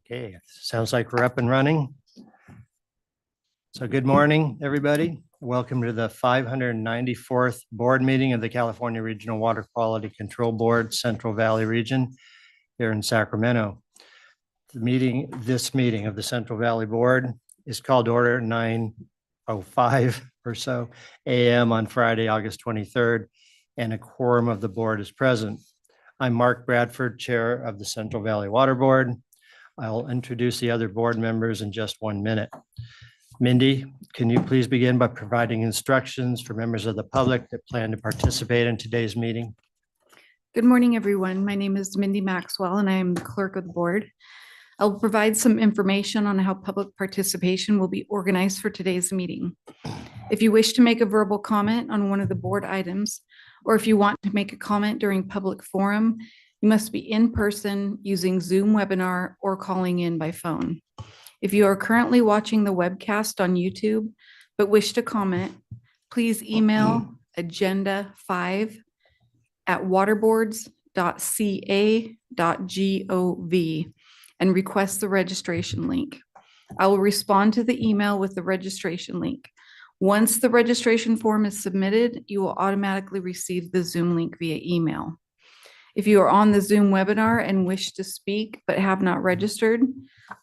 Okay, sounds like we're up and running. So good morning, everybody. Welcome to the 594th board meeting of the California Regional Water Quality Control Board, Central Valley Region here in Sacramento. This meeting of the Central Valley Board is called to order 9:05 or so a.m. on Friday, August 23rd, and a quorum of the board is present. I'm Mark Bradford, Chair of the Central Valley Water Board. I'll introduce the other board members in just 1 minute. Mindy, can you please begin by providing instructions for members of the public that plan to participate in today's meeting? Good morning, everyone. My name is Mindy Maxwell, and I am the clerk of the board. I'll provide some information on how public participation will be organized for today's meeting. If you wish to make a verbal comment on one of the board items, or if you want to make a comment during public forum, you must be in person using Zoom webinar or calling in by phone. If you are currently watching the webcast on YouTube but wish to comment, please email agenda5@waterboards.ca.gov and request the registration link. I will respond to the email with the registration link. Once the registration form is submitted, you will automatically receive the Zoom link via email. If you are on the Zoom webinar and wish to speak but have not registered,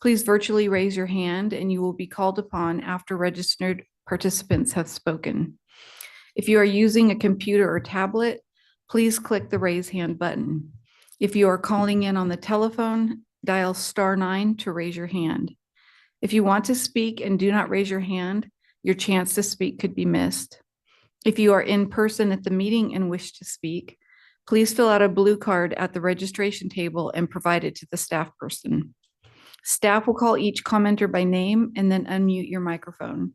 please virtually raise your hand and you will be called upon after registered participants have spoken. If you are using a computer or tablet, please click the raise hand button. If you are calling in on the telephone, dial *9 to raise your hand. If you want to speak and do not raise your hand, your chance to speak could be missed. If you are in person at the meeting and wish to speak, please fill out a blue card at the registration table and provide it to the staff person. Staff will call each commenter by name and then unmute your microphone.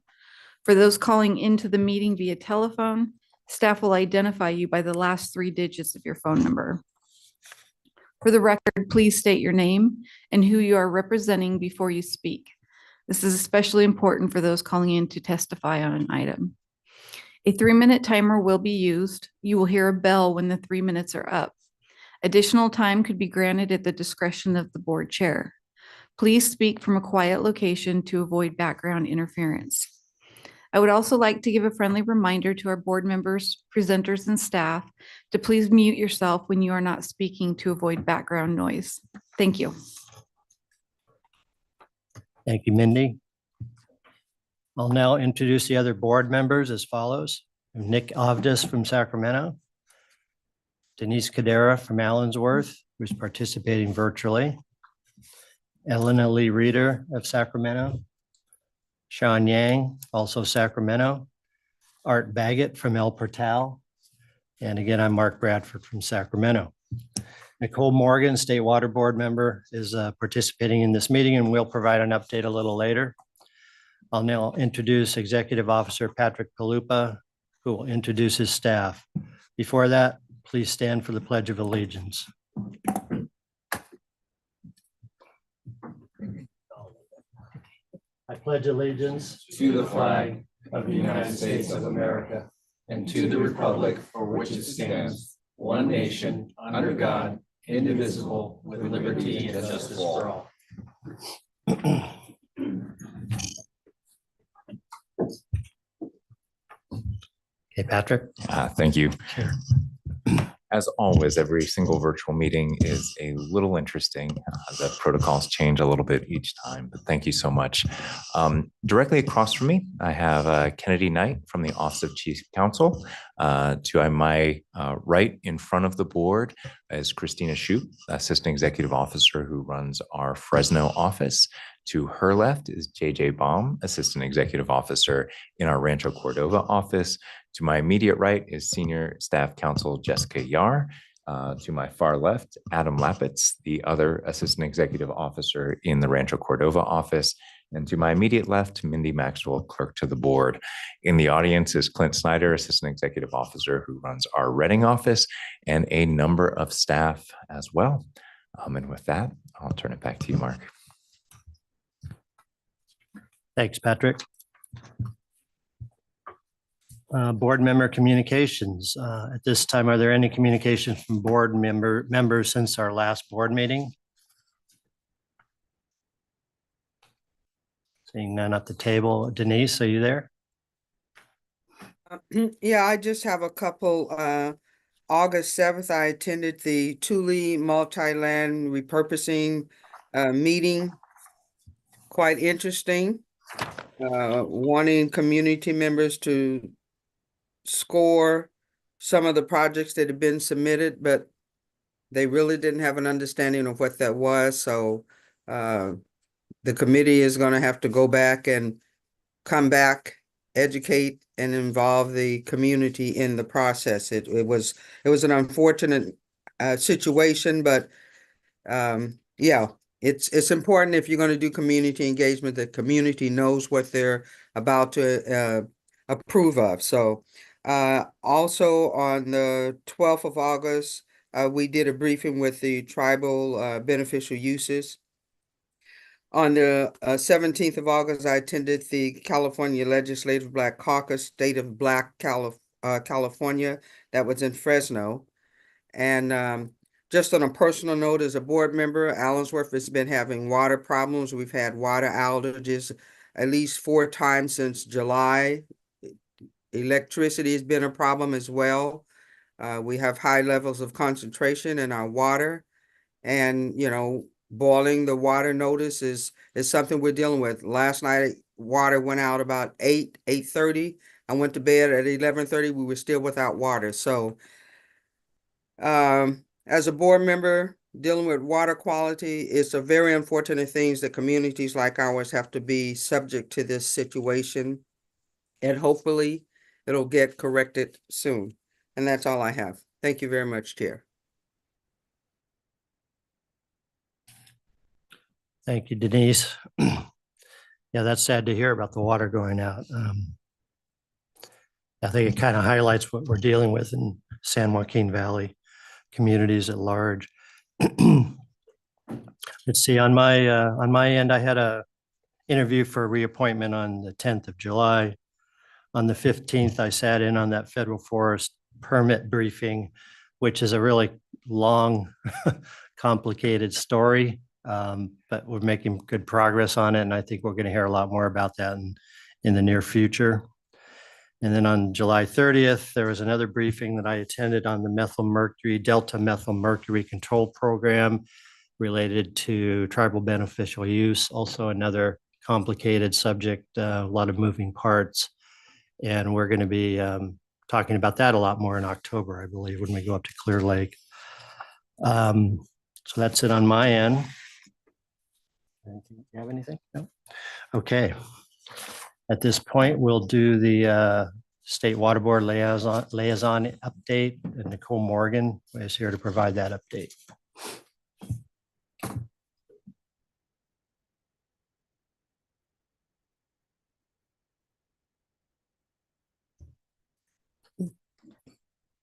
For those calling into the meeting via telephone, staff will identify you by the last 3 digits of your phone number. For the record, please state your name and who you are representing before you speak. This is especially important for those calling in to testify on an item. A 3-minute timer will be used. You will hear a bell when the 3 minutes are up. Additional time could be granted at the discretion of the board chair. Please speak from a quiet location to avoid background interference. I would also like to give a friendly reminder to our board members, presenters, and staff to please mute yourself when you are not speaking to avoid background noise. Thank you. Thank you, Mindy. I'll now introduce the other board members as follows. Nick Ovdis from Sacramento, Denise Cadera from Allensworth, who's participating virtually, Elena Lee Reeder of Sacramento, Sean Yang, also Sacramento, Art Baggett from El Portal, and again, I'm Mark Bradford from Sacramento. Nicole Morgan, State Water Board member, is participating in this meeting and will provide an update a little later. I'll now introduce Executive Officer Patrick Palupa, who will introduce his staff. Before that, please stand for the Pledge of Allegiance. I pledge allegiance to the flag of the United States of America and to the republic for which it stands, one nation, under God, indivisible, with liberty and justice for all. Okay, Patrick. Thank you. Sure. As always, every single virtual meeting is a little interesting. The protocols change a little bit each time, but thank you so much. Directly across from me, I have Kennedy Knight from the Office of Chief Counsel. To my right in front of the board is Christina Shoup, Assistant Executive Officer who runs our Fresno office. To her left is JJ Baum, Assistant Executive Officer in our Rancho Cordova office. To my immediate right is Senior Staff Counsel Jessica Yar. To my far left, Adam Lapitz, the other Assistant Executive Officer in the Rancho Cordova office. And to my immediate left, Mindy Maxwell, Clerk to the Board. In the audience is Clint Snyder, Assistant Executive Officer who runs our Reading office, and a number of staff as well. And with that, I'll turn it back to you, Mark. Thanks, Patrick. Board member communications. At this time, are there any communications from board members since our last board meeting? Seeing none at the table. Denise, are you there? Yeah, I just have a couple. August 7th, I attended the Thule Multi-Land Repurposing meeting. Quite interesting. Wanting community members to score some of the projects that have been submitted, but they really didn't have an understanding of what that was. So the committee is going to have to go back and come back, educate and involve the community in the process. It was an unfortunate situation, but yeah, it's important if you're going to do community engagement, the community knows what they're about to approve of. So also on the 12th of August, we did a briefing with the tribal beneficial uses. On the 17th of August, I attended the California Legislative Black Caucus, State of Black California, that was in Fresno. And just on a personal note, as a board member, Allensworth has been having water problems. We've had water outages at least 4 times since July. Electricity has been a problem as well. We have high levels of concentration in our water. And, boiling the water notice is something we're dealing with. Last night, water went out about 8:30. I went to bed at 11:30. We were still without water. So as a board member dealing with water quality, it's a very unfortunate things that communities like ours have to be subject to this situation. And hopefully it'll get corrected soon. And that's all I have. Thank you very much, Chair. Thank you, Denise. Yeah, that's sad to hear about the water going out. I think it kind of highlights what we're dealing with in San Joaquin Valley communities at large. Let's see, on my end, I had a interview for reappointment on the 10th of July. On the 15th, I sat in on that federal forest permit briefing, which is a really long, complicated story. But we're making good progress on it. And I think we're going to hear a lot more about that in the near future. And then on July 30th, there was another briefing that I attended on the Delta methyl mercury control program related to tribal beneficial use. Also another complicated subject, a lot of moving parts. And we're going to be talking about that a lot more in October, I believe, when we go up to Clear Lake. So that's it on my end. Do you have anything? No? Okay. At this point, we'll do the State Waterboard liaison update. And Nicole Morgan is here to provide that update.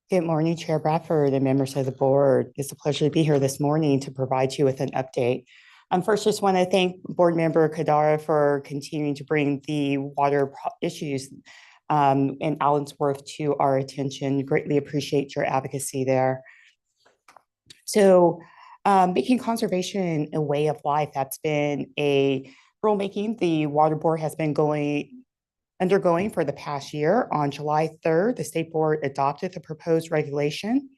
Good morning, Chair Bradford and members of the board. It's a pleasure to be here this morning to provide you with an update. First, just want to thank Board Member Kadara for continuing to bring the water issues in Allensworth to our attention. Greatly appreciate your advocacy there. So making conservation a way of life, that's been a rulemaking the Water Board has been undergoing for the past year. On July 3rd, the State Board adopted the proposed regulation.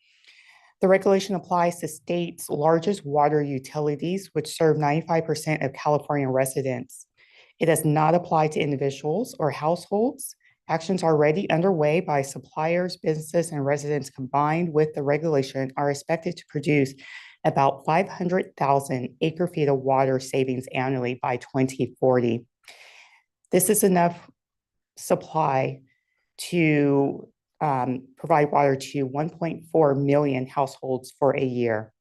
The regulation applies to state's largest water utilities, which serve 95% of California residents. It does not apply to individuals or households. Actions already underway by suppliers, businesses, and residents combined with the regulation are expected to produce about 500,000 acre-feet of water savings annually by 2040. This is enough supply to provide water to 1.4 million households for a year.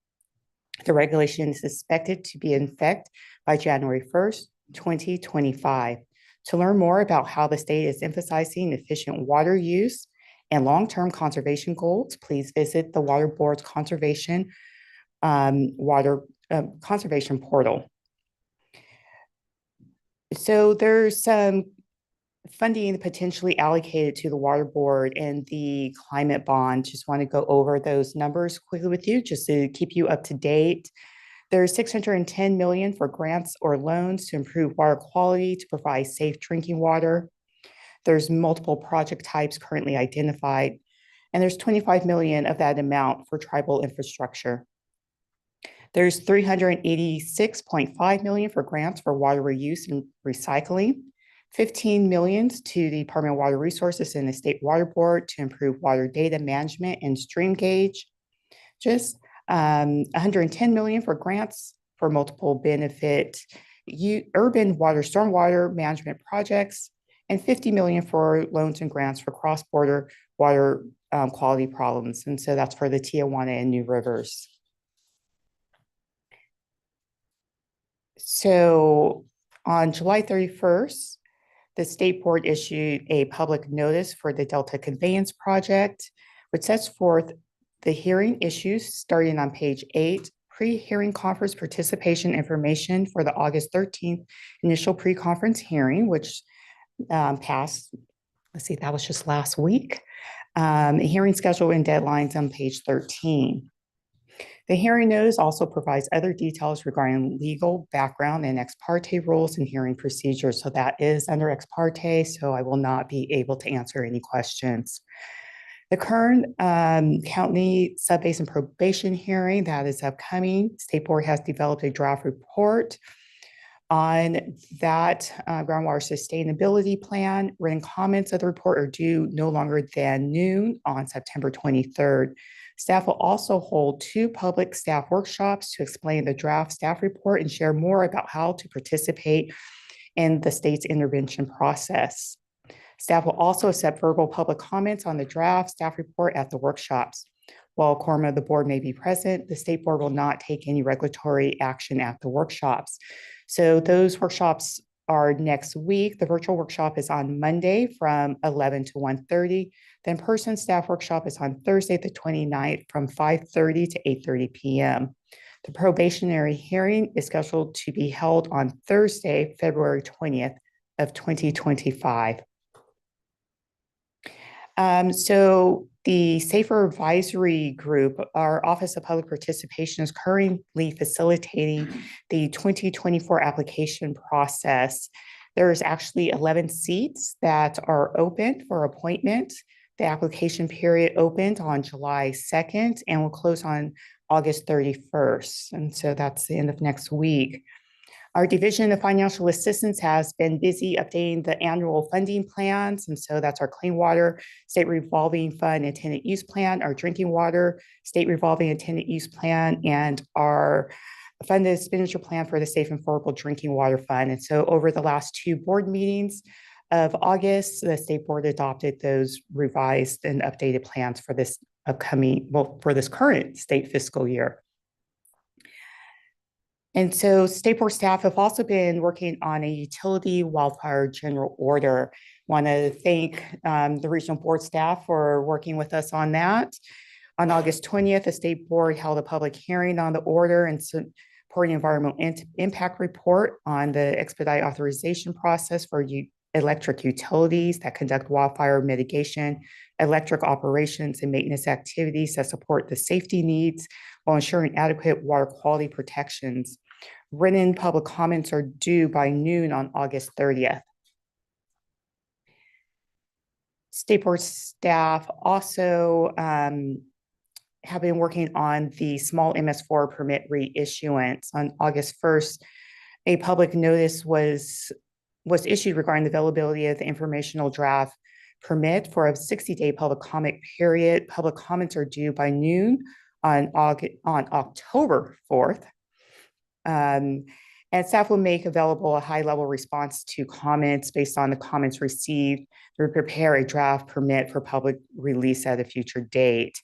The regulation is expected to be in effect by January 1st, 2025. To learn more about how the state is emphasizing efficient water use and long-term conservation goals, please visit the Water Board's conservation portal. So there's some funding potentially allocated to the Water Board and the climate bond. Just want to go over those numbers quickly with you, just to keep you up to date. There's 610 million for grants or loans to improve water quality to provide safe drinking water. There's multiple project types currently identified, and there's 25 million of that amount for tribal infrastructure. There's 386.5 million for grants for water reuse and recycling, 15 million to the Department of Water Resources and the State Waterboard to improve water data management and stream gauge. Just 110 million for grants for multiple benefit urban water stormwater management projects, and 50 million for loans and grants for cross-border water quality problems. And so that's for the Tijuana and New Rivers. So on July 31st, the State Board issued a public notice for the Delta Conveyance Project, which sets forth the hearing issues starting on page 8, pre-hearing conference participation information for the August 13th initial pre-conference hearing, which passed, let's see, that was just last week. Hearing schedule and deadlines on page 13. The hearing notice also provides other details regarding legal background and ex parte rules and hearing procedures. So that is under ex parte, so I will not be able to answer any questions. The current county sub-basin probation hearing that is upcoming, State Board has developed a draft report on that groundwater sustainability plan. Written comments of the report are due no longer than noon on September 23rd. Staff will also hold 2 public staff workshops to explain the draft staff report and share more about how to participate in the state's intervention process. Staff will also accept verbal public comments on the draft staff report at the workshops. While a quorum of the board may be present, the State Board will not take any regulatory action at the workshops. So those workshops are next week. The virtual workshop is on Monday from 11 to 1:30. The in-person staff workshop is on Thursday, the 29th from 5:30 to 8:30 p.m. The probationary hearing is scheduled to be held on Thursday, February 20th of 2025. So the Safer Advisory Group, our Office of Public Participation, is currently facilitating the 2024 application process. There's actually 11 seats that are open for appointment. The application period opened on July 2nd and will close on August 31st. And so that's the end of next week. Our Division of Financial Assistance has been busy updating the annual funding plans. And so that's our Clean Water State Revolving Fund Intended Use Plan, our Drinking Water State Revolving Intended Use Plan, and our Funded Expenditure Plan for the Safe and Affordable Drinking Water Fund. And so over the last 2 board meetings of August, the State Board adopted those revised and updated plans for this upcoming, well, for this current state fiscal year. And so State Board staff have also been working on a utility wildfire general order. Want to thank the regional board staff for working with us on that. On August 20th, the State Board held a public hearing on the order and supporting environmental impact report on the expedite authorization process for electric utilities that conduct wildfire mitigation, electric operations, and maintenance activities that support the safety needs while ensuring adequate water quality protections. Written public comments are due by noon on August 30th. State Board staff also have been working on the small MS4 permit reissuance. On August 1st, a public notice was issued regarding the availability of the informational draft permit for a 60-day public comment period. Public comments are due by noon on October 4th. And staff will make available a high-level response to comments based on the comments received to prepare a draft permit for public release at a future date.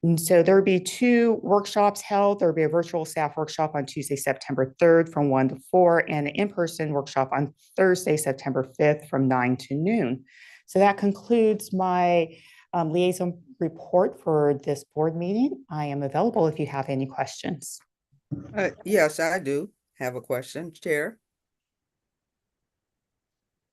And so there will be 2 workshops held. There will be a virtual staff workshop on Tuesday, September 3rd from 1 to 4, and an in-person workshop on Thursday, September 5th from 9 to noon. So that concludes my liaison report for this board meeting. I am available if you have any questions. Yes, I do have a question, Chair.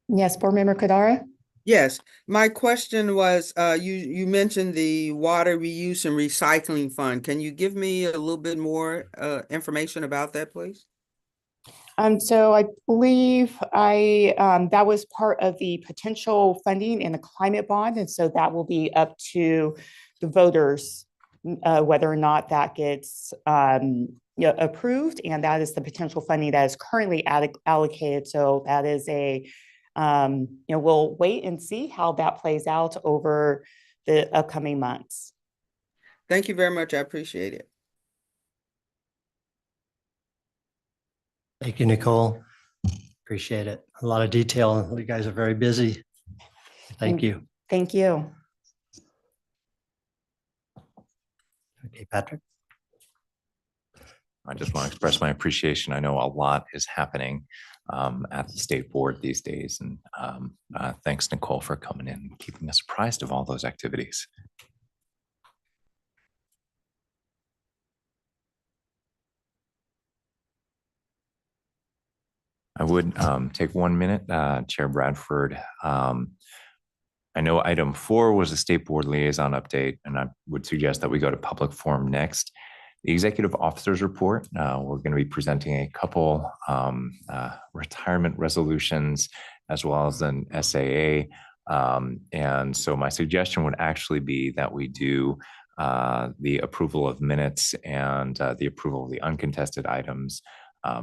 Yes, Board Member Kadara? Yes, my question was, you mentioned the water reuse and recycling fund. Can you give me a little bit more information about that, please? So I believe that was part of the potential funding in the climate bond. And so that will be up to the voters, whether or not that gets approved. And that is the potential funding that is currently allocated. So that is we'll wait and see how that plays out over the upcoming months. Thank you very much. I appreciate it. Thank you, Nicole. Appreciate it. A lot of detail. You guys are very busy. Thank you. Thank you. Okay, Patrick. I just want to express my appreciation. I know a lot is happening at the state board these days. And thanks, Nicole, for coming in and keeping us apprised of all those activities. I would take 1 minute, Chair Bradford. I know item 4 was a state board liaison update, and I would suggest that we go to public forum next. The executive officers report, we're going to be presenting a couple retirement resolutions as well as an SAA. And so my suggestion would actually be that we do the approval of minutes and the approval of the uncontested items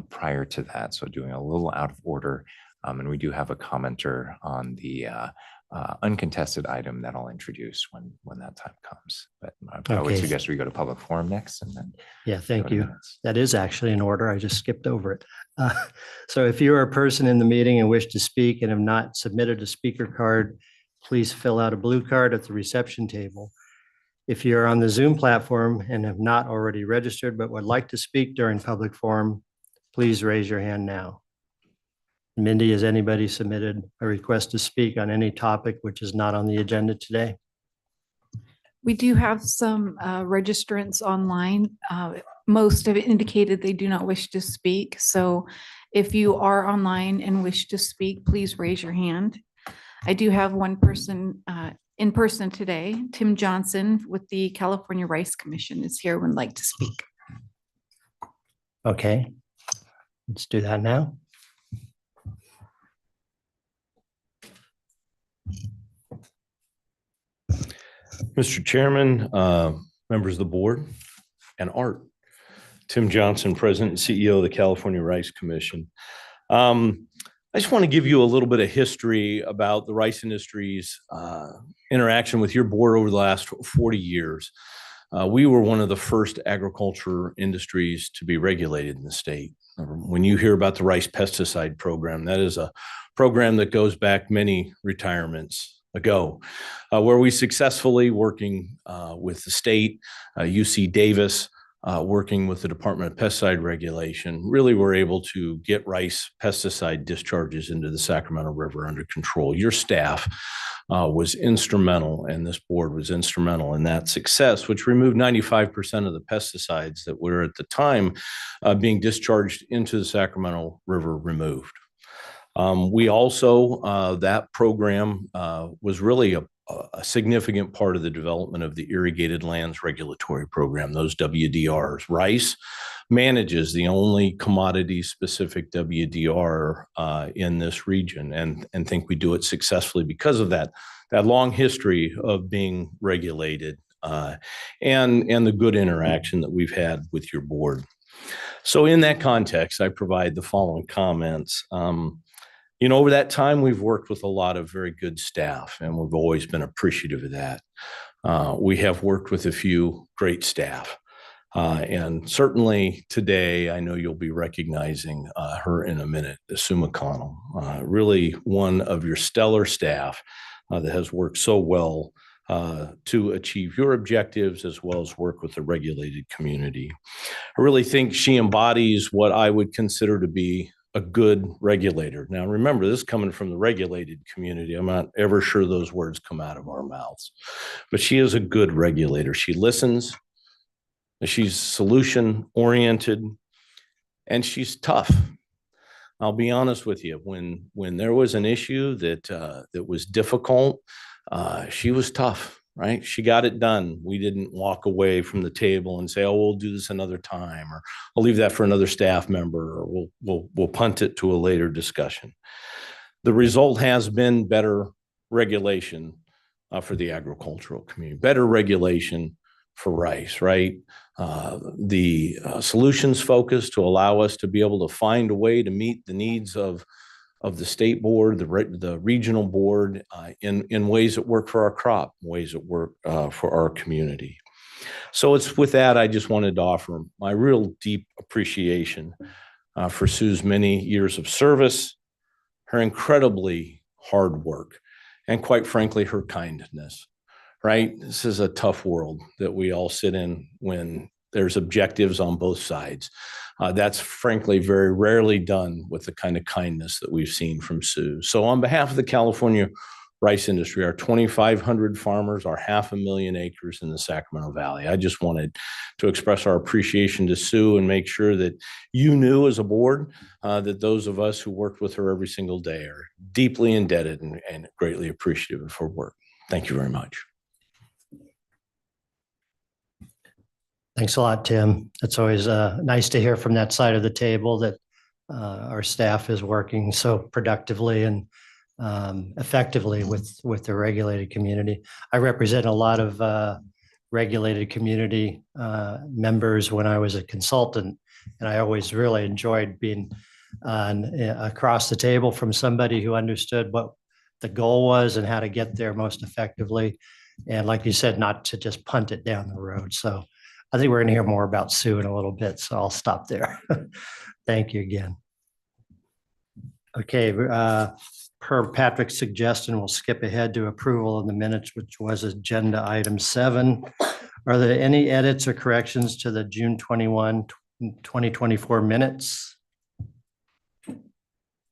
prior to that. So doing a little out of order. And we do have a commenter on the uncontested item that I'll introduce when that time comes. But I would Okay. suggest we go to public forum next and then. Yeah, thank go to you. minutes. That is actually in order. I just skipped over it. So if you are a person in the meeting and wish to speak and have not submitted a speaker card, please fill out a blue card at the reception table. If you're on the Zoom platform and have not already registered but would like to speak during public forum, please raise your hand now. Mindy, has anybody submitted a request to speak on any topic which is not on the agenda today? We do have some registrants online. Most have indicated they do not wish to speak. So if you are online and wish to speak, please raise your hand. I do have one person in person today. Tim Johnson with the California Rice Commission is here and would like to speak. Okay, let's do that now. Mr. Chairman, members of the board, and Art. Tim Johnson, President and CEO of the California Rice Commission. I just want to give you a little bit of history about the rice industry's interaction with your board over the last 40 years. We were one of the first agriculture industries to be regulated in the state. When you hear about the rice pesticide program, that is a program that goes back many retirements ago, where we successfully working with the state, UC Davis, working with the Department of Pesticide Regulation, really were able to get rice pesticide discharges into the Sacramento River under control. Your staff was instrumental, and this board was instrumental in that success, which removed 95% of the pesticides that were at the time being discharged into the Sacramento River removed. We also, that program was really a significant part of the development of the Irrigated Lands Regulatory Program, those WDRs. Rice manages the only commodity-specific WDR in this region, and think we do it successfully because of that long history of being regulated and the good interaction that we've had with your board. So in that context, I provide the following comments. Over that time, we've worked with a lot of very good staff, and we've always been appreciative of that. We have worked with a few great staff. And certainly today, I know you'll be recognizing her in a minute, Sue McConnell, really one of your stellar staff that has worked so well to achieve your objectives as well as work with the regulated community. I really think she embodies what I would consider to be a good regulator. Now, remember, this is coming from the regulated community. I'm not ever sure those words come out of our mouths, but she is a good regulator. She listens, she's solution oriented, and she's tough. I'll be honest with you, when there was an issue that was difficult, she was tough, right? She got it done. We didn't walk away from the table and say, "Oh, we'll do this another time," or "I'll leave that for another staff member," or we'll punt it to a later discussion. The result has been better regulation for the agricultural community, better regulation for rice, right? The solutions focus to allow us to be able to find a way to meet the needs of the state board, the regional board, in ways that work for our crop, ways that work for our community. So it's with that, I just wanted to offer my real deep appreciation for Sue's many years of service, her incredibly hard work, and quite frankly, her kindness, right? This is a tough world that we all sit in when there's objectives on both sides. That's frankly very rarely done with the kind of kindness that we've seen from Sue. So on behalf of the California rice industry, our 2,500 farmers, our 500,000 acres in the Sacramento Valley, I just wanted to express our appreciation to Sue and make sure that you knew as a board that those of us who worked with her every single day are deeply indebted and greatly appreciative of her work. Thank you very much. Thanks a lot, Tim. It's always nice to hear from that side of the table that our staff is working so productively and effectively with the regulated community. I represent a lot of regulated community members when I was a consultant, and I always really enjoyed being across the table from somebody who understood what the goal was and how to get there most effectively. And like you said, not to just punt it down the road. So I think we're going to hear more about Sue in a little bit, so I'll stop there. Thank you again. Okay, per Patrick's suggestion, we'll skip ahead to approval of the minutes, which was agenda item 7. Are there any edits or corrections to the June 21, 2024 minutes?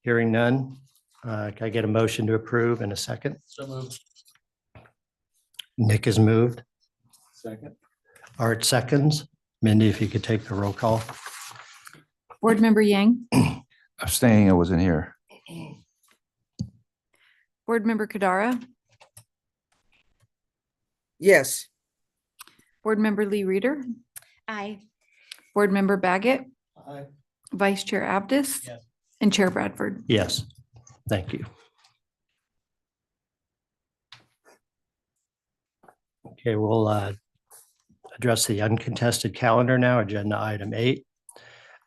Hearing none. Can I get a motion to approve in a second? So moved. Nick has moved. Second. Art seconds. Mindy, if you could take the roll call. Board Member Yang, Abstaining, I wasn't here. Board Member Kadara, Yes. Board Member Lee Reader, Aye. Board Member Baggett, Aye. Vice Chair Abdus, Yes. and Chair Bradford. Yes, thank you. Okay, we'll address the uncontested calendar now, agenda item 8.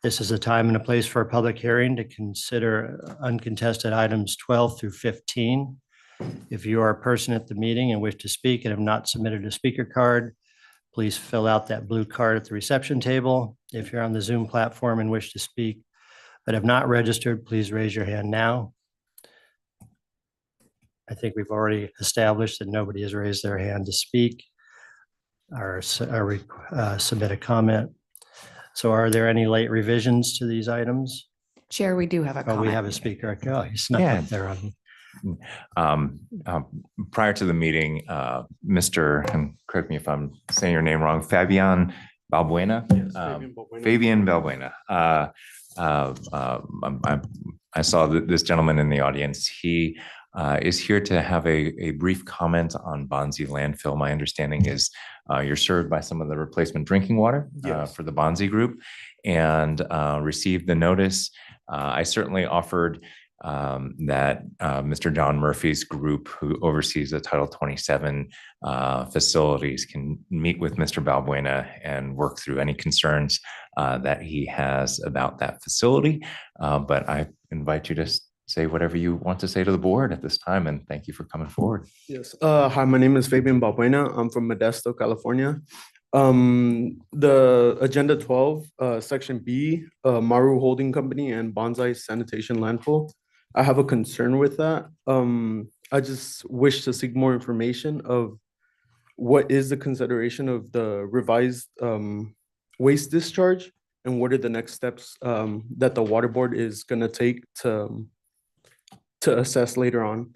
This is a time and a place for a public hearing to consider uncontested items 12 through 15. If you are a person at the meeting and wish to speak and have not submitted a speaker card, please fill out that blue card at the reception table. If you're on the Zoom platform and wish to speak but have not registered, please raise your hand now. I think we've already established that nobody has raised their hand to speak or submit a comment. So are there any late revisions to these items? Chair, we do have a Oh, comment. we have a speaker. Oh, he snuck Yeah. up there on me. Prior to the meeting, Mr., and correct me if I'm saying your name wrong, Fabian Balbuena? Fabian Balbuena. I saw this gentleman in the audience. He is here to have a brief comment on Bonzi landfill. My understanding is you're served by some of the replacement drinking water for the Bonzi group and received the notice. I certainly offered that Mr. John Murphy's group, who oversees the Title 27 facilities, can meet with Mr. Balbuena and work through any concerns that he has about that facility. But I invite you to say whatever you want to say to the board at this time, and thank you for coming forward. Yes. Hi, my name is Fabian Balbuena. I'm from Modesto, California. The Agenda 12, Section B, Maru Holding Company and Bonsai Sanitation Landfill. I have a concern with that. I just wish to seek more information of what is the consideration of the revised waste discharge and what are the next steps that the water board is going to take to assess later on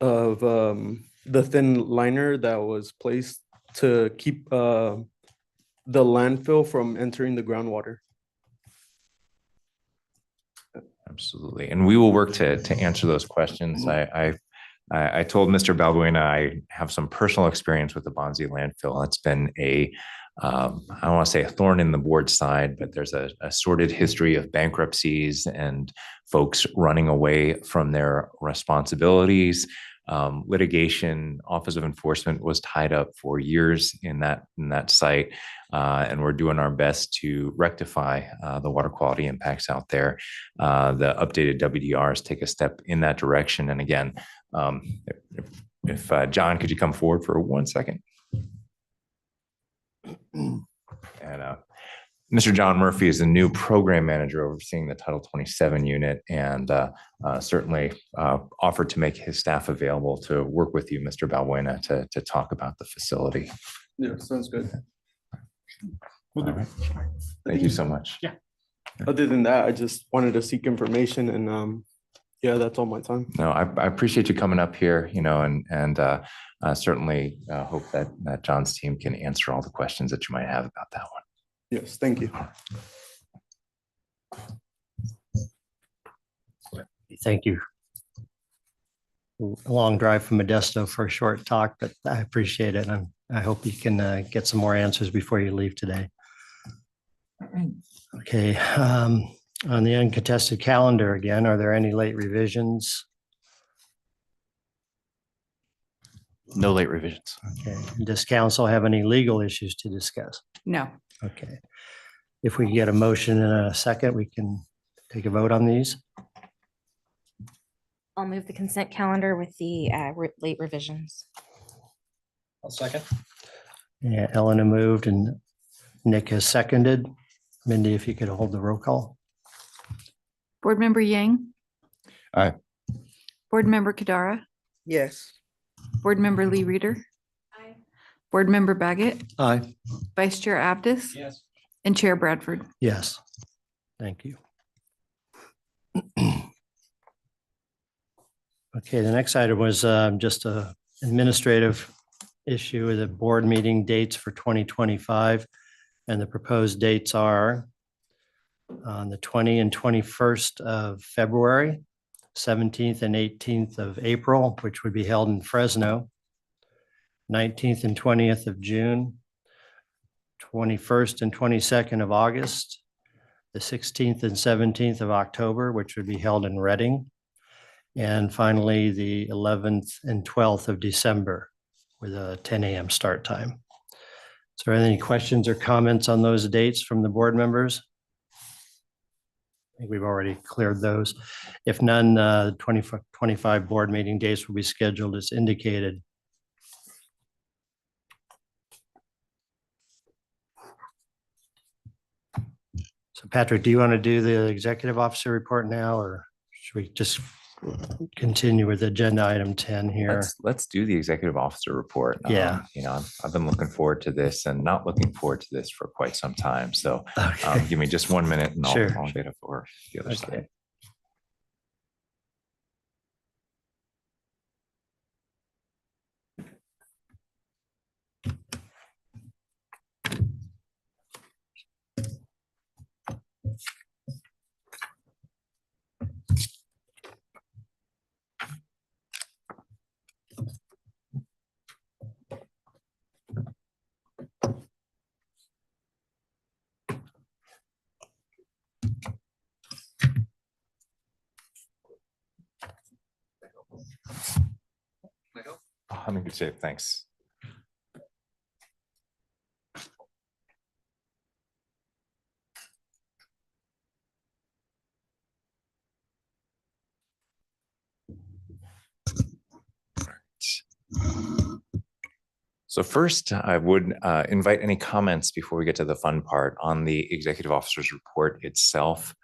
of the thin liner that was placed to keep the landfill from entering the groundwater. Absolutely. And we will work to answer those questions. I told Mr. Balbuena I have some personal experience with the Bonzi landfill. It's been I don't want to say a thorn in the board side, but there's a sordid history of bankruptcies and folks running away from their responsibilities. Litigation, Office of Enforcement was tied up for years in that site. And we're doing our best to rectify the water quality impacts out there. The updated WDRs take a step in that direction. And again, if John, could you come forward for 1 second? And Mr. John Murphy is the new program manager overseeing the Title 27 unit, and certainly offered to make his staff available to work with you, Mr. Balbuena, to talk about the facility. Yeah, sounds good. All right. Thank you so much. Yeah. Other than that, I just wanted to seek information and yeah, that's all my time. No, I appreciate you coming up here, and certainly hope that John's team can answer all the questions that you might have about that one. Yes, thank you. Thank you. A long drive from Modesto for a short talk, but I appreciate it. And I hope you can get some more answers before you leave today. Okay. On the uncontested calendar again, are there any late revisions? No late revisions. Okay. Does council have any legal issues to discuss? No. Okay. If we get a motion in a second, we can take a vote on these. I'll move the consent calendar with the late revisions. I'll second. Yeah, Elena moved and Nick has seconded. Mindy, if you could hold the roll call. Board Member Yang. Aye. Board Member Kadara. Yes. Board Member Lee Reader. Aye. Board Member Baggett. Aye. Vice Chair Abdus. Yes. And Chair Bradford. Yes. Thank you. Okay, the next item was just a administrative issue with the board meeting dates for 2025. And the proposed dates are on the 20th and 21st of February, 17th and 18th of April, which would be held in Fresno, 19th and 20th of June, 21st and 22nd of August, the 16th and 17th of October, which would be held in Reading, and finally the 11th and 12th of December with a 10 a.m. start time. Is there any questions or comments on those dates from the board members? I think we've already cleared those. If none, 25 board meeting dates will be scheduled as indicated. So Patrick, do you want to do the executive officer report now, or should we just continue with agenda item 10 here? Let's do the executive officer report. Yeah. I've been looking forward to this and not looking forward to this for quite some time. So Okay. give me just 1 minute and Sure. I'll get it for the other side. Okay. I'm in good shape. Thanks. So first, I would invite any comments before we get to the fun part on the executive officer's report itself.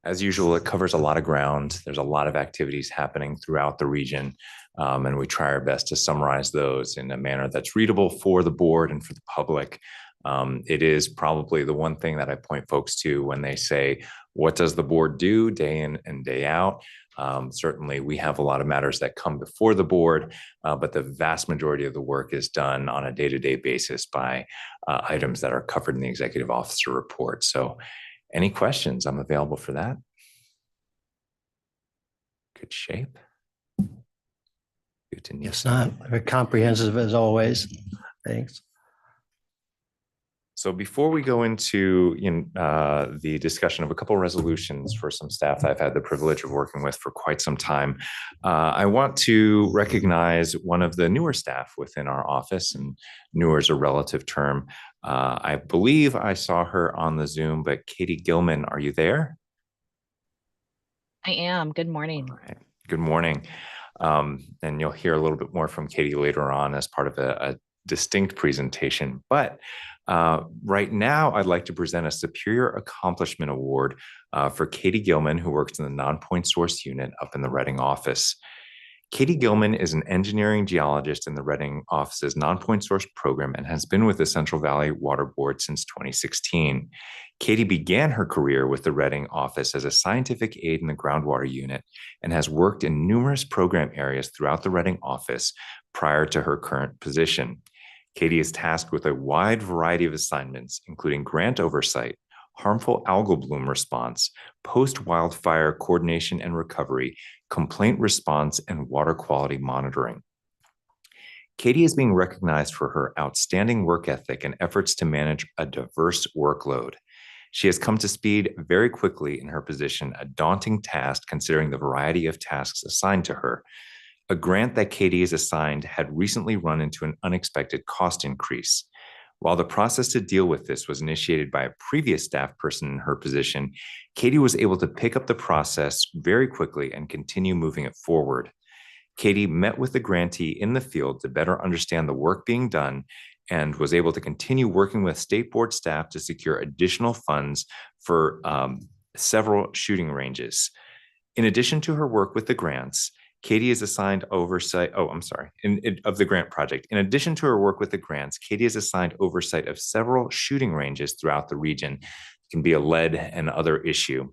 As usual, it covers a lot of ground. There's a lot of activities happening throughout the region, and we try our best to summarize those in a manner that's readable for the board and for the public. It is probably the one thing that I point folks to when they say, What does the board do day in and day out? Certainly, we have a lot of matters that come before the board, but the vast majority of the work is done on a day-to-day basis by items that are covered in the executive officer report. So any questions? I'm available for that. Good shape. Good to meet It's not very comprehensive as always. Thanks. So before we go into the discussion of a couple resolutions for some staff that I've had the privilege of working with for quite some time, I want to recognize one of the newer staff within our office, and newer is a relative term. I believe I saw her on the Zoom, but Katie Gilman, are you there? I am. Good morning. All right. Good morning. And you'll hear a little bit more from Katie later on as part of a distinct presentation. But right now, I'd like to present a Superior Accomplishment Award for Katie Gilman, who works in the non-point source unit up in the Reading office. Katie Gilman is an engineering geologist in the Reading office's non-point source program and has been with the Central Valley Waterboard since 2016. Katie began her career with the Reading office as a scientific aide in the groundwater unit and has worked in numerous program areas throughout the Reading office prior to her current position. Katie is tasked with a wide variety of assignments, including grant oversight, harmful algal bloom response, post-wildfire coordination and recovery, complaint response, and water quality monitoring. Katie is being recognized for her outstanding work ethic and efforts to manage a diverse workload. She has come to speed very quickly in her position, a daunting task considering the variety of tasks assigned to her. A grant that Katie is assigned had recently run into an unexpected cost increase. While the process to deal with this was initiated by a previous staff person in her position, Katie was able to pick up the process very quickly and continue moving it forward. Katie met with the grantee in the field to better understand the work being done and was able to continue working with state board staff to secure additional funds for several shooting ranges. In addition to her work with the grants, Katie is assigned oversight, of the grant project. In addition to her work with the grants, Katie is assigned oversight of several shooting ranges throughout the region. It can be a lead and other issue.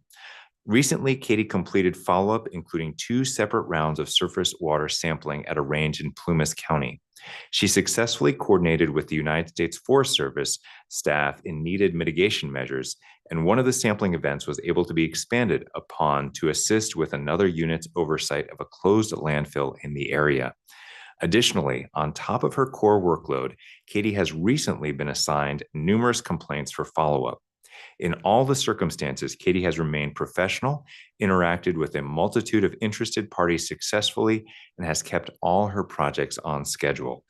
Recently, Katie completed follow-up, including 2 separate rounds of surface water sampling at a range in Plumas County. She successfully coordinated with the United States Forest Service staff in needed mitigation measures, and one of the sampling events was able to be expanded upon to assist with another unit's oversight of a closed landfill in the area. Additionally, on top of her core workload, Katie has recently been assigned numerous complaints for follow-up. In all the circumstances, Katie has remained professional, interacted with a multitude of interested parties successfully, and has kept all her projects on schedule.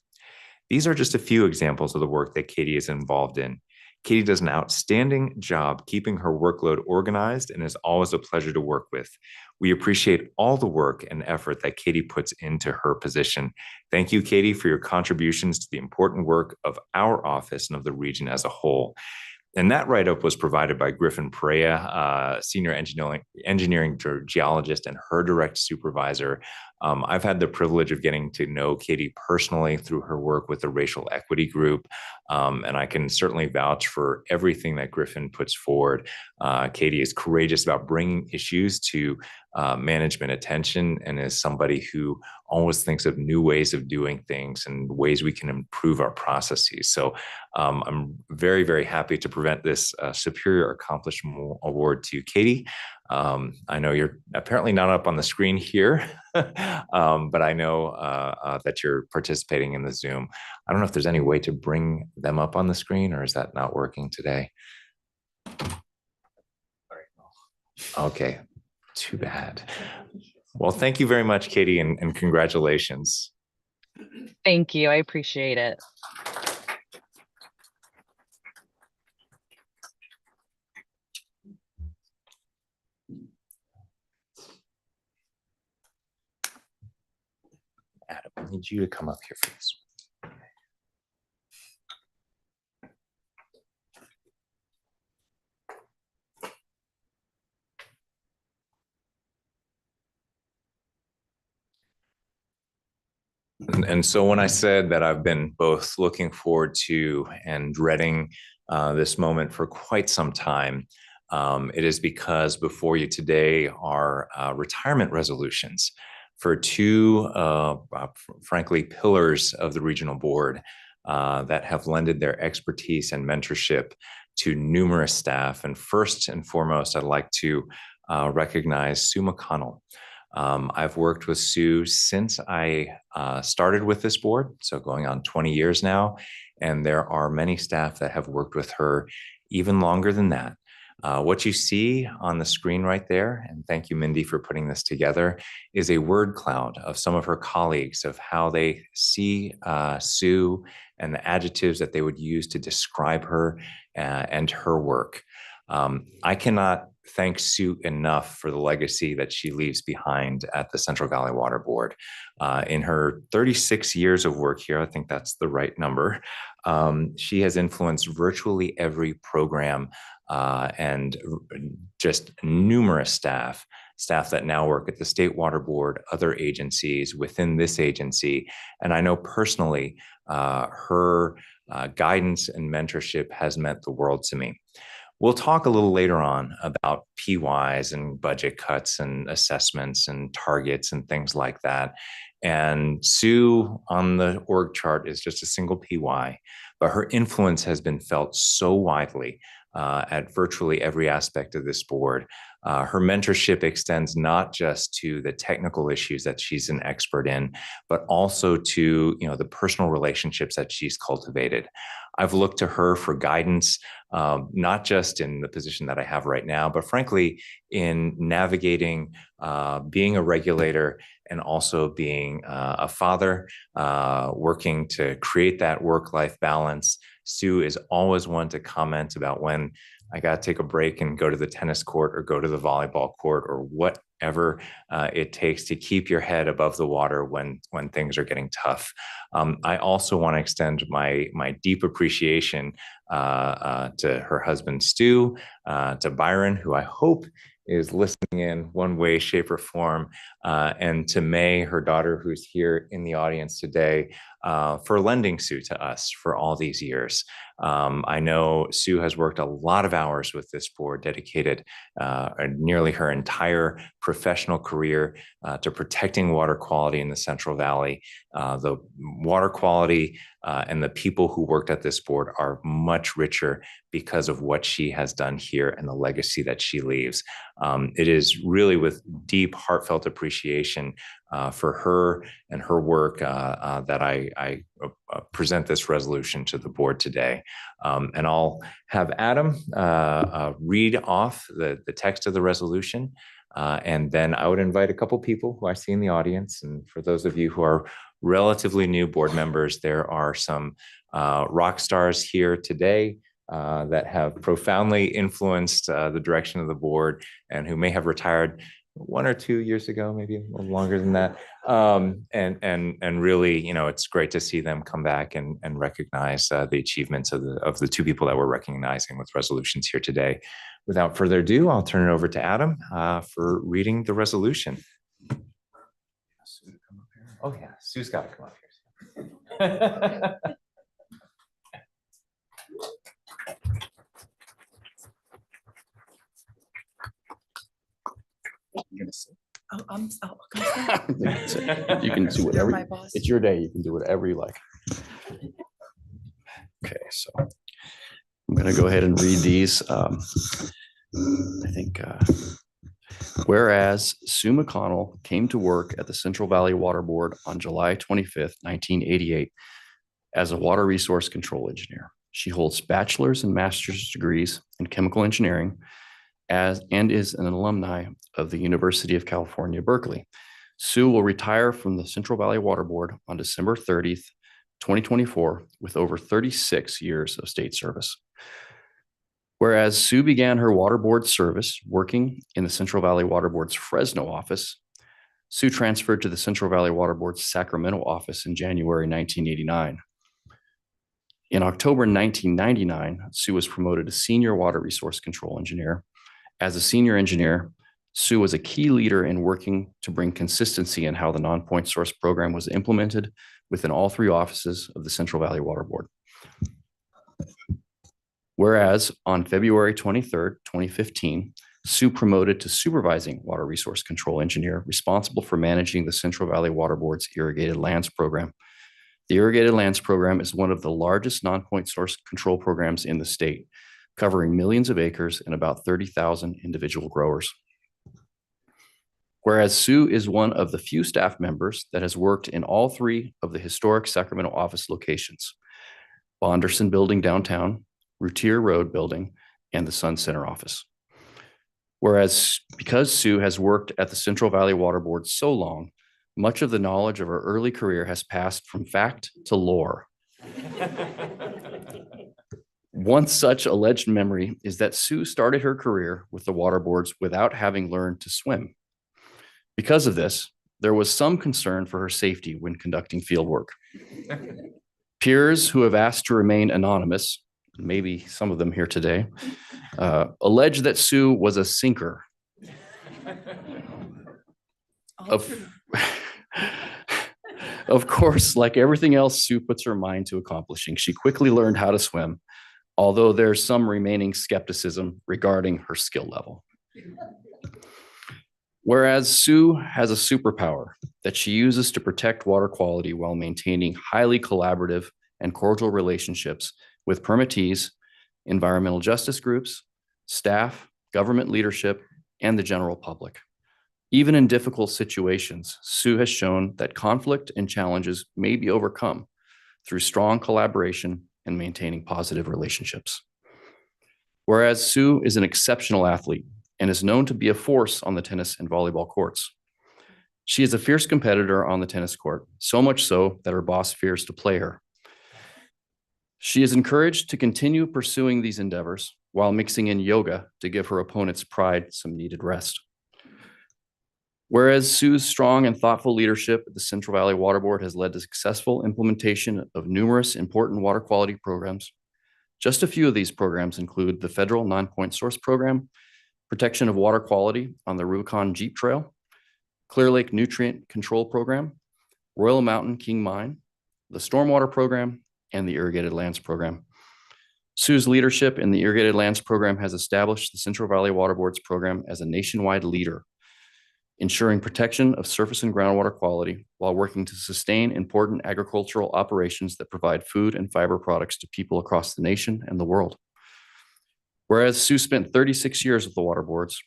These are just a few examples of the work that Katie is involved in. Katie does an outstanding job keeping her workload organized and is always a pleasure to work with. We appreciate all the work and effort that Katie puts into her position. Thank you, Katie, for your contributions to the important work of our office and of the region as a whole. And that write-up was provided by Griffin Perea, senior engineering geologist and her direct supervisor. I've had the privilege of getting to know Katie personally through her work with the Racial Equity Group, and I can certainly vouch for everything that Griffin puts forward. Katie is courageous about bringing issues to management attention and is somebody who always thinks of new ways of doing things and ways we can improve our processes. So I'm very, very happy to present this Superior Accomplishment Award to Katie. I know you're apparently not up on the screen here, but I know that you're participating in the Zoom. I don't know if there's any way to bring them up on the screen, or is that not working today? Okay, too bad. Well, thank you very much, Katie, and congratulations. Thank you. I appreciate it. Adam, I need you to come up here for this. And so when I said that I've been both looking forward to and dreading this moment for quite some time, It is because before you today are retirement resolutions for two, frankly, pillars of the regional board that have lended their expertise and mentorship to numerous staff. And first and foremost, I'd like to recognize Sue McConnell. I've worked with Sue since I started with this board, so going on 20 years now, and there are many staff that have worked with her even longer than that. What you see on the screen right there, and thank you, Mindy, for putting this together, is a word cloud of some of her colleagues of how they see Sue and the adjectives that they would use to describe her and her work. I cannot thank Sue enough for the legacy that she leaves behind at the Central Valley Water Board. In her 36 years of work here, I think that's the right number, she has influenced virtually every program and just numerous staff that now work at the State Water Board, other agencies within this agency. And I know personally, her guidance and mentorship has meant the world to me. We'll talk a little later on about PYs and budget cuts and assessments and targets and things like that. And Sue on the org chart is just a single PY, but her influence has been felt so widely at virtually every aspect of this board. Her mentorship extends not just to the technical issues that she's an expert in, but also to the personal relationships that she's cultivated. I've looked to her for guidance, not just in the position that I have right now, but frankly, in navigating being a regulator and also being a father, working to create that work-life balance. Sue is always one to comment about when I got to take a break and go to the tennis court or go to the volleyball court or whatever it takes to keep your head above the water when things are getting tough. I also want to extend my deep appreciation to her husband, Stu, to Byron, who I hope is listening in one way, shape, or form, and to May, her daughter, who's here in the audience today, for lending Sue to us for all these years. I know Sue has worked a lot of hours with this board, dedicated nearly her entire professional career to protecting water quality in the Central Valley. The water quality and the people who worked at this board are much richer because of what she has done here and the legacy that she leaves. It is really with deep, heartfelt appreciation for her and her work that I present this resolution to the board today. And I'll have Adam read off the text of the resolution. And then I would invite a couple people who I see in the audience. And for those of you who are relatively new board members, there are some rock stars here today that have profoundly influenced the direction of the board and who may have retired 1 or 2 years ago, maybe a little longer than that. And really, it's great to see them come back and recognize the achievements of the two people that we're recognizing with resolutions here today. Without further ado, I'll turn it over to Adam for reading the resolution. Oh yeah, Sue's got to come up here. You're gonna sit. You You can do whatever. my boss. It's your day. You can do whatever you like. Okay, so I'm gonna go ahead and read these. I think, whereas Sue McConnell came to work at the Central Valley Water Board on July 25th, 1988, as a water resource control engineer. She holds bachelor's and master's degrees in chemical engineering and is an alumni of the University of California, Berkeley. Sue will retire from the Central Valley Water Board on December 30th, 2024, with over 36 years of state service. Whereas Sue began her water board service working in the Central Valley Water Board's Fresno office, Sue transferred to the Central Valley Water Board's Sacramento office in January 1989. In October 1999, Sue was promoted to Senior Water Resource Control Engineer. As a senior engineer, Sue was a key leader in working to bring consistency in how the non-point source program was implemented within all three offices of the Central Valley Water Board. Whereas on February 23rd, 2015, Sue promoted to supervising water resource control engineer responsible for managing the Central Valley Water Board's irrigated lands program. The irrigated lands program is one of the largest non-point source control programs in the state, covering millions of acres and about 30,000 individual growers. Whereas Sue is one of the few staff members that has worked in all three of the historic Sacramento office locations: Bonderson Building downtown, Routier Road Building, and the Sun Center office. Whereas because Sue has worked at the Central Valley Water Board so long, much of the knowledge of her early career has passed from fact to lore. One such alleged memory is that Sue started her career with the water boards without having learned to swim. Because of this, there was some concern for her safety when conducting field work. Peers who have asked to remain anonymous, maybe some of them here today, allege that Sue was a sinker. Of course, like everything else Sue puts her mind to accomplishing, she quickly learned how to swim, although there's some remaining skepticism regarding her skill level. Whereas Sue has a superpower that she uses to protect water quality while maintaining highly collaborative and cordial relationships with permittees, environmental justice groups, staff, government leadership, and the general public. Even in difficult situations, Sue has shown that conflict and challenges may be overcome through strong collaboration and maintaining positive relationships. Whereas Sue is an exceptional athlete and is known to be a force on the tennis and volleyball courts. She is a fierce competitor on the tennis court, so much so that her boss fears to play her. She is encouraged to continue pursuing these endeavors while mixing in yoga to give her opponent's pride some needed rest. Whereas Sue's strong and thoughtful leadership at the Central Valley Water Board has led to successful implementation of numerous important water quality programs. Just a few of these programs include the Federal Non-Point Source Program, Protection of Water Quality on the Rubicon Jeep Trail, Clear Lake Nutrient Control Program, Royal Mountain King Mine, the Stormwater Program, and the Irrigated Lands Program. Sue's leadership in the Irrigated Lands Program has established the Central Valley Water Board's program as a nationwide leader, ensuring protection of surface and groundwater quality while working to sustain important agricultural operations that provide food and fiber products to people across the nation and the world. Whereas Sue spent 36 years with the water boards,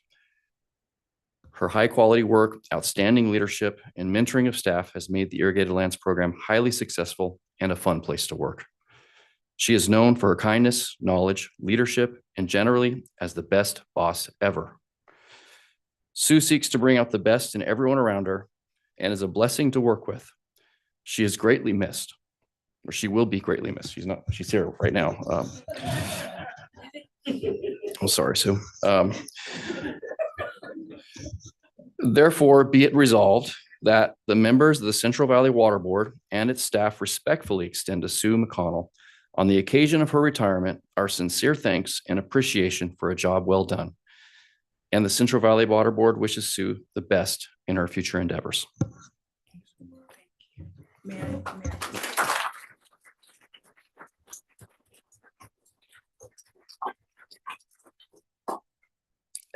her high quality work, outstanding leadership, and mentoring of staff has made the Irrigated Lands Program highly successful and a fun place to work. She is known for her kindness, knowledge, leadership, and generally as the best boss ever. Sue seeks to bring out the best in everyone around her and is a blessing to work with. She is greatly missed, or she will be greatly missed. She's here right now. I'm sorry, Sue. Therefore, be it resolved that the members of the Central Valley Water Board and its staff respectfully extend to Sue McConnell on the occasion of her retirement our sincere thanks and appreciation for a job well done. And the Central Valley Water Board wishes Sue the best in her future endeavors.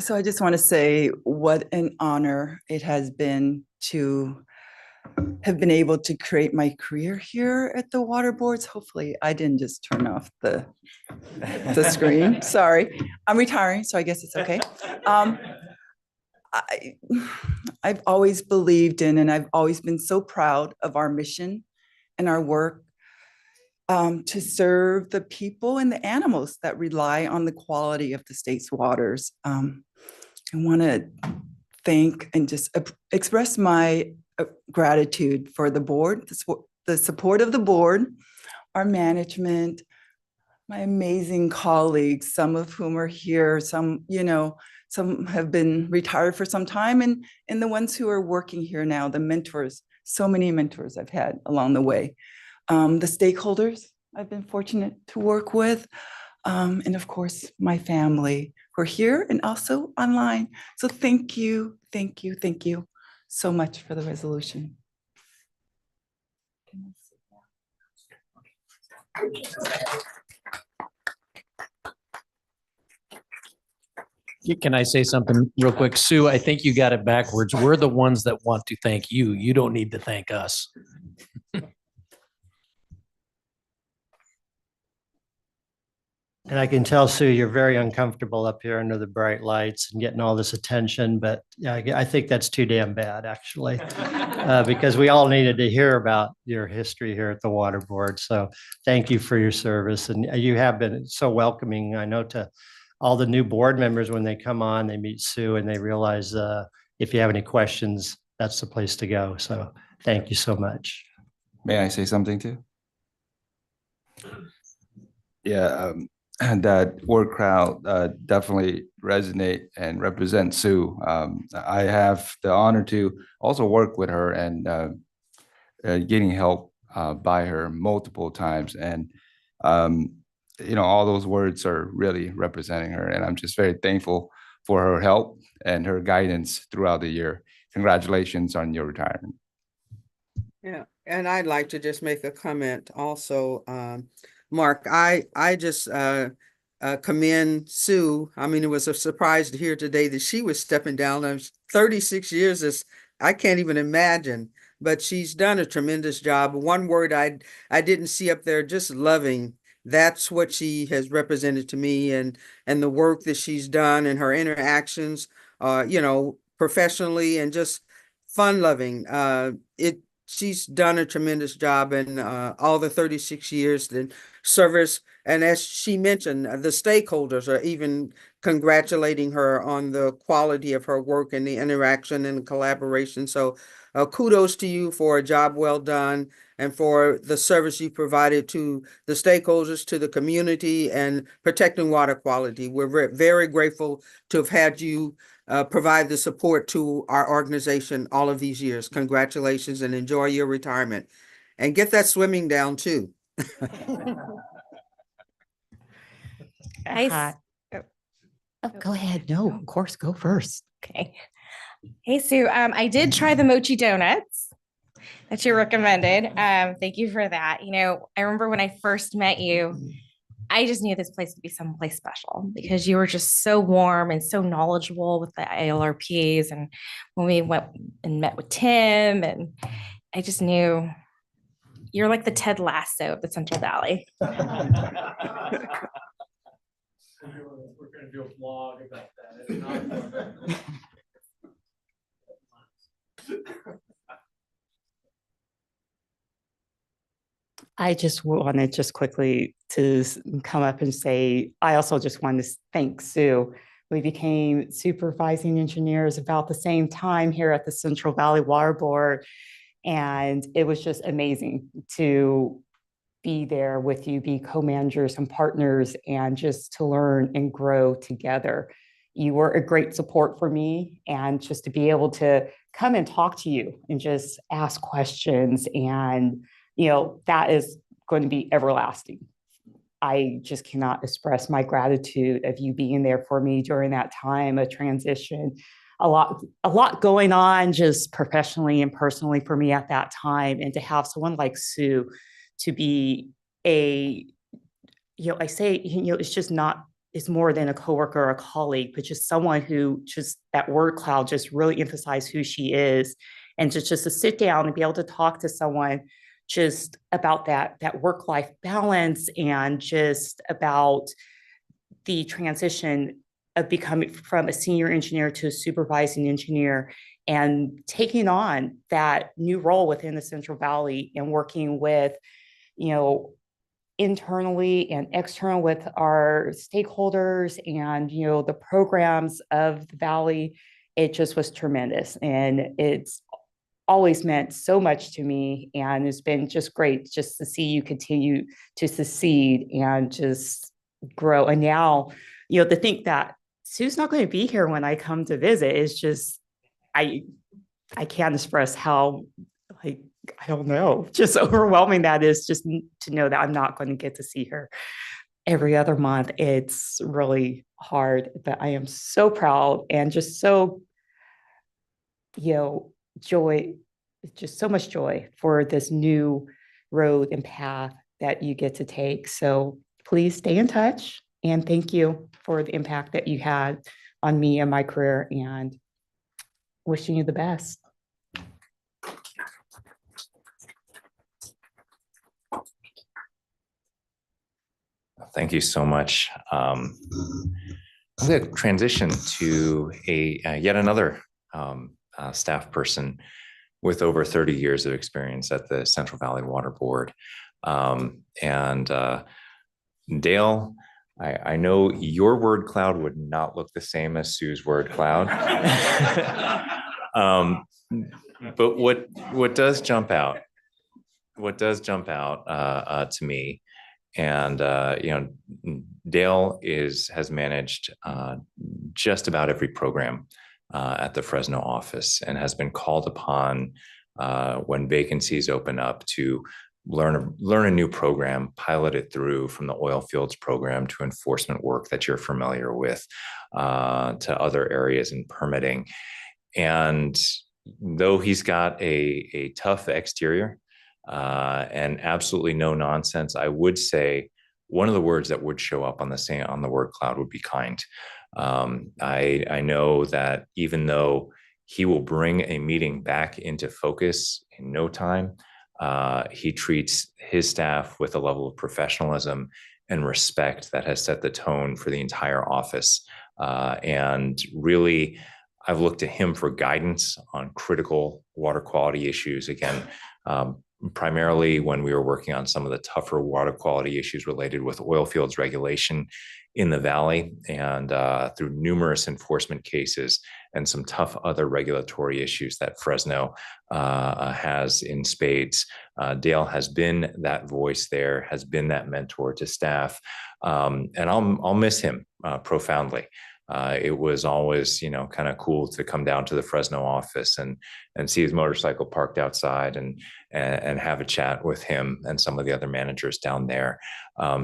So I just want to say what an honor it has been to have been able to create my career here at the water boards. Hopefully I didn't just turn off the screen. Sorry, I'm retiring, so I guess it's okay. I've always believed in, and I've always been so proud of our mission and our work to serve the people and the animals that rely on the quality of the state's waters. I want to thank and just express my gratitude for the board, the support of the board, our management, my amazing colleagues, some of whom are here, some have been retired for some time, and the ones who are working here now, the mentors, so many mentors I've had along the way. The stakeholders I've been fortunate to work with, and of course, my family who are here and also online. So thank you so much for the resolution. Can I say something real quick? Sue, I think you got it backwards. We're the ones that want to thank you. You don't need to thank us. And I can tell, Sue, you're very uncomfortable up here under the bright lights and getting all this attention, but yeah, I think that's too damn bad, actually. Because we all needed to hear about your history here at the Water Board. So thank you for your service. And you have been so welcoming, I know, to all the new board members. When they come on, they meet Sue and they realize if you have any questions, that's the place to go. So thank you so much. May I say something too? Yeah, and that word crowd definitely resonate and represent Sue. I have the honor to also work with her and getting help by her multiple times. And, all those words are really representing her. And I'm just very thankful for her help and her guidance throughout the year. Congratulations on your retirement. Yeah, and I'd like to just make a comment also. Mark, I just commend Sue. I mean, it was a surprise to hear today that she was stepping down. 36 years is, I can't even imagine, but she's done a tremendous job. One word I didn't see up there, just loving. That's what she has represented to me, and the work that she's done and her interactions, professionally and just fun loving. She's done a tremendous job in all the 36 years in service. And as she mentioned, the stakeholders are even congratulating her on the quality of her work and the interaction and the collaboration. So kudos to you for a job well done and for the service you provided to the stakeholders, to the community, and protecting water quality. We're very grateful to have had you provide the support to our organization all of these years. Congratulations and enjoy your retirement. And get that swimming down too. Hi. Oh, go ahead. No, of course, go first. Okay. Hey, Sue, I did try the mochi donuts that you recommended. Thank you for that. I remember when I first met you, I just knew this place would be someplace special because you were just so warm and so knowledgeable with the ILRPs. And when we went and met with Tim, and I just knew you're like the Ted Lasso of the Central Valley. We're going to do a vlog about that. I just wanted just quickly to come up and say, I also just want to thank Sue. We became supervising engineers about the same time here at the Central Valley Water Board. And it was just amazing to be there with you, be co-managers and partners, and just to learn and grow together. You were a great support for me, and just to be able to come and talk to you and just ask questions, and that is going to be everlasting. I just cannot express my gratitude of you being there for me during that time of transition. A lot going on just professionally and personally for me at that time, and to have someone like Sue to be I say, it's just not, it's more than a coworker or a colleague, but just someone who just, that word cloud just really emphasized who she is. And just to sit down and be able to talk to someone just about that work-life balance, and just about the transition of becoming from a senior engineer to a supervising engineer, and taking on that new role within the Central Valley, and working with, internally and external with our stakeholders and, the programs of the Valley. It just was tremendous. And it's always meant so much to me. And it's been just great just to see you continue to succeed and just grow. And now, to think that Sue's not going to be here when I come to visit is just, I can't express how, I don't know, just overwhelming that is, just to know that I'm not going to get to see her every other month. It's really hard, but I am so proud and just so, joy, just so much joy for this new road and path that you get to take. So please stay in touch, and thank you for the impact that you had on me and my career, and wishing you the best. Thank you so much. I'm going to transition to yet another staff person with over 30 years of experience at the Central Valley Water Board. Dale, I know your word cloud would not look the same as Sue's word cloud. But what does jump out to me, and Dale has managed just about every program at the Fresno office, and has been called upon when vacancies open up to learn a new program, pilot it through, from the oil fields program to enforcement work that you're familiar with, to other areas in permitting. And though he's got a tough exterior and absolutely no nonsense, I would say one of the words that would show up on the word cloud would be kind. I know that even though he will bring a meeting back into focus in no time, he treats his staff with a level of professionalism and respect that has set the tone for the entire office. And really, I've looked to him for guidance on critical water quality issues. Again, primarily when we were working on some of the tougher water quality issues related with oil fields regulation in the Valley, and through numerous enforcement cases and some tough other regulatory issues that Fresno has in spades. Dale has been that voice there, has been that mentor to staff, and I'll miss him profoundly. It was always, kind of cool to come down to the Fresno office and see his motorcycle parked outside and have a chat with him and some of the other managers down there.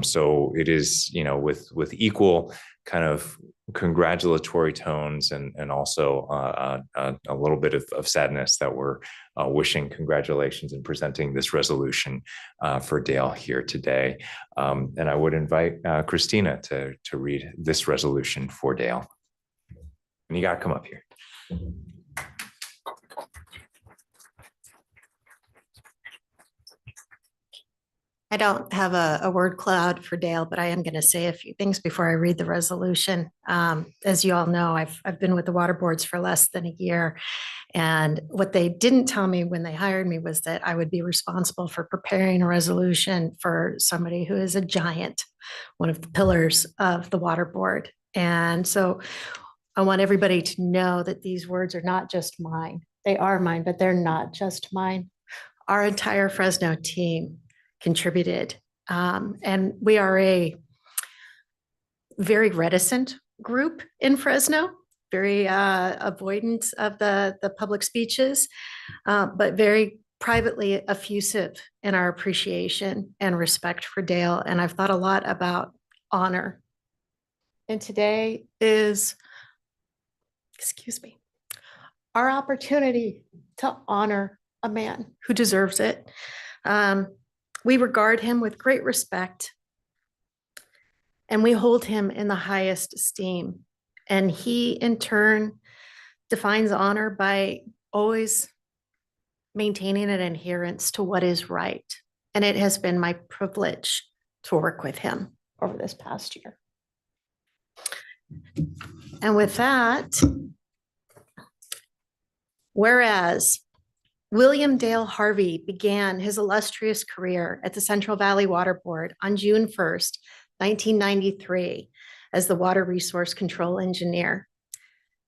So it is, with equal kind of congratulatory tones and also a little bit of sadness that we're wishing congratulations and presenting this resolution for Dale here today. And I would invite Christina to read this resolution for Dale. And you got to come up here. I don't have a word cloud for Dale, but I am going to say a few things before I read the resolution. As you all know, I've been with the water boards for less than a year. And what they didn't tell me when they hired me was that I would be responsible for preparing a resolution for somebody who is a giant, one of the pillars of the water board. And so I want everybody to know that these words are not just mine. They are mine, but they're not just mine. Our entire Fresno team contributed. And we are a very reticent group in Fresno, very avoidant of the public speeches, but very privately effusive in our appreciation and respect for Dale. And I've thought a lot about honor. And today is, our opportunity to honor a man who deserves it. We regard him with great respect, and we hold him in the highest esteem. And he, in turn, defines honor by always maintaining an adherence to what is right. And it has been my privilege to work with him over this past year. And with that, whereas William Dale Harvey began his illustrious career at the Central Valley Water Board on June 1st, 1993, as the Water Resource Control Engineer.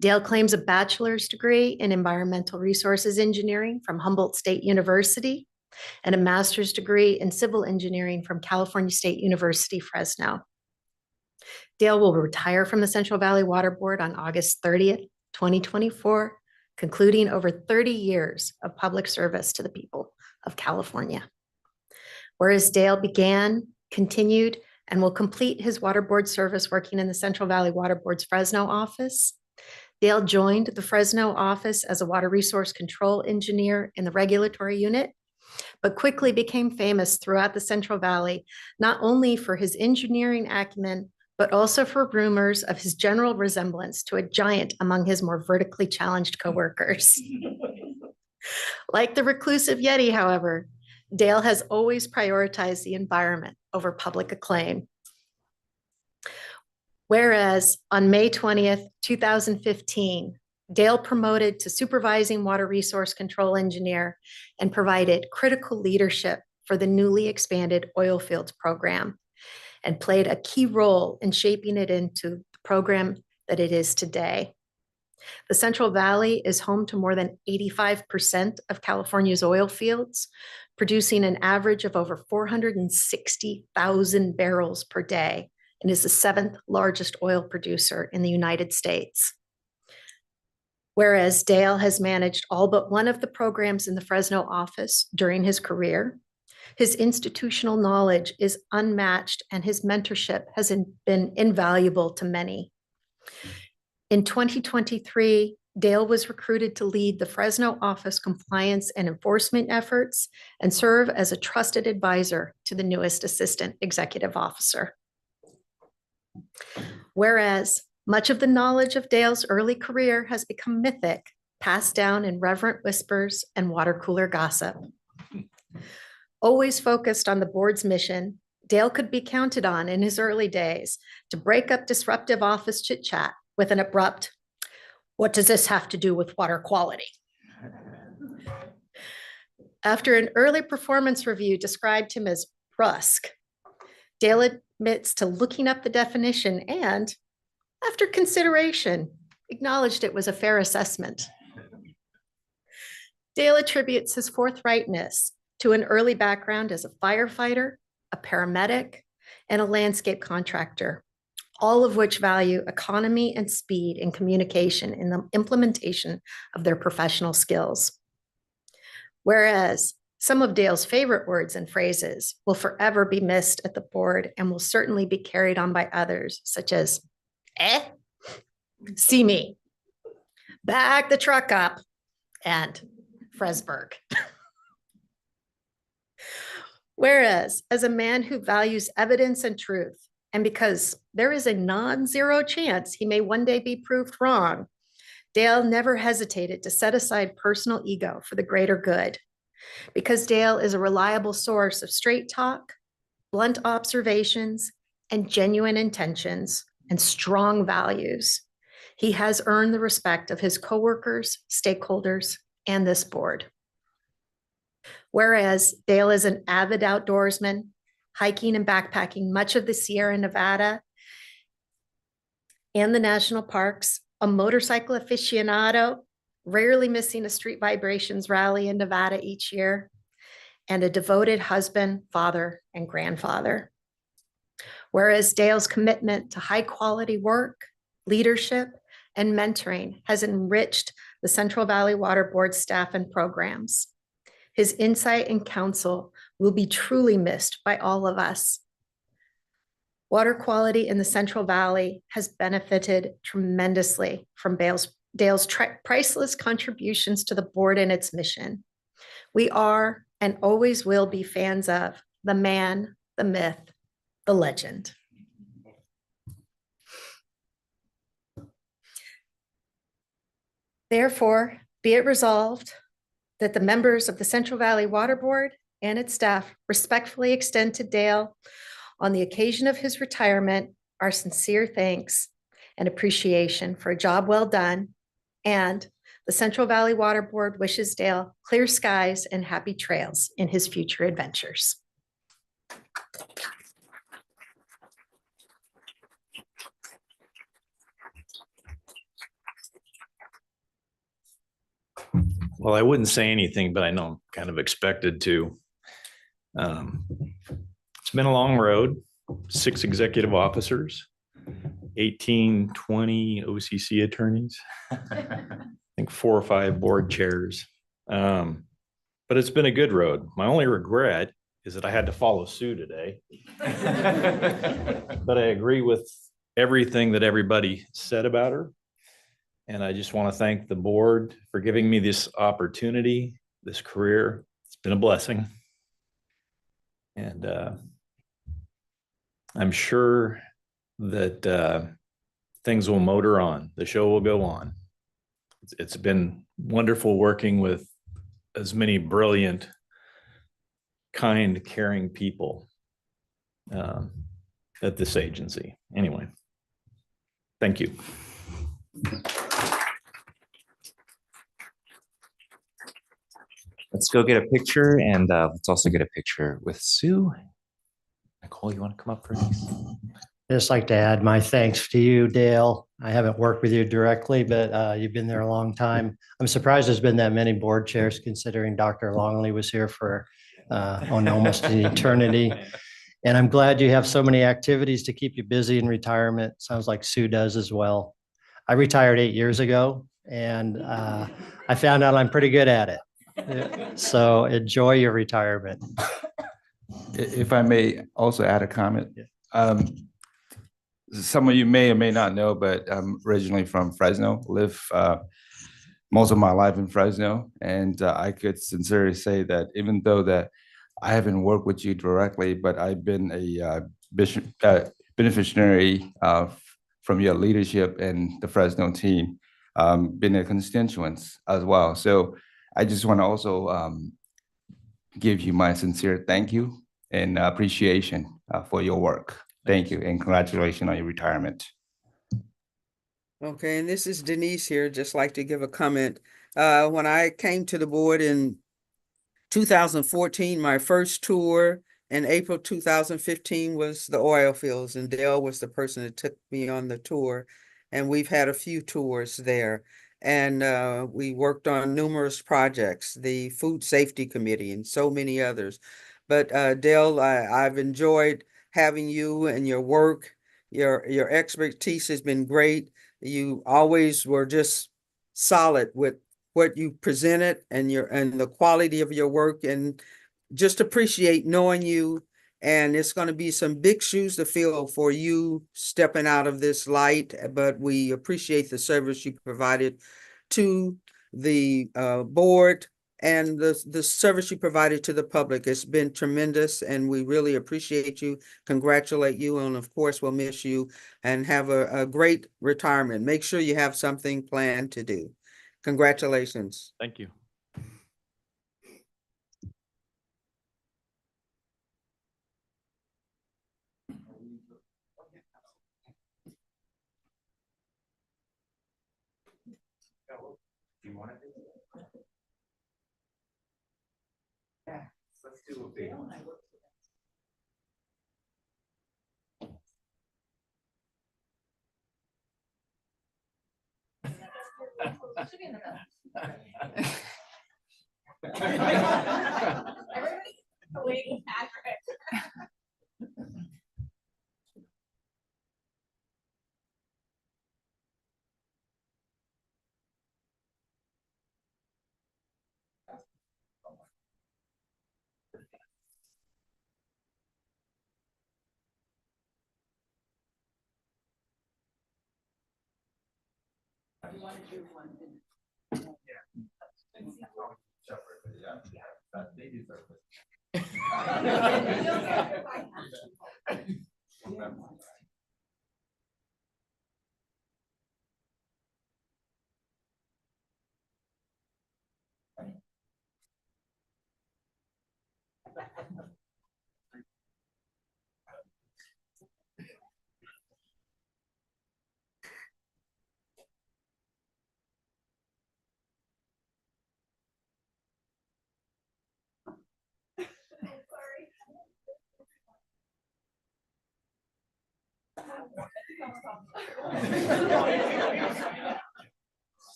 Dale claims a bachelor's degree in Environmental Resources Engineering from Humboldt State University and a master's degree in Civil Engineering from California State University, Fresno. Dale will retire from the Central Valley Water Board on August 30th, 2024, concluding over 30 years of public service to the people of California. Whereas Dale began, continued, and will complete his water board service working in the Central Valley Water Board's Fresno office, Dale joined the Fresno office as a water resource control engineer in the regulatory unit, but quickly became famous throughout the Central Valley, not only for his engineering acumen, but also for rumors of his general resemblance to a giant among his more vertically challenged coworkers. Like the reclusive Yeti, however, Dale has always prioritized the environment over public acclaim. Whereas on May 20th, 2015, Dale promoted to supervising water resource control engineer and provided critical leadership for the newly expanded oil fields program and played a key role in shaping it into the program that it is today. The Central Valley is home to more than 85% of California's oil fields, producing an average of over 460,000 barrels per day, and is the 7th largest oil producer in the United States. Whereas Dale has managed all but one of the programs in the Fresno office during his career, his institutional knowledge is unmatched and his mentorship has been invaluable to many. In 2023, Dale was recruited to lead the Fresno office compliance and enforcement efforts and serve as a trusted advisor to the newest assistant executive officer. Whereas much of the knowledge of Dale's early career has become mythic, passed down in reverent whispers and water cooler gossip. Always focused on the board's mission, Dale could be counted on in his early days to break up disruptive office chit-chat with an abrupt, "What does this have to do with water quality?" After an early performance review described him as brusque, Dale admits to looking up the definition and, after consideration, acknowledged it was a fair assessment. Dale attributes his forthrightness to an early background as a firefighter, a paramedic, and a landscape contractor, all of which value economy and speed in communication in the implementation of their professional skills. Whereas some of Dale's favorite words and phrases will forever be missed at the board and will certainly be carried on by others, such as, see me, back the truck up, and Fresburg. Whereas, as a man who values evidence and truth, and because there is a non-zero chance he may one day be proved wrong, Dale never hesitated to set aside personal ego for the greater good. Because Dale is a reliable source of straight talk, blunt observations, and genuine intentions, and strong values, he has earned the respect of his coworkers, stakeholders, and this board. Whereas Dale is an avid outdoorsman, hiking and backpacking much of the Sierra Nevada and the national parks, a motorcycle aficionado, rarely missing a Street Vibrations rally in Nevada each year, and a devoted husband, father, and grandfather. Whereas Dale's commitment to high quality work, leadership, and mentoring has enriched the Central Valley Water Board staff and programs. His insight and counsel will be truly missed by all of us. Water quality in the Central Valley has benefited tremendously from Dale's priceless contributions to the board and its mission. We are and always will be fans of the man, the myth, the legend. Therefore, be it resolved that the members of the Central Valley Water Board and its staff respectfully extend to Dale on the occasion of his retirement our sincere thanks and appreciation for a job well done, and the Central Valley Water Board wishes Dale clear skies and happy trails in his future adventures. Well, I wouldn't say anything, but I know I'm kind of expected to. It's been a long road, 6 executive officers, 18, 20 OCC attorneys, I think 4 or 5 board chairs. But it's been a good road. My only regret is that I had to follow Sue today. But I agree with everything that everybody said about her. And I just want to thank the board for giving me this opportunity, this career. It's been a blessing. And I'm sure that things will motor on. The show will go on. It's been wonderful working with as many brilliant, kind, caring people at this agency. Anyway, thank you. Let's go get a picture, and let's also get a picture with Sue. Nicole, you want to come up first? I'd just like to add my thanks to you, Dale. I haven't worked with you directly, but you've been there a long time. I'm surprised there's been that many board chairs, considering Dr. Longley was here for almost an eternity. And I'm glad you have so many activities to keep you busy in retirement. Sounds like Sue does as well. I retired 8 years ago, and I found out I'm pretty good at it. So enjoy your retirement. If I may also add a comment. Some of you may or may not know, but I'm originally from Fresno, live most of my life in Fresno. And I could sincerely say that even though that I haven't worked with you directly, but I've been a beneficiary from your leadership and the Fresno team, been a constituent as well. So I just want to also give you my sincere thank you and appreciation for your work. Thank you, and congratulations on your retirement. Okay, and this is Denise here. Just like to give a comment. When I came to the board in 2014, my first tour in April 2015 was the oil fields, and Dale was the person that took me on the tour. And we've had a few tours there. And we worked on numerous projects, the Food Safety Committee and so many others. But Dale, I've enjoyed having you and your work. Your expertise has been great. You always were just solid with what you presented and the quality of your work, and just appreciate knowing you. And it's going to be some big shoes to fill for you stepping out of this light, but we appreciate the service you provided to the board and the service you provided to the public. It's been tremendous, and we really appreciate you, congratulate you, and of course we'll miss you, and have a great retirement. Make sure you have something planned to do. Congratulations. Thank you. Do you want to do it? Yeah, let's do a big one.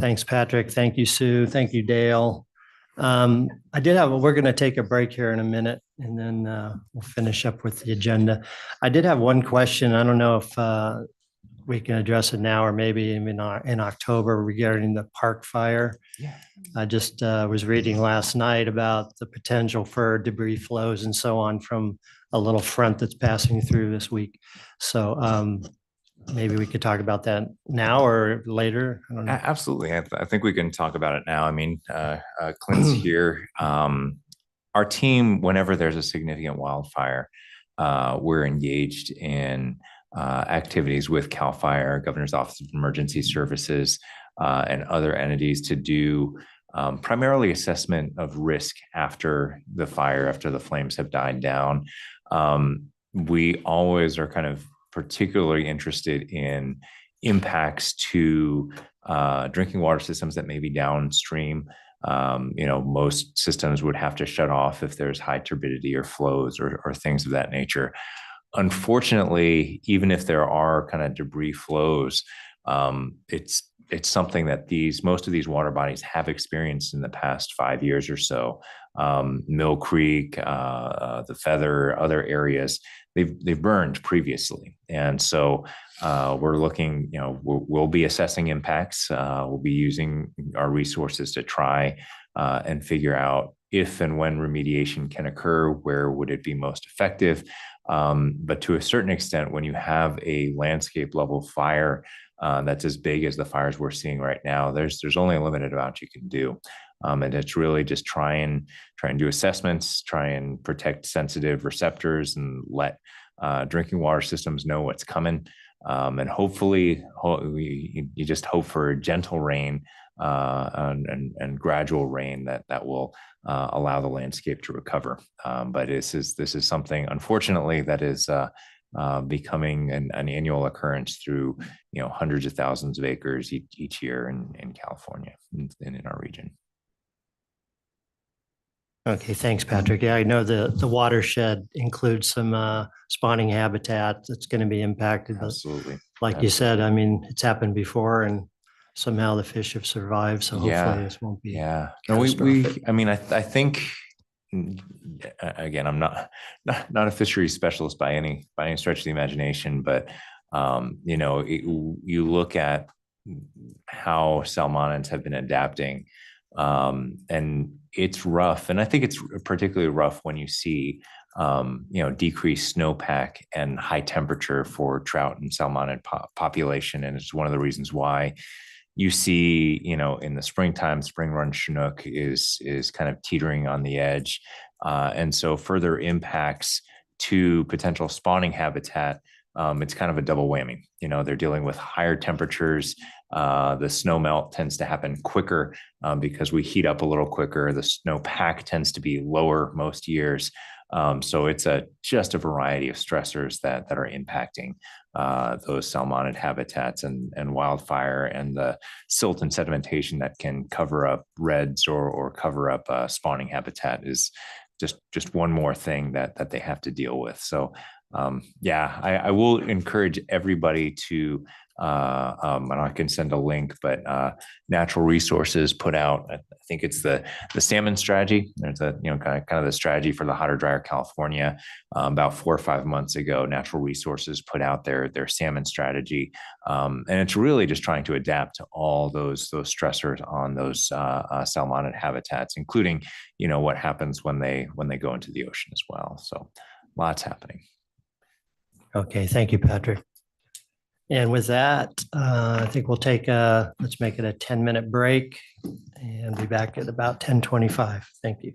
Thanks, Patrick. Thank you, Sue. Thank you, Dale. We're going to take a break here in a minute, and then we'll finish up with the agenda. I did have one question. I don't know if we can address it now or maybe even in October regarding the park fire. Yeah. I just was reading last night about the potential for debris flows and so on from a little front that's passing through this week. So maybe we could talk about that now or later. I don't know. Absolutely. I think we can talk about it now. I mean, Clint's here. Our team, whenever there's a significant wildfire, we're engaged in activities with CAL FIRE, Governor's Office of Emergency Services, and other entities to do primarily assessment of risk after the fire, after the flames have died down. We always are kind of particularly interested in impacts to drinking water systems that may be downstream. Most systems would have to shut off if there's high turbidity or flows or things of that nature. Unfortunately, even if there are kind of debris flows, it's something that most of these water bodies have experienced in the past 5 years or so. Mill Creek, the Feather, other areas, they've burned previously, and so we're looking. We'll be assessing impacts. We'll be using our resources to try and figure out if and when remediation can occur. Where would it be most effective? But to a certain extent, when you have a landscape level fire that's as big as the fires we're seeing right now, there's only a limited amount you can do. And it's really just try and do assessments, try and protect sensitive receptors and let drinking water systems know what's coming. And hopefully you just hope for gentle rain and gradual rain that will allow the landscape to recover. But this is something, unfortunately, that is becoming an annual occurrence through hundreds of thousands of acres each year in California and in our region. Okay, thanks, Patrick. Yeah, I know the watershed includes some spawning habitat that's going to be impacted. But Absolutely. like you said, I mean, it's happened before and somehow the fish have survived. So hopefully this won't be. Yeah. No, I think, again, I'm not a fisheries specialist by any stretch of the imagination, but you look at how salmonids have been adapting, and it's rough. And I think it's particularly rough when you see decreased snowpack and high temperature for trout and salmonid population. And it's one of the reasons why you see, in the springtime, spring run Chinook is kind of teetering on the edge. And so further impacts to potential spawning habitat, it's kind of a double whammy. They're dealing with higher temperatures. The snow melt tends to happen quicker because we heat up a little quicker. The snowpack tends to be lower most years. So it's just a variety of stressors that are impacting those salmonid habitats, and wildfire and the silt and sedimentation that can cover up redds or cover up spawning habitat is just one more thing that they have to deal with. So I will encourage everybody to and I can send a link, but Natural Resources put out, I think it's the salmon strategy. There's a kind of the strategy for the hotter, drier California. About 4 or 5 months ago, Natural Resources put out their salmon strategy, and it's really just trying to adapt to all those stressors on those salmonid habitats, including what happens when they go into the ocean as well. So lots happening. Okay, thank you, Patrick. And with that, I think we'll let's make it a 10-minute break and be back at about 10:25. Thank you.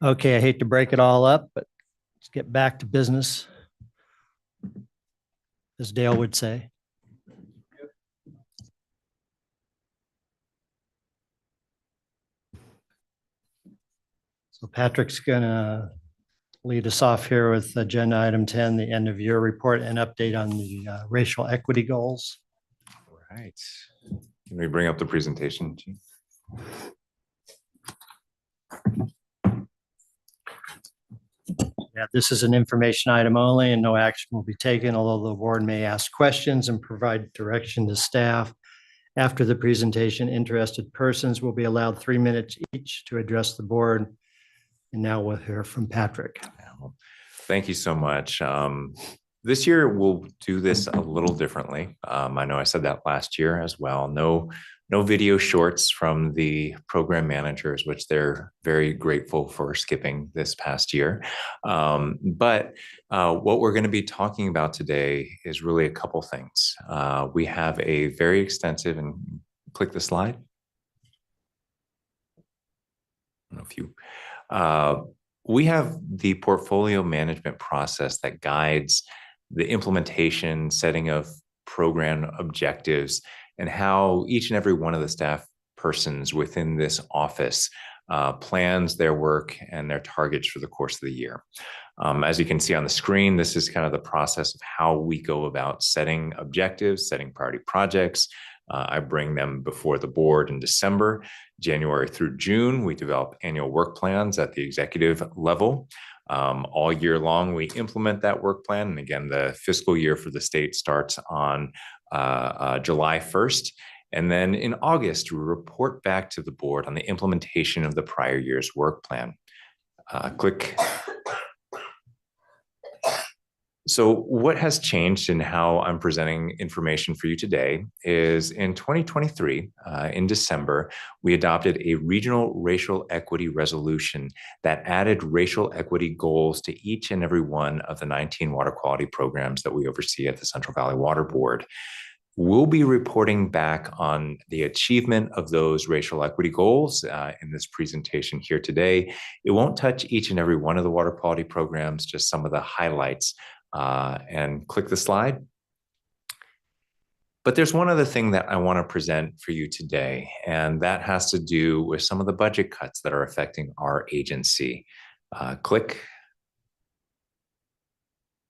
Okay, I hate to break it all up, but let's get back to business, as Dale would say. So Patrick's gonna lead us off here with agenda item 10, the end of year report and update on the racial equity goals. All right. Can we bring up the presentation, Chief? Yeah, this is an information item only and no action will be taken, although the board may ask questions and provide direction to staff. After the presentation, interested persons will be allowed 3 minutes each to address the board. And now we'll hear from Patrick. Thank you so much. This year we'll do this a little differently. I know I said that last year as well. No video shorts from the program managers, which they're very grateful for skipping this past year. But what we're going to be talking about today is really a couple things. We have a very extensive, and click the slide. I don't know if you, we have the portfolio management process that guides the implementation, setting of program objectives, and how each and every one of the staff persons within this office plans their work and their targets for the course of the year. As you can see on the screen, this is kind of the process of how we go about setting objectives, setting priority projects. I bring them before the board in December. January through June, we develop annual work plans at the executive level. All year long, we implement that work plan. And again, the fiscal year for the state starts on July 1st. And then in August, we report back to the board on the implementation of the prior year's work plan. Click. So what has changed in how I'm presenting information for you today is in 2023, in December, we adopted a regional racial equity resolution that added racial equity goals to each and every one of the 19 water quality programs that we oversee at the Central Valley Water Board. We'll be reporting back on the achievement of those racial equity goals in this presentation here today. It won't touch each and every one of the water quality programs, just some of the highlights. And click the slide. But there's one other thing that I want to present for you today, and that has to do with some of the budget cuts that are affecting our agency. Click.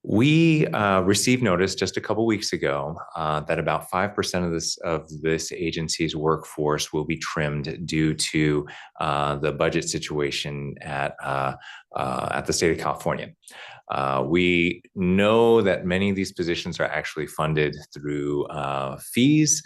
We received notice just a couple weeks ago that about 5% of this agency's workforce will be trimmed due to the budget situation at the state of California. We know that many of these positions are actually funded through fees,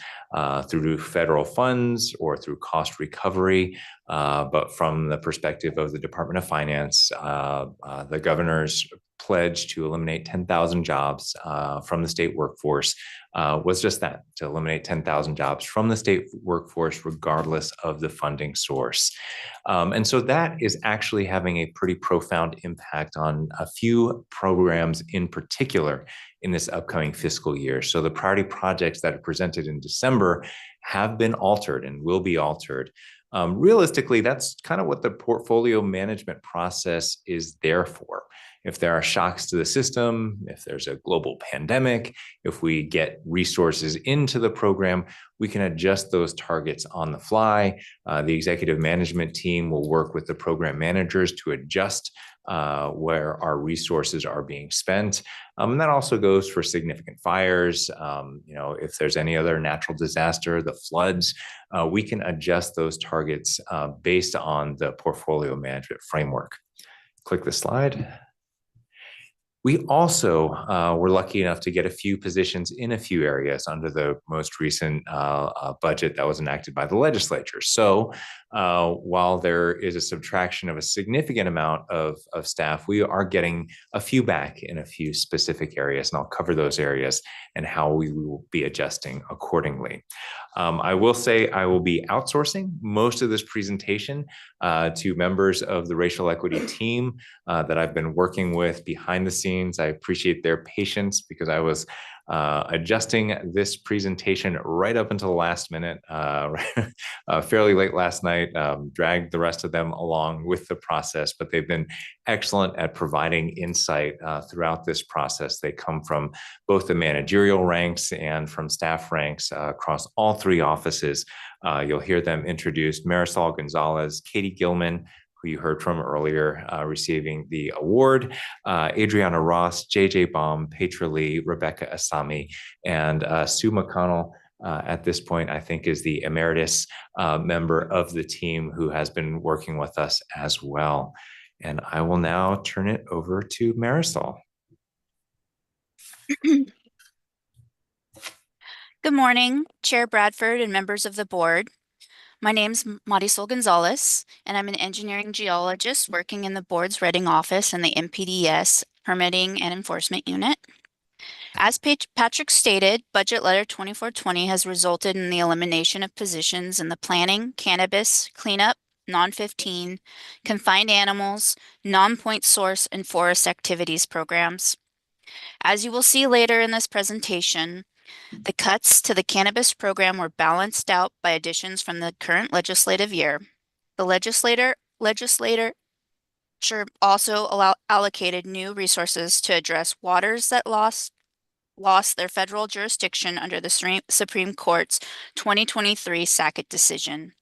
through federal funds, or through cost recovery. But from the perspective of the Department of Finance, the governor's pledge to eliminate 10,000 jobs from the state workforce was just that, to eliminate 10,000 jobs from the state workforce, regardless of the funding source. And so that is actually having a pretty profound impact on a few programs in particular in this upcoming fiscal year. So the priority projects that are presented in December have been altered and will be altered. Realistically, that's kind of what the portfolio management process is there for. If there are shocks to the system, if there's a global pandemic, if we get resources into the program, we can adjust those targets on the fly. The executive management team will work with the program managers to adjust where our resources are being spent. And that also goes for significant fires. If there's any other natural disaster, the floods, we can adjust those targets based on the portfolio management framework. Click the slide. We also were lucky enough to get a few positions in a few areas under the most recent budget that was enacted by the legislature. So while there is a subtraction of a significant amount of staff, we are getting a few back in a few specific areas, and I'll cover those areas and how we will be adjusting accordingly. I will say I will be outsourcing most of this presentation to members of the racial equity team that I've been working with behind the scenes. I appreciate their patience because I was adjusting this presentation right up until the last minute, fairly late last night, dragged the rest of them along with the process, but they've been excellent at providing insight throughout this process. They come from both the managerial ranks and from staff ranks across all three offices. You'll hear them introduced: Marisol Gonzalez, Katie Gilman, who you heard from earlier, receiving the award, Adriana Ross, JJ Baum, Petra Lee, Rebecca Asami, and Sue McConnell. At this point, I think is the emeritus member of the team who has been working with us as well. And I will now turn it over to Marisol. Good morning, Chair Bradford and members of the board. My name's Marisol Gonzalez, and I'm an engineering geologist working in the board's Reading office in the MPDS Permitting and Enforcement Unit. As Patrick stated, Budget Letter 2420 has resulted in the elimination of positions in the planning, cannabis, cleanup, non-15, confined animals, non-point source, and forest activities programs. As you will see later in this presentation, the cuts to the cannabis program were balanced out by additions from the current legislative year. The legislature also allocated new resources to address waters that lost their federal jurisdiction under the Supreme Court's 2023 Sackett decision.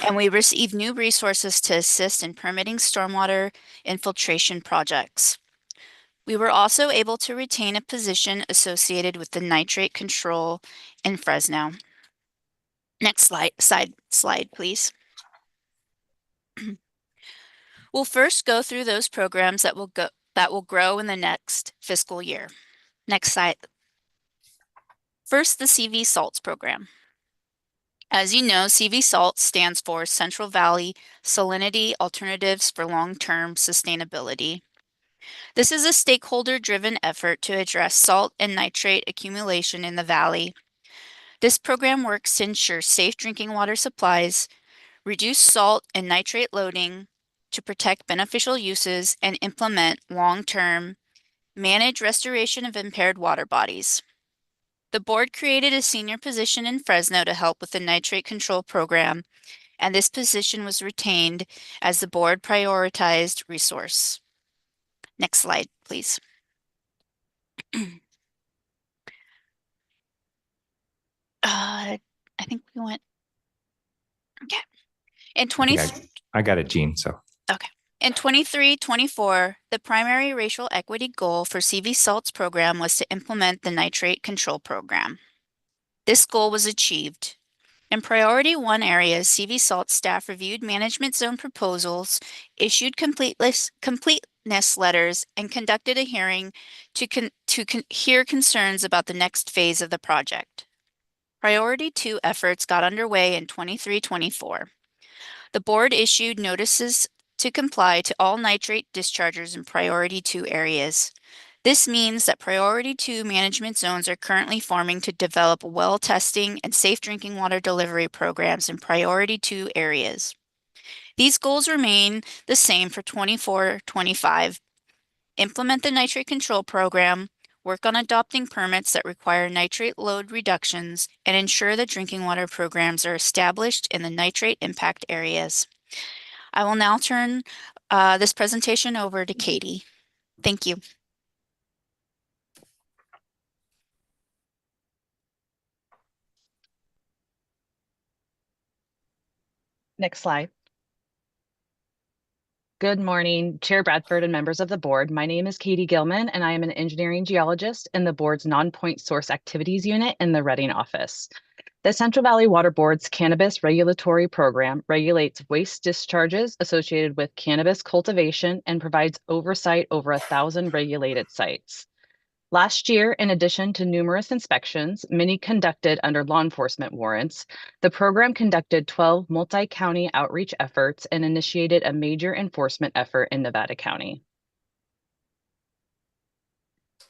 And we received new resources to assist in permitting stormwater infiltration projects. We were also able to retain a position associated with the nitrate control in Fresno. Next slide, please. We'll first go through those programs that will grow in the next fiscal year. Next slide. First, the CV Salts program. As you know, CV Salts stands for Central Valley Salinity Alternatives for Long-Term Sustainability. This is a stakeholder-driven effort to address salt and nitrate accumulation in the valley. This program works to ensure safe drinking water supplies, reduce salt and nitrate loading, to protect beneficial uses, and implement long-term managed restoration of impaired water bodies. The board created a senior position in Fresno to help with the nitrate control program, and this position was retained as the board prioritized resource. Next slide, please. I think we went. Okay. In I got it, Jean. So. Okay. In 23-24, the primary racial equity goal for CV Salts program was to implement the nitrate control program. This goal was achieved. In Priority 1 areas, CV Salts staff reviewed management zone proposals, issued completeness letters, and conducted a hearing to hear concerns about the next phase of the project. Priority 2 efforts got underway in 23-24. The board issued notices to comply to all nitrate dischargers in Priority 2 areas. This means that Priority 2 management zones are currently forming to develop well testing and safe drinking water delivery programs in Priority 2 areas. These goals remain the same for 24-25. Implement the nitrate control program, work on adopting permits that require nitrate load reductions, and ensure that drinking water programs are established in the nitrate impact areas. I will now turn this presentation over to Katie. Thank you. Next slide. Good morning, Chair Bradford and members of the board. My name is Katie Gilman, and I am an engineering geologist in the board's non-point source activities unit in the Reading office. The Central Valley Waterboard's cannabis regulatory program regulates waste discharges associated with cannabis cultivation and provides oversight over 1,000 regulated sites. Last year, in addition to numerous inspections, many conducted under law enforcement warrants, the program conducted 12 multi-county outreach efforts and initiated a major enforcement effort in Nevada County.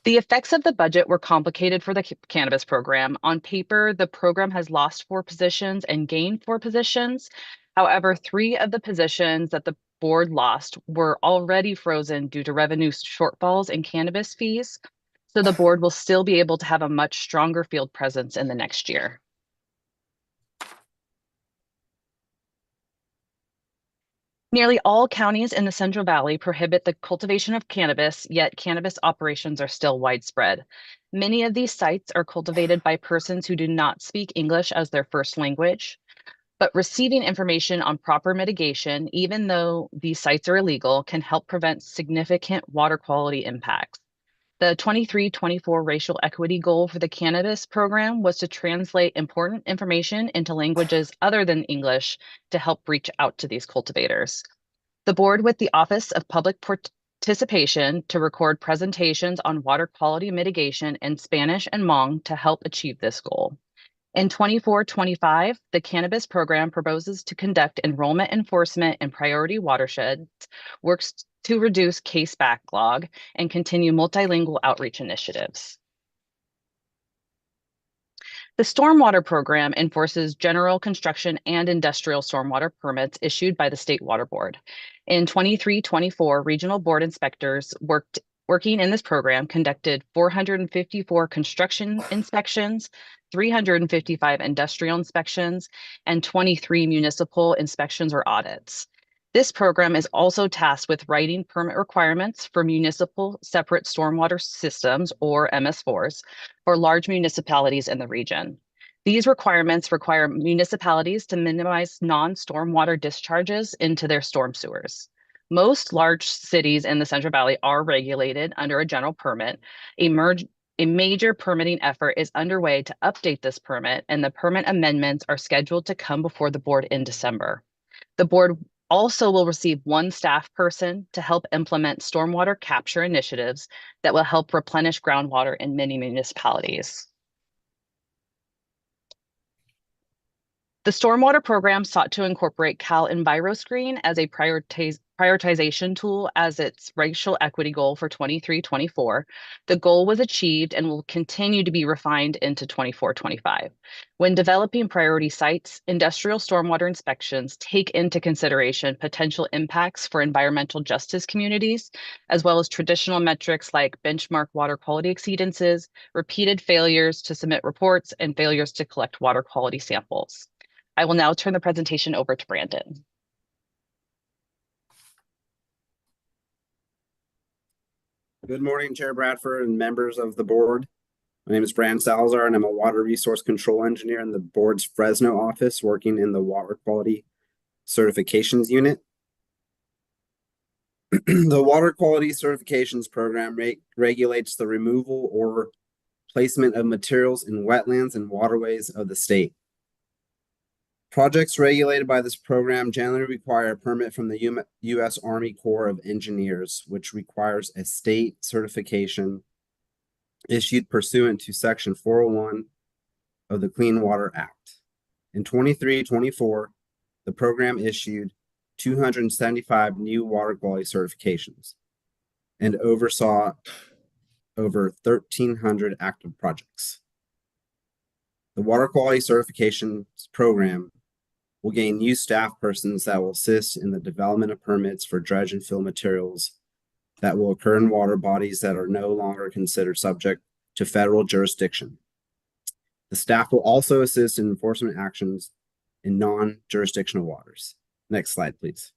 The effects of the budget were complicated for the cannabis program. On paper, the program has lost 4 positions and gained 4 positions. However, 3 of the positions that the board lost were already frozen due to revenue shortfalls and cannabis fees. So the board will still be able to have a much stronger field presence in the next year. Nearly all counties in the Central Valley prohibit the cultivation of cannabis, yet cannabis operations are still widespread. Many of these sites are cultivated by persons who do not speak English as their first language, but receiving information on proper mitigation, even though these sites are illegal, can help prevent significant water quality impacts. The 23-24 racial equity goal for the cannabis program was to translate important information into languages other than English to help reach out to these cultivators. The board, with the Office of Public Participation, to record presentations on water quality mitigation in Spanish and Hmong to help achieve this goal. In 24-25, the cannabis program proposes to conduct enrollment enforcement in priority watersheds, works to reduce case backlog, and continue multilingual outreach initiatives. The stormwater program enforces general construction and industrial stormwater permits issued by the State Water Board. In 23-24, regional board inspectors working in this program conducted 454 construction inspections, 355 industrial inspections, and 23 municipal inspections or audits. This program is also tasked with writing permit requirements for municipal separate stormwater systems, or MS4s, for large municipalities in the region. These requirements require municipalities to minimize non-stormwater discharges into their storm sewers. Most large cities in the Central Valley are regulated under a general permit. A major permitting effort is underway to update this permit, and the permit amendments are scheduled to come before the board in December. The board also will receive one staff person to help implement stormwater capture initiatives that will help replenish groundwater in many municipalities. The stormwater program sought to incorporate Cal EnviroScreen as a prioritization tool as its racial equity goal for 23-24. The goal was achieved and will continue to be refined into 24-25. When developing priority sites, industrial stormwater inspections take into consideration potential impacts for environmental justice communities, as well as traditional metrics like benchmark water quality exceedances, repeated failures to submit reports, and failures to collect water quality samples. I will now turn the presentation over to Brandon. Good morning, Chair Bradford and members of the board. My name is Brandon Salazar, and I'm a water resource control engineer in the board's Fresno office, working in the water quality certifications unit. The water quality certifications program regulates the removal or placement of materials in wetlands and waterways of the state. Projects regulated by this program generally require a permit from the U.S. Army Corps of Engineers, which requires a state certification issued pursuant to Section 401 of the Clean Water Act. In 23-24, the program issued 275 new water quality certifications and oversaw over 1,300 active projects. The water quality certifications program will gain new staff persons that will assist in the development of permits for dredge and fill materials that will occur in water bodies that are no longer considered subject to federal jurisdiction. The staff will also assist in enforcement actions in non-jurisdictional waters. Next slide, please.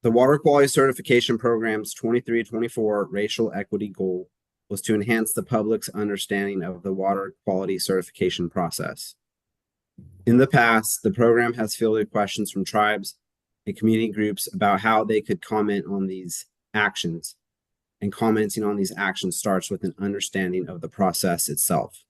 The Water Quality Certification Program's 23-24 racial equity goal was to enhance the public's understanding of the water quality certification process. In the past, the program has fielded questions from tribes and community groups about how they could comment on these actions, and commenting on these actions starts with an understanding of the process itself.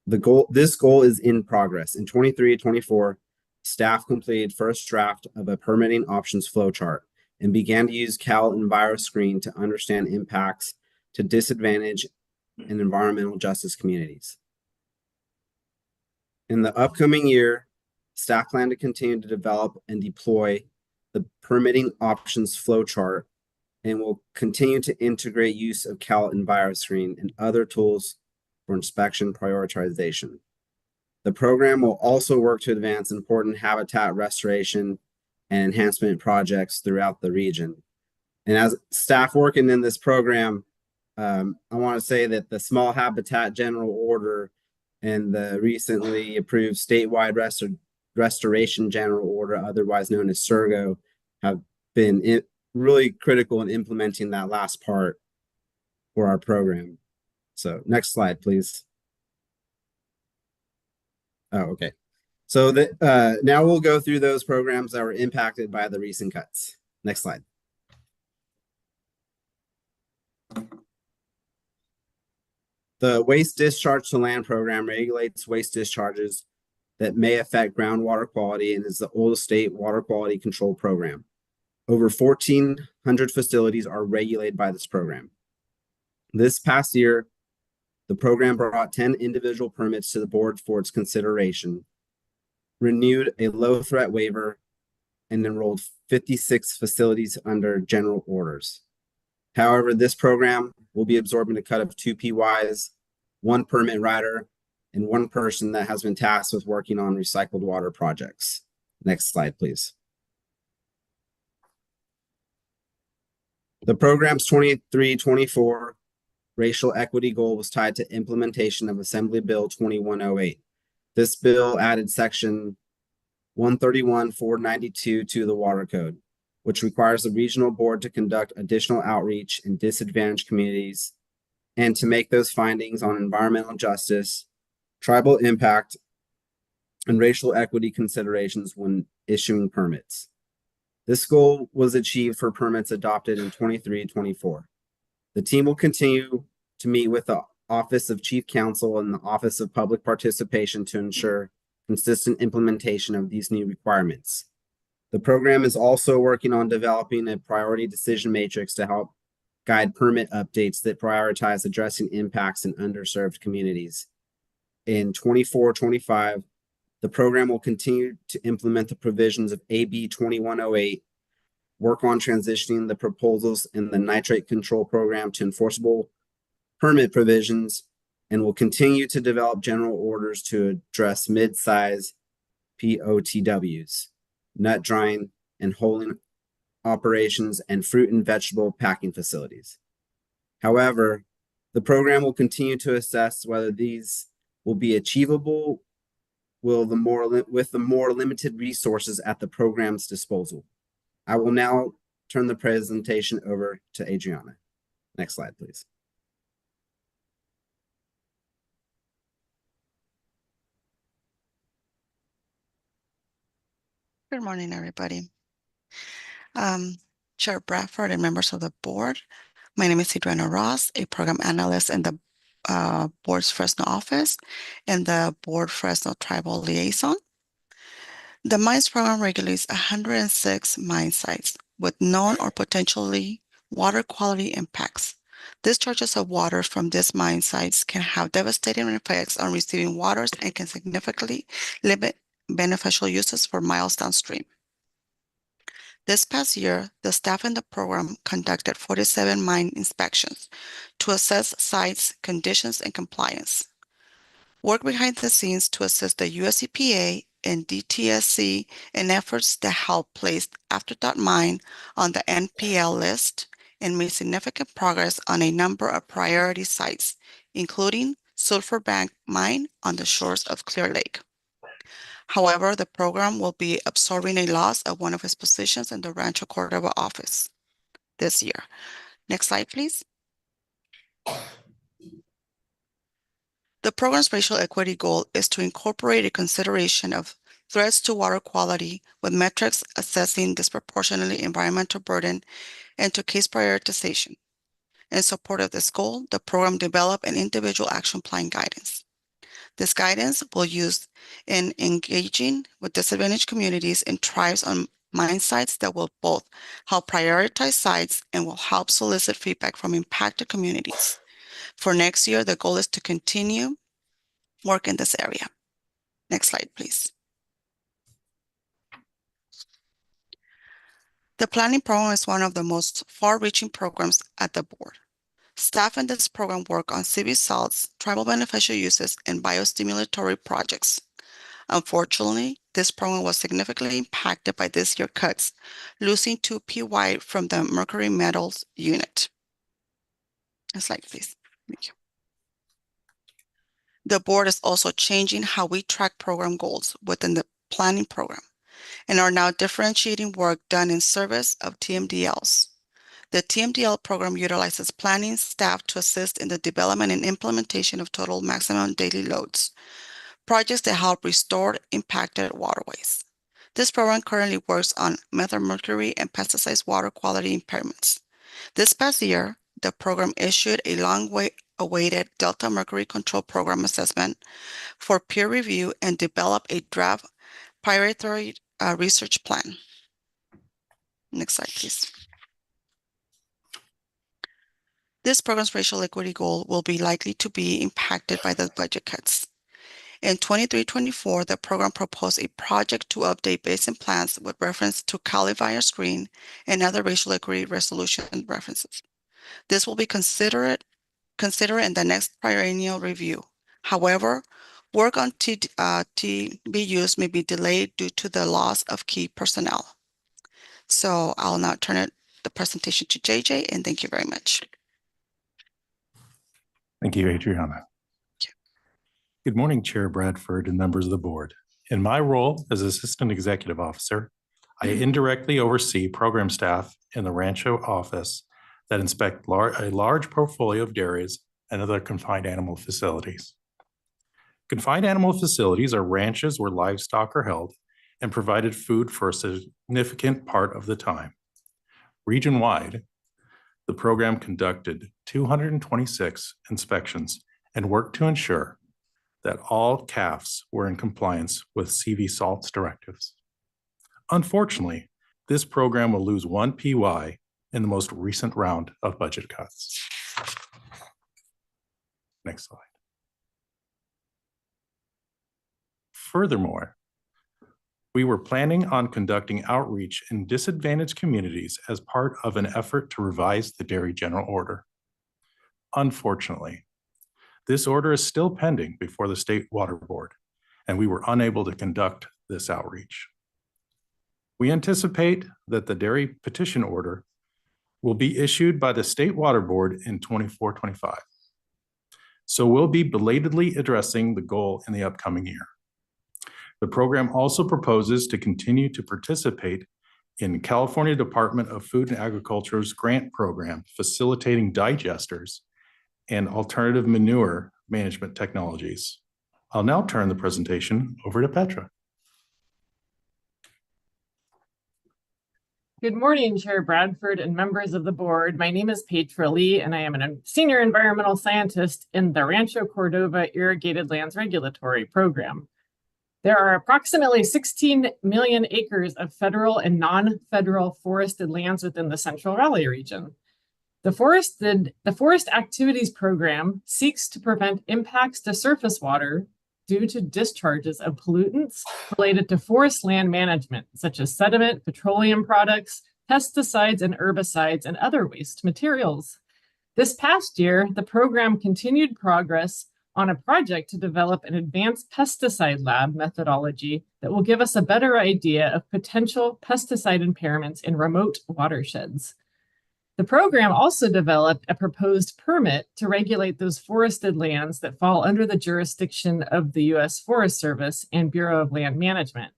This goal is in progress. In 23-24, staff completed first draft of a permitting options flowchart and began to use Cal EnviroScreen to understand impacts to disadvantaged and environmental justice communities. In the upcoming year, staff plan to continue to develop and deploy the permitting options flowchart and will continue to integrate use of Cal EnviroScreen and other tools for inspection prioritization. The program will also work to advance important habitat restoration and enhancement projects throughout the region, And as staff working in this program, I want to say that the Small Habitat General Order and the recently approved statewide restoration general order, otherwise known as SERGO, have been really critical in implementing that last part for our program. So next slide, please. Oh, okay. So now we'll go through those programs that were impacted by the recent cuts. Next slide. The waste discharge to land program regulates waste discharges that may affect groundwater quality and is the oldest state water quality control program. Over 1,400 facilities are regulated by this program. This past year, the program brought 10 individual permits to the board for its consideration, renewed a low threat waiver, and enrolled 56 facilities under general orders. However, this program will be absorbing a cut of 2 PYs, 1 permit writer, and 1 person that has been tasked with working on recycled water projects. Next slide, please. The program's 23-24 racial equity goal was tied to implementation of Assembly Bill 2108. This bill added section 131-492 to the Water Code, which requires the regional board to conduct additional outreach in disadvantaged communities and to make those findings on environmental justice, tribal impact, and racial equity considerations when issuing permits. This goal was achieved for permits adopted in 23-24. The team will continue to meet with the Office of Chief Counsel and the Office of Public Participation to ensure consistent implementation of these new requirements. The program is also working on developing a priority decision matrix to help guide permit updates that prioritize addressing impacts in underserved communities. In 24-25, the program will continue to implement the provisions of AB 2108, work on transitioning the proposals in the nitrate control program to enforceable permit provisions, and will continue to develop general orders to address mid-size POTWs, nut drying and hulling operations, and fruit and vegetable packing facilities. However, the program will continue to assess whether these will be achievable with the more limited resources at the program's disposal. I will now turn the presentation over to Adriana. Next slide, please. Good morning, everybody. Chair Bradford and members of the board. My name is Adriana Ross, a program analyst in the board's Fresno office and the board Fresno tribal liaison. The mines program regulates 106 mine sites with known or potentially water quality impacts. Discharges of water from these mine sites can have devastating effects on receiving waters and can significantly limit beneficial uses for miles downstream. This past year, the staff in the program conducted 47 mine inspections to assess sites, conditions, and compliance. Work behind the scenes to assist the US EPA and DTSC in efforts to help place Afterthought Mine on the NPL list and made significant progress on a number of priority sites, including Sulphur Bank Mine on the shores of Clear Lake. However, the program will be absorbing a loss of one of its positions in the Rancho Cordova office this year. Next slide, please. The program's racial equity goal is to incorporate a consideration of threats to water quality with metrics assessing disproportionately environmental burden and to case prioritization. In support of this goal, the program developed an individual action plan guidance. This guidance will use in engaging with disadvantaged communities and tribes on mine sites that will both help prioritize sites and will help solicit feedback from impacted communities. For next year, the goal is to continue work in this area. Next slide, please. The planning program is one of the most far-reaching programs at the board. Staff in this program work on civic salts, tribal beneficial uses, and biostimulatory projects. Unfortunately, this program was significantly impacted by this year's cuts, losing 2 PY from the Mercury Metals unit. Next slide, please. Thank you. The board is also changing how we track program goals within the planning program and are now differentiating work done in service of TMDLs. The TMDL program utilizes planning staff to assist in the development and implementation of total maximum daily loads, projects that help restore impacted waterways. This program currently works on methylmercury and pesticides water quality impairments. This past year, the program issued a long-awaited Delta Mercury Control Program assessment for peer review and developed a draft pyrethroid research plan. Next slide, please. This program's racial equity goal will be likely to be impacted by the budget cuts. In 23-24, the program proposed a project to update basin plans with reference to califier screen and other racial equity resolution references. This will be considered in the next triennial review. However, work on TBUs may be delayed due to the loss of key personnel. So I'll now turn the presentation to JJ, and thank you very much. Thank you, Adriana. Good morning, Chair Bradford and members of the board. In my role as Assistant Executive Officer, I indirectly oversee program staff in the Rancho office that inspect a large portfolio of dairies and other confined animal facilities. Confined animal facilities are ranches where livestock are held and provided food for a significant part of the time. Region-wide, the program conducted 226 inspections and worked to ensure that all calves were in compliance with CV salts directives. Unfortunately, this program will lose 1 PY in the most recent round of budget cuts. Next slide. Furthermore, we were planning on conducting outreach in disadvantaged communities as part of an effort to revise the Dairy General Order. Unfortunately, this order is still pending before the State Water Board, and we were unable to conduct this outreach. We anticipate that the dairy petition order will be issued by the State Water Board in 24-25. So we'll be belatedly addressing the goal in the upcoming year. The program also proposes to continue to participate in California Department of Food and Agriculture's grant program, facilitating digesters and alternative manure management technologies. I'll now turn the presentation over to Petra. Good morning, Chair Bradford and members of the board. My name is Petra Lee, and I am a senior environmental scientist in the Rancho Cordova Irrigated Lands Regulatory Program. There are approximately 16 million acres of federal and non-federal forested lands within the Central Valley region. The Forest Activities Program seeks to prevent impacts to surface water due to discharges of pollutants related to forest land management, such as sediment, petroleum products, pesticides and herbicides, and other waste materials. This past year, the program continued progress on a project to develop an advanced pesticide lab methodology that will give us a better idea of potential pesticide impairments in remote watersheds. The program also developed a proposed permit to regulate those forested lands that fall under the jurisdiction of the U.S. Forest Service and Bureau of Land Management.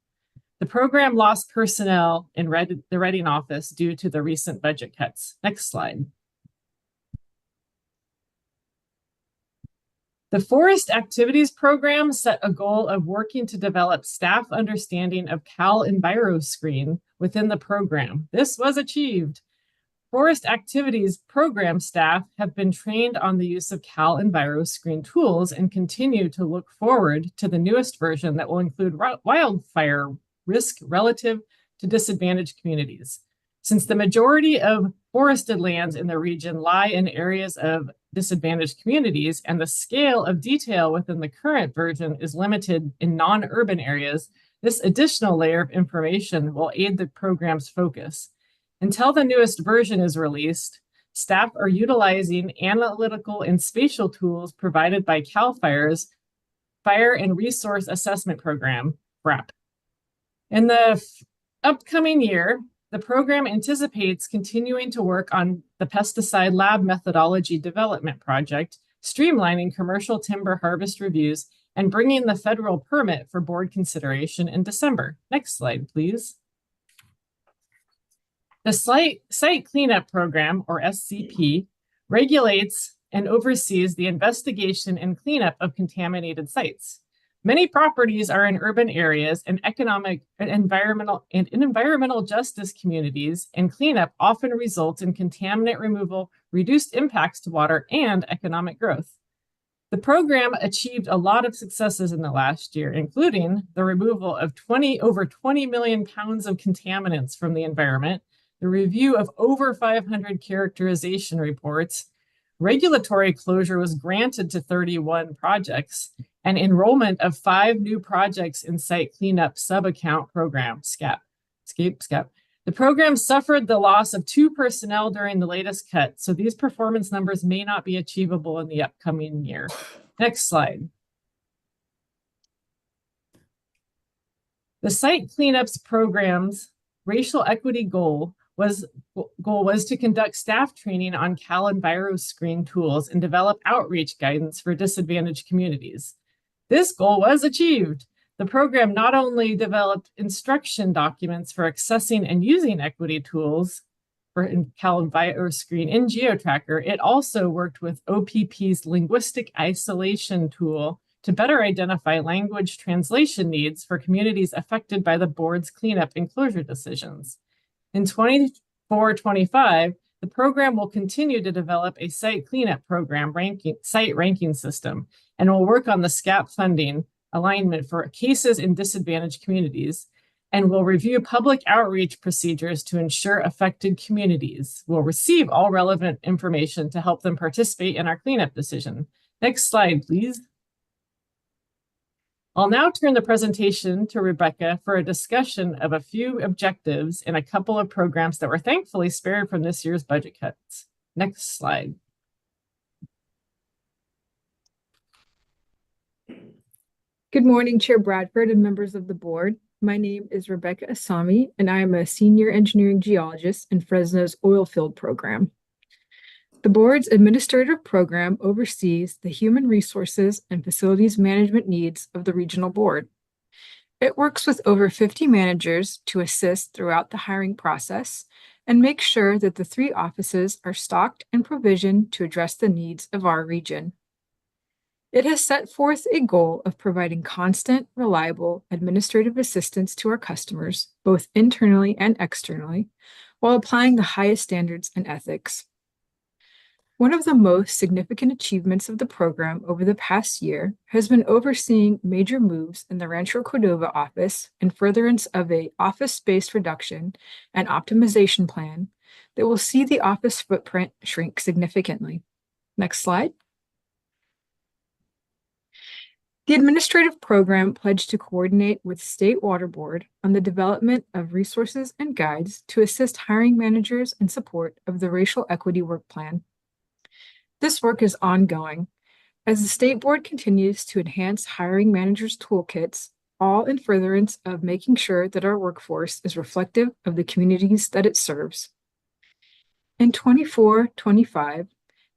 The program lost personnel in the Reading office due to the recent budget cuts. Next slide. The Forest Activities Program set a goal of working to develop staff understanding of Cal EnviroScreen within the program. This was achieved. Forest Activities Program staff have been trained on the use of Cal EnviroScreen tools and continue to look forward to the newest version that will include wildfire risk relative to disadvantaged communities. Since the majority of forested lands in the region lie in areas of disadvantaged communities and the scale of detail within the current version is limited in non-urban areas, this additional layer of information will aid the program's focus. Until the newest version is released, staff are utilizing analytical and spatial tools provided by CAL FIRE's Fire and Resource Assessment Program, FRAP. In the upcoming year, the program anticipates continuing to work on the pesticide lab methodology development project, streamlining commercial timber harvest reviews, and bringing the federal permit for board consideration in December. Next slide, please. The Site Cleanup Program, or SCP, regulates and oversees the investigation and cleanup of contaminated sites. Many properties are in urban areas and environmental justice communities, and cleanup often results in contaminant removal, reduced impacts to water, and economic growth. The program achieved a lot of successes in the last year, including the removal of over 20 million pounds of contaminants from the environment, the review of over 500 characterization reports, regulatory closure was granted to 31 projects, and enrollment of 5 new projects in Site Cleanup Sub-Account Program, SCAP. The program suffered the loss of 2 personnel during the latest cut, so these performance numbers may not be achievable in the upcoming year. Next slide. The Site Cleanups Program's racial equity goal was to conduct staff training on Cal EnviroScreen tools and develop outreach guidance for disadvantaged communities. This goal was achieved. The program not only developed instruction documents for accessing and using equity tools for Cal EnviroScreen in GeoTracker, it also worked with OPP's linguistic isolation tool to better identify language translation needs for communities affected by the board's cleanup and closure decisions. In 24-25, the program will continue to develop a site cleanup program site ranking system, and will work on the SCAP funding alignment for cases in disadvantaged communities, and will review public outreach procedures to ensure affected communities will receive all relevant information to help them participate in our cleanup decision. Next slide, please. I'll now turn the presentation to Rebecca for a discussion of a few objectives and a couple of programs that were thankfully spared from this year's budget cuts. Next slide. Good morning, Chair Bradford and members of the board. My name is Rebecca Asami, and I am a senior engineering geologist in Fresno's oil field program. The board's administrative program oversees the human resources and facilities management needs of the regional board. It works with over 50 managers to assist throughout the hiring process and make sure that the 3 offices are stocked and provisioned to address the needs of our region. It has set forth a goal of providing constant, reliable administrative assistance to our customers, both internally and externally, while applying the highest standards and ethics. One of the most significant achievements of the program over the past year has been overseeing major moves in the Rancho Cordova office in furtherance of an office space reduction and optimization plan that will see the office footprint shrink significantly. Next slide. The administrative program pledged to coordinate with State Waterboard on the development of resources and guides to assist hiring managers in support of the Racial Equity Work Plan. This work is ongoing as the State Board continues to enhance hiring managers' toolkits, all in furtherance of making sure that our workforce is reflective of the communities that it serves. In 24-25,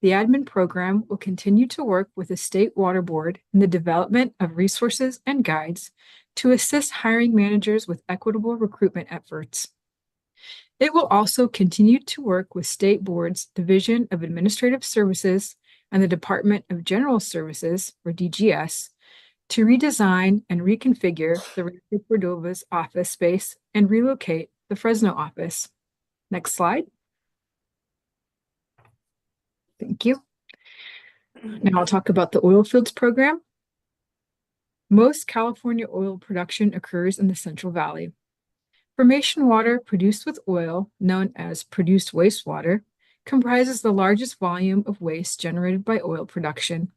the admin program will continue to work with the State Water Board in the development of resources and guides to assist hiring managers with equitable recruitment efforts. It will also continue to work with State Board's Division of Administrative Services and the Department of General Services, or DGS, to redesign and reconfigure the Rancho Cordova's office space and relocate the Fresno office. Next slide. Thank you. Now I'll talk about the oil fields program. Most California oil production occurs in the Central Valley. Formation water produced with oil, known as produced wastewater, comprises the largest volume of waste generated by oil production.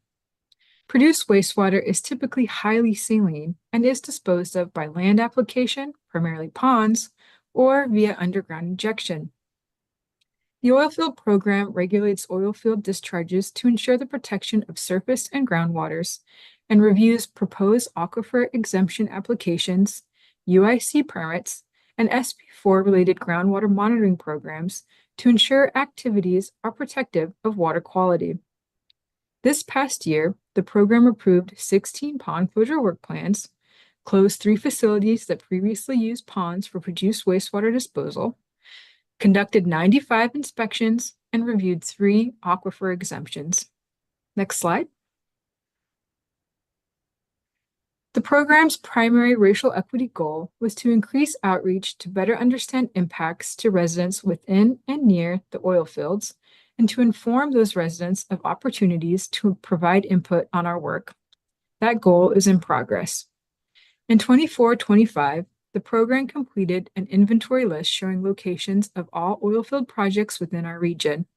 Produced wastewater is typically highly saline and is disposed of by land application, primarily ponds, or via underground injection. The oilfield program regulates oilfield discharges to ensure the protection of surface and groundwaters and reviews proposed aquifer exemption applications, UIC permits, and SB4 related groundwater monitoring programs to ensure activities are protective of water quality. This past year, the program approved 16 pond closure work plans, closed 3 facilities that previously used ponds for produced wastewater disposal, conducted 95 inspections, and reviewed 3 aquifer exemptions. Next slide. The program's primary racial equity goal was to increase outreach to better understand impacts to residents within and near the oil fields, and to inform those residents of opportunities to provide input on our work. That goal is in progress. In 24-25, the program completed an inventory list showing locations of all oil field projects within our region.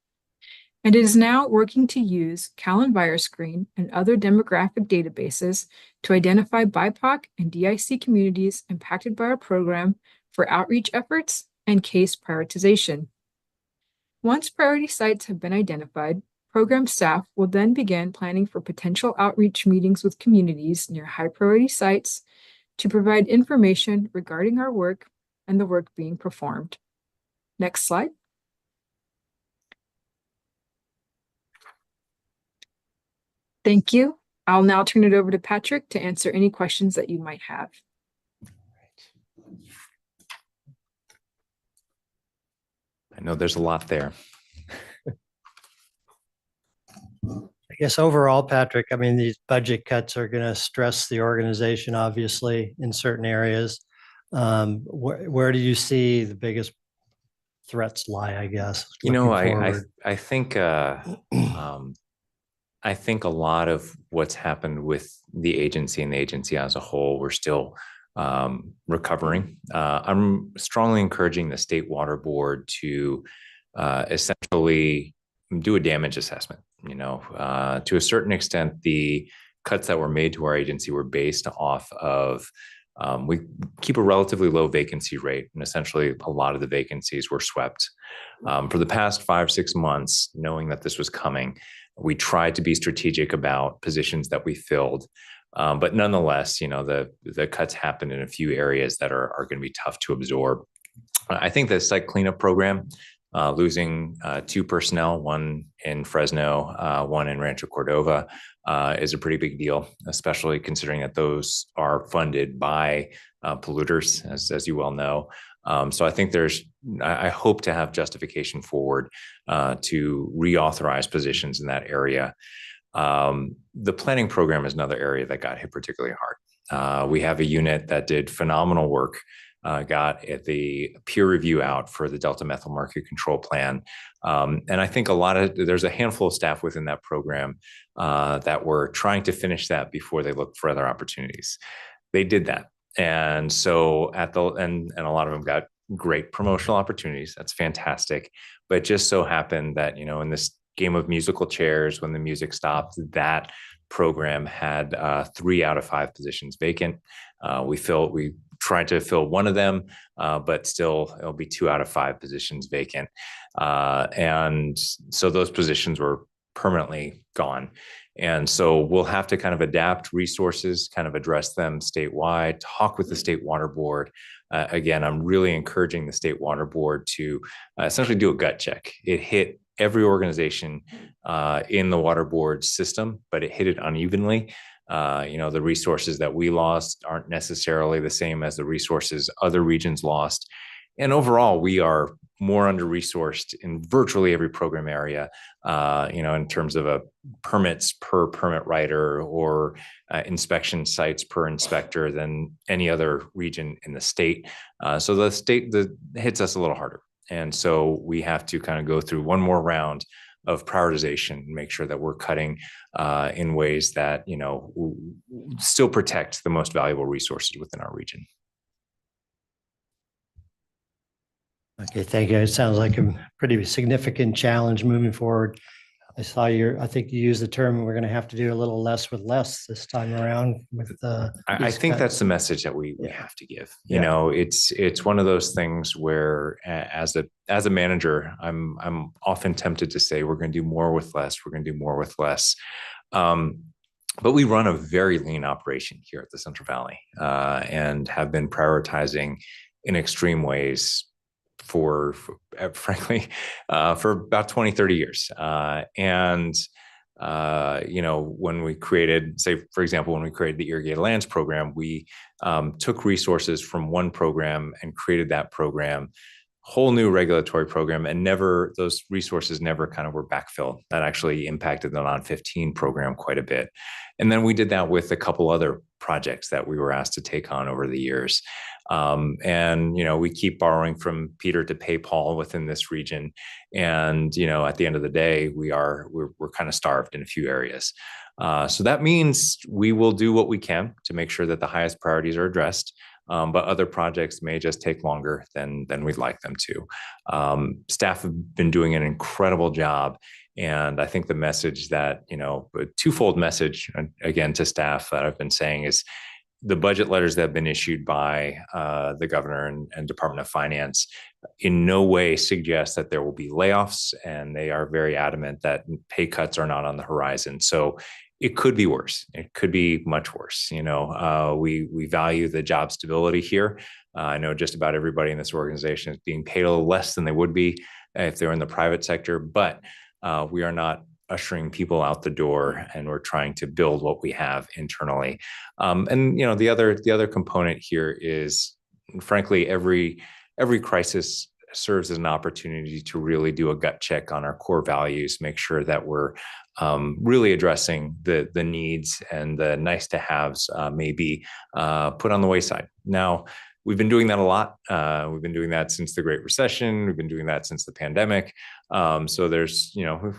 And it is now working to use CalEnviroScreen and other demographic databases to identify BIPOC and DIC communities impacted by our program for outreach efforts and case prioritization. Once priority sites have been identified, program staff will then begin planning for potential outreach meetings with communities near high priority sites to provide information regarding our work and the work being performed. Next slide. Thank you. I'll now turn it over to Patrick to answer any questions that you might have. I know there's a lot there. I guess overall, Patrick, I mean, these budget cuts are going to stress the organization, obviously, in certain areas. Where do you see the biggest threats lie, I guess? You know, looking I forward? I think a lot of what's happened with the agency and the agency as a whole, we're still recovering. I'm strongly encouraging the State Water Board to essentially do a damage assessment. You know, to a certain extent, the cuts that were made to our agency were based off of we keep a relatively low vacancy rate, and essentially a lot of the vacancies were swept. For the past 5-6 months, knowing that this was coming, we tried to be strategic about positions that we filled. But nonetheless, you know, the cuts happened in a few areas that are going to be tough to absorb. I think the site cleanup program, losing 2 personnel, 1 in Fresno, 1 in Rancho Cordova, is a pretty big deal, especially considering that those are funded by polluters, as you well know. So I think I hope to have justification forward to reauthorize positions in that area. The planning program is another area that got hit particularly hard. We have a unit that did phenomenal work, got the peer review out for the Delta Methyl Mercury Control Plan. And I think there's a handful of staff within that program that were trying to finish that before they looked for other opportunities. They did that. And so and a lot of them got great promotional opportunities. That's fantastic. But it just so happened that, you know, in this game of musical chairs, when the music stopped, that program had 3 out of 5 positions vacant. We tried to fill 1 of them, but still it'll be 2 out of 5 positions vacant. And so those positions were permanently gone. And so we'll have to kind of adapt resources, kind of address them statewide, talk with the State Water Board. Again, I'm really encouraging the State Water Board to essentially do a gut check. It hit every organization in the water board system, but it hit it unevenly. You know, the resources that we lost aren't necessarily the same as the resources other regions lost. And overall, we are more under-resourced in virtually every program area, you know, in terms of permits per permit writer or inspection sites per inspector than any other region in the state. So the state hits us a little harder. And so we have to kind of go through one more round of prioritization and make sure that we're cutting in ways that, you know, still protect the most valuable resources within our region. Okay, thank you. It sounds like a pretty significant challenge moving forward. I think you used the term, we're going to have to do a little less with less this time around with I think that's the message that we have to give. You know, it's one of those things where as a manager, I'm often tempted to say we're going to do more with less. We're going to do more with less. But we run a very lean operation here at the Central Valley and have been prioritizing in extreme ways frankly, for about 20, 30 years. When we created, say, for example, when we created the Irrigated Lands Program, we took resources from one program and created that program, whole new regulatory program, and those resources never kind of were backfilled. That actually impacted the non-15 program quite a bit. And then we did that with a couple other projects that we were asked to take on over the years. We keep borrowing from Peter to pay Paul within this region. And, at the end of the day, we're kind of starved in a few areas. So that means we will do what we can to make sure that the highest priorities are addressed. But other projects may just take longer than we'd like them to. Staff have been doing an incredible job. And I think the message that, a twofold message, again, to staff that I've been saying is the budget letters that have been issued by the governor and Department of Finance in no way suggest that there will be layoffs, and they are very adamant that pay cuts are not on the horizon. So it could be worse. It could be much worse. We value the job stability here. I know just about everybody in this organization is being paid a little less than they would be if they're in the private sector, but we are not ushering people out the door, and we're trying to build what we have internally. The other component here is, frankly, every crisis serves as an opportunity to really do a gut check on our core values, make sure that we're really addressing the needs and the nice to haves maybe put on the wayside. Now, we've been doing that a lot. We've been doing that since the Great Recession. We've been doing that since the pandemic. So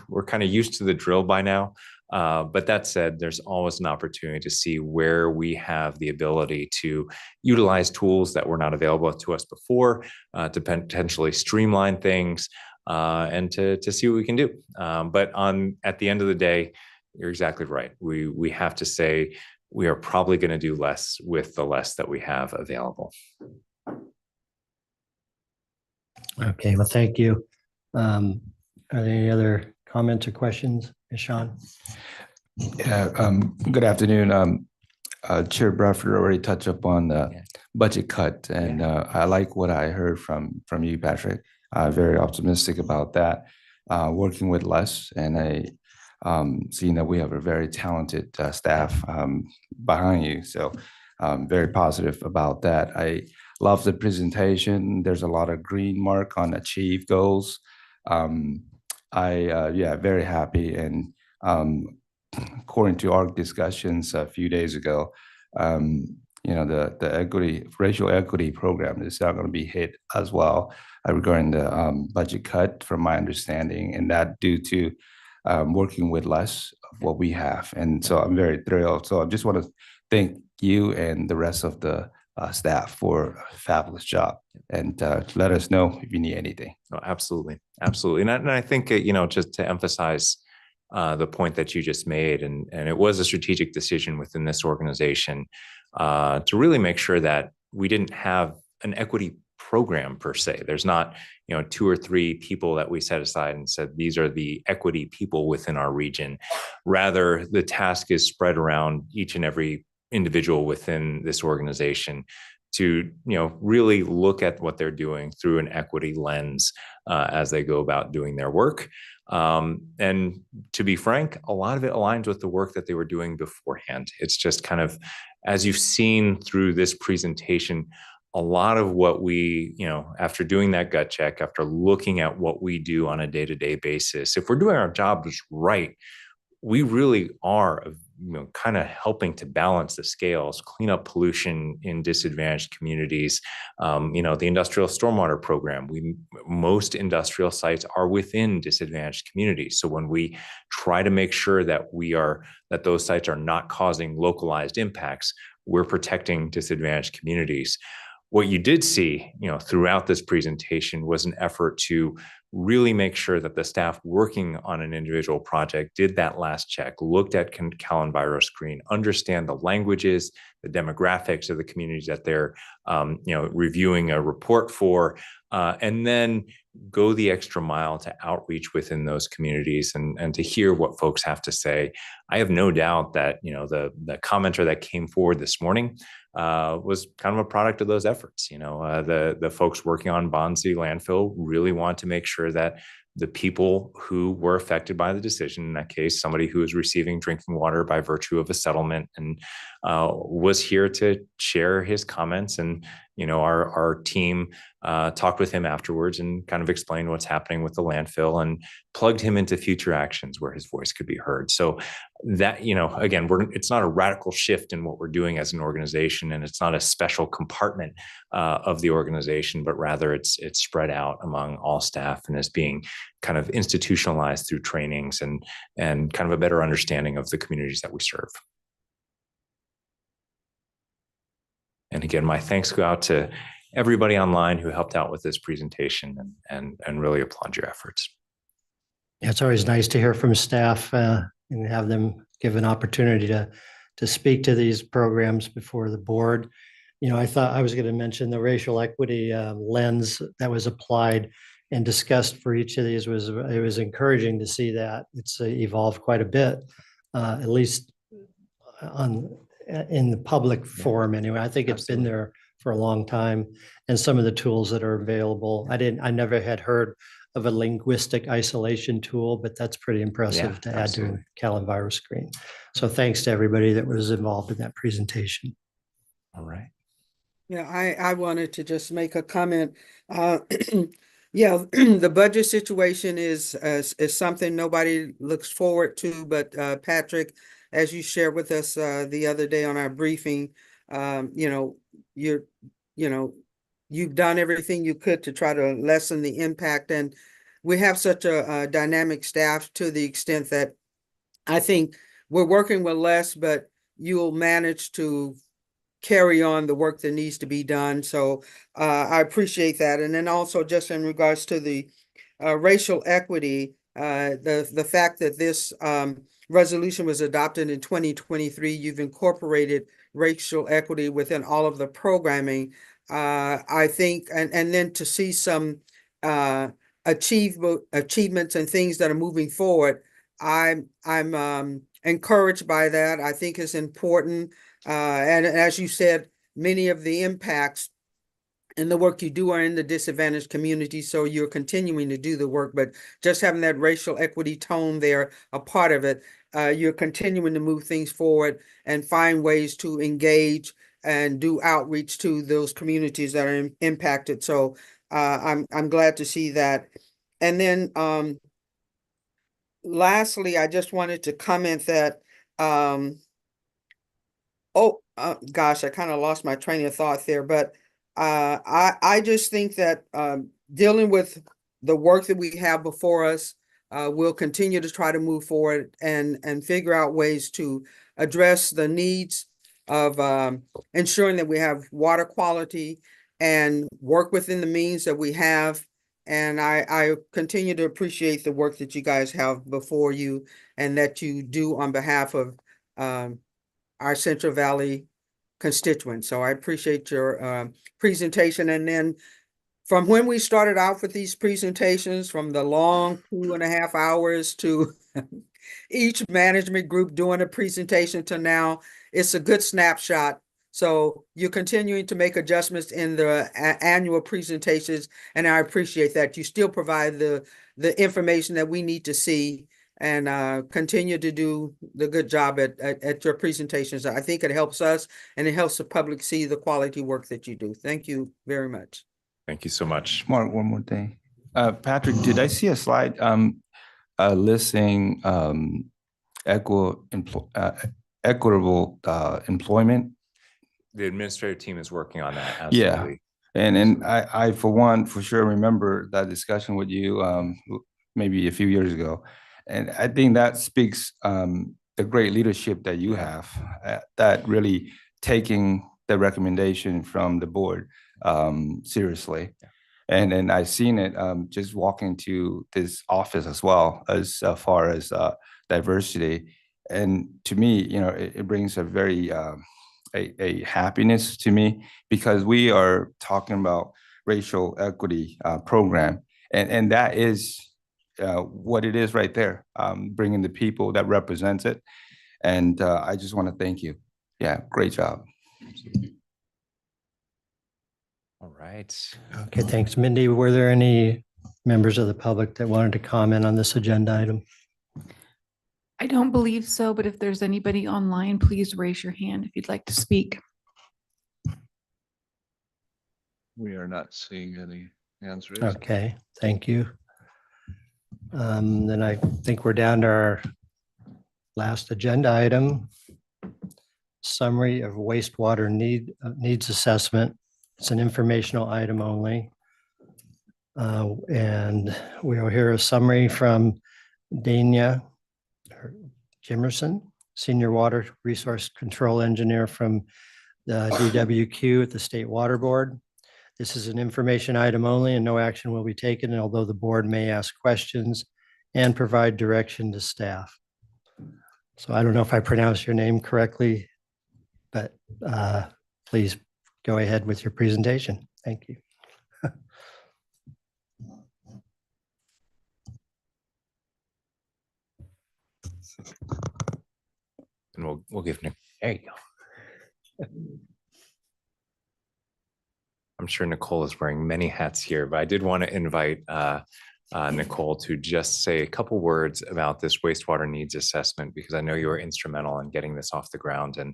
we're kind of used to the drill by now. But that said, there's always an opportunity to see where we have the ability to utilize tools that were not available to us before, to potentially streamline things, and to see what we can do. But at the end of the day, you're exactly right. We have to say we are probably going to do less with the less that we have available. Okay, well, thank you. Are there any other comments or questions, Sean? Yeah, good afternoon. Chair Bradford already touched upon the budget cut, and I like what I heard from you, Patrick. Very optimistic about that. Working with less, and seeing that we have a very talented staff behind you, so very positive about that. I love the presentation. There's a lot of green mark on achieve goals. Very happy, and according to our discussions a few days ago, the racial equity program is not going to be hit as well regarding the budget cut, from my understanding, and that due to working with less of what we have. And so I'm very thrilled. So I just want to thank you and the rest of the staff for a fabulous job, and let us know if you need anything. Oh, absolutely. Absolutely. And I think, just to emphasize the point that you just made, and it was a strategic decision within this organization to really make sure that we didn't have an equity program per se. There's not, 2 or 3 people that we set aside and said, these are the equity people within our region. Rather, the task is spread around each and every individual within this organization to, really look at what they're doing through an equity lens as they go about doing their work. And to be frank, a lot of it aligns with the work that they were doing beforehand. It's just kind of, as you've seen through this presentation, a lot of what we, after doing that gut check, after looking at what we do on a day-to-day basis, if we're doing our jobs right, we really are, kind of helping to balance the scales, clean up pollution in disadvantaged communities. The industrial stormwater program, most industrial sites are within disadvantaged communities. So when we try to make sure that that those sites are not causing localized impacts, we're protecting disadvantaged communities. What you did see, throughout this presentation was an effort to really make sure that the staff working on an individual project did that last check, looked at CalEnviroScreen, understand the languages, the demographics of the communities that they're, reviewing a report for, and then, go the extra mile to outreach within those communities and to hear what folks have to say. I have no doubt that, you know, the commenter that came forward this morning was kind of a product of those efforts. You know, the folks working on Bonzi landfill really want to make sure that the people who were affected by the decision, in that case, somebody who is receiving drinking water by virtue of a settlement, and was here to share his comments. And, you know, our team talked with him afterwards and kind of explained what's happening with the landfill and plugged him into future actions where his voice could be heard. So that, you know, again, it's not a radical shift in what we're doing as an organization, and it's not a special compartment of the organization, but rather it's spread out among all staff and is being kind of institutionalized through trainings and kind of a better understanding of the communities that we serve. And again, my thanks go out to everybody online who helped out with this presentation, and really applaud your efforts. Yeah, it's always nice to hear from staff and have them give an opportunity to speak to these programs before the board. You know, I thought I was going to mention the racial equity lens that was applied and discussed for each of these. It was encouraging to see that it's evolved quite a bit, at least in the public forum anyway. I think it's been there for a long time, and some of the tools that are available. I never had heard of a linguistic isolation tool, but that's pretty impressive to add to a CalEnviro screen. So thanks to everybody that was involved in that presentation. All right. Yeah, I wanted to just make a comment. Yeah, the budget situation is something nobody looks forward to, but Patrick, as you shared with us the other day on our briefing, you know, you've done everything you could to try to lessen the impact, and we have such a dynamic staff to the extent that I think we're working with less, but you'll manage to carry on the work that needs to be done. So I appreciate that. And then also just in regards to the racial equity, the fact that this resolution was adopted in 2023, you've incorporated racial equity within all of the programming. I think, and then to see some achievements and things that are moving forward, I'm encouraged by that. I think it's important. And as you said, many of the impacts and the work you do are in the disadvantaged community. So you're continuing to do the work, but just having that racial equity tone there, a part of it, you're continuing to move things forward and find ways to engage and do outreach to those communities that are impacted. So I'm glad to see that. And then lastly, I just wanted to comment that gosh, I kind of lost my train of thought there, but I just think that dealing with the work that we have before us, we'll continue to try to move forward and figure out ways to address the needs of ensuring that we have water quality and work within the means that we have. And I continue to appreciate the work that you guys have before you and that you do on behalf of our Central Valley constituents. So I appreciate your presentation. And then from when we started out with these presentations, from the long 2.5 hours to each management group doing a presentation to now, it's a good snapshot. So you're continuing to make adjustments in the annual presentations, and I appreciate that. You still provide the information that we need to see, and continue to do the good job at your presentations. I think it helps us and it helps the public see the quality work that you do. Thank you very much. Thank you so much. Mark, one more thing. Patrick, did I see a slide listing equitable employment? The administrative team is working on that. Absolutely. Yeah. And I, for one, for sure remember that discussion with you maybe a few years ago. And I think that speaks the great leadership that you have, that really taking the recommendation from the board seriously. Yeah. And then I've seen it just walking to this office as well, as far as diversity. And to me, you know, it brings a very a happiness to me, because we are talking about racial equity program. And that is what it is right there, bringing the people that represents it. And I just want to thank you. Yeah, great job. All right. Okay, thanks, Mindy. Were there any members of the public that wanted to comment on this agenda item? I don't believe so, but if there's anybody online, please raise your hand if you'd like to speak. We are not seeing any hands raised. Okay, thank you. Then I think we're down to our last agenda item. Summary of wastewater needs assessment. It's an informational item only. And we'll hear a summary from Dania Jimerson, Senior Water Resource Control Engineer from the DWQ at the State Water Board. This is an information item only and no action will be taken, and although the board may ask questions and provide direction to staff. So I don't know if I pronounced your name correctly, but please go ahead with your presentation. Thank you. And we'll give Nick, there you go. I'm sure Nicole is wearing many hats here, but I did want to invite Nicole to just say a couple words about this wastewater needs assessment, because I know you were instrumental in getting this off the ground. And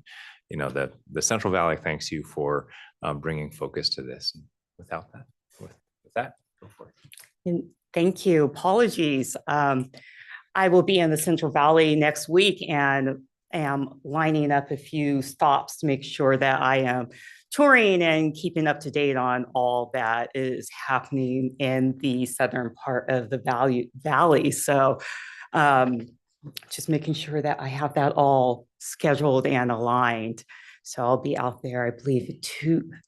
you know, the Central Valley thanks you for bringing focus to this. And with that, go for it. And thank you. Apologies. I will be in the Central Valley next week and am lining up a few stops to make sure that I am touring and keeping up to date on all that is happening in the southern part of the valley. So just making sure that I have that all scheduled and aligned. So I'll be out there, I believe,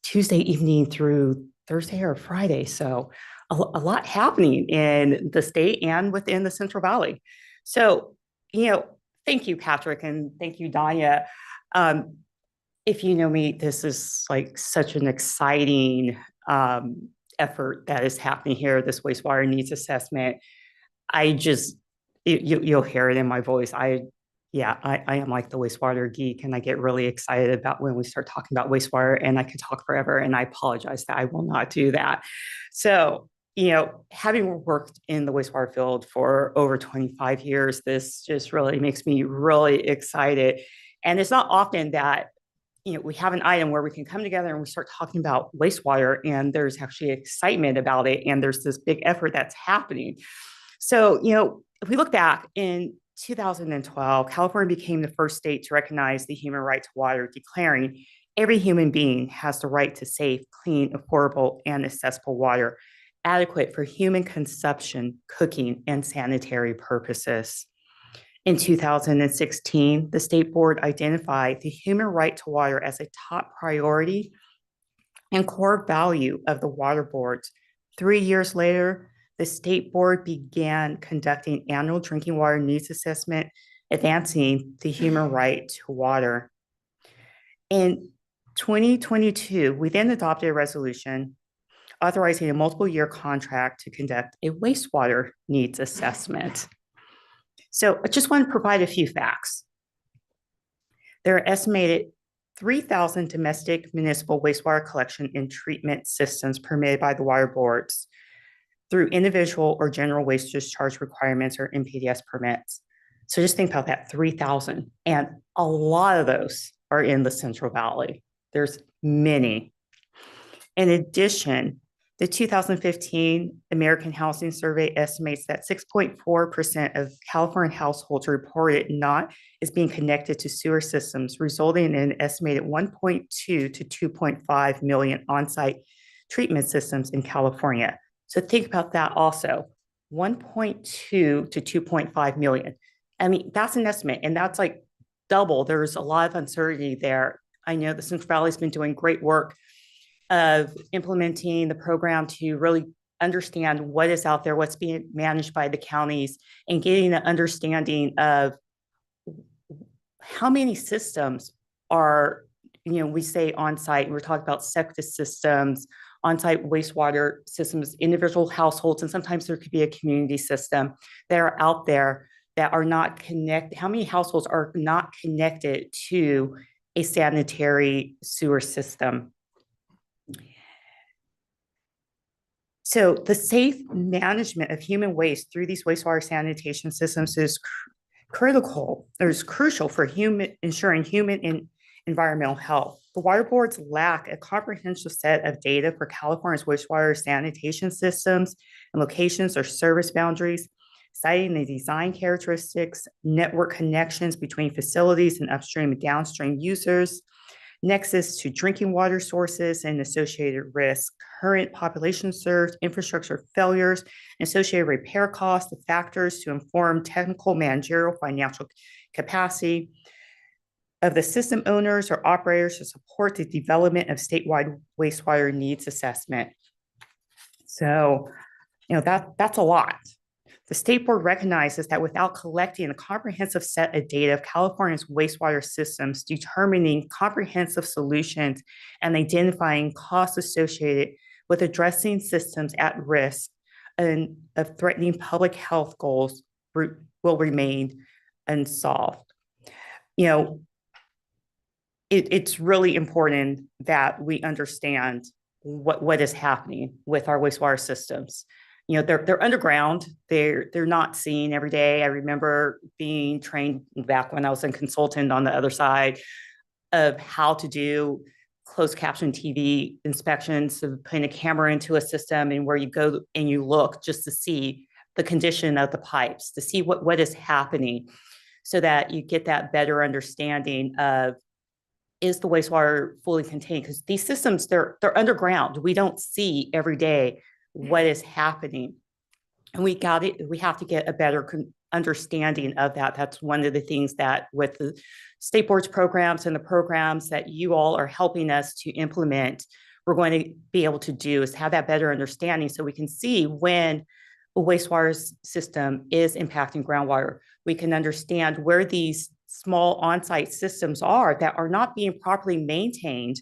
Tuesday evening through Thursday or Friday. So a lot happening in the state and within the Central Valley. So, you know, thank you, Patrick, and thank you, Danya. If you know me, this is like such an exciting effort that is happening here, this wastewater needs assessment. I just, you'll hear it in my voice. I am like the wastewater geek, and I get really excited about when we start talking about wastewater, and I could talk forever, and I apologize that I will not do that. So, you know, having worked in the wastewater field for over 25 years, this just really makes me really excited. And it's not often that, you know, we have an item where we can come together and we start talking about wastewater and there's actually excitement about it. And there's this big effort that's happening. So, you know, if we look back in 2012, California became the first state to recognize the human right to water, declaring every human being has the right to safe, clean, affordable, and accessible water, adequate for human consumption, cooking, and sanitary purposes. In 2016, the state board identified the human right to water as a top priority and core value of the water boards. 3 years later, the state board began conducting annual drinking water needs assessment, advancing the human right to water. In 2022, we then adopted a resolution authorizing a multiple-year contract to conduct a wastewater needs assessment. So I just want to provide a few facts. There are estimated 3,000 domestic municipal wastewater collection and treatment systems permitted by the water boards through individual or general waste discharge requirements or NPDES permits. So just think about that, 3,000. And a lot of those are in the Central Valley. There's many. In addition, the 2015 American Housing Survey estimates that 6.4% of California households reported not as being connected to sewer systems, resulting in an estimated 1.2 to 2.5 million on-site treatment systems in California. So think about that also, 1.2 to 2.5 million. I mean, that's an estimate, and that's like double. There's a lot of uncertainty there. I know the Central Valley's been doing great work of implementing the program to really understand what is out there, what's being managed by the counties, and getting an understanding of how many systems are, you know, we say on site, we're talking about septic systems, on-site wastewater systems, individual households, and sometimes there could be a community system that are out there that are not connected. How many households are not connected to a sanitary sewer system? So the safe management of human waste through these wastewater sanitation systems is critical, or is crucial for ensuring human and environmental health. The water boards lack a comprehensive set of data for California's wastewater sanitation systems and locations or service boundaries, citing the design characteristics, network connections between facilities and upstream and downstream users, nexus to drinking water sources and associated risks, current population served, infrastructure failures, and associated repair costs, the factors to inform technical, managerial, financial capacity of the system owners or operators to support the development of statewide wastewater needs assessment. So, that's a lot. The State Board recognizes that without collecting a comprehensive set of data of California's wastewater systems, determining comprehensive solutions, and identifying costs associated with addressing systems at risk and of threatening public health goals will remain unsolved. It's really important that we understand what is happening with our wastewater systems. They're underground. They're not seen every day. I remember being trained back when I was a consultant on the other side of how to do closed caption TV inspections, of putting a camera into a system and where you go and you look just to see the condition of the pipes, to see what is happening, so that you get that better understanding of, is the wastewater fully contained? Because these systems, they're underground. We don't see every day what is happening. And we have to get a better understanding of that. That's one of the things that with the State Board's programs and the programs that you all are helping us to implement, we're going to be able to do is have that better understanding so we can see when a wastewater system is impacting groundwater. We can understand where these small on-site systems are that are not being properly maintained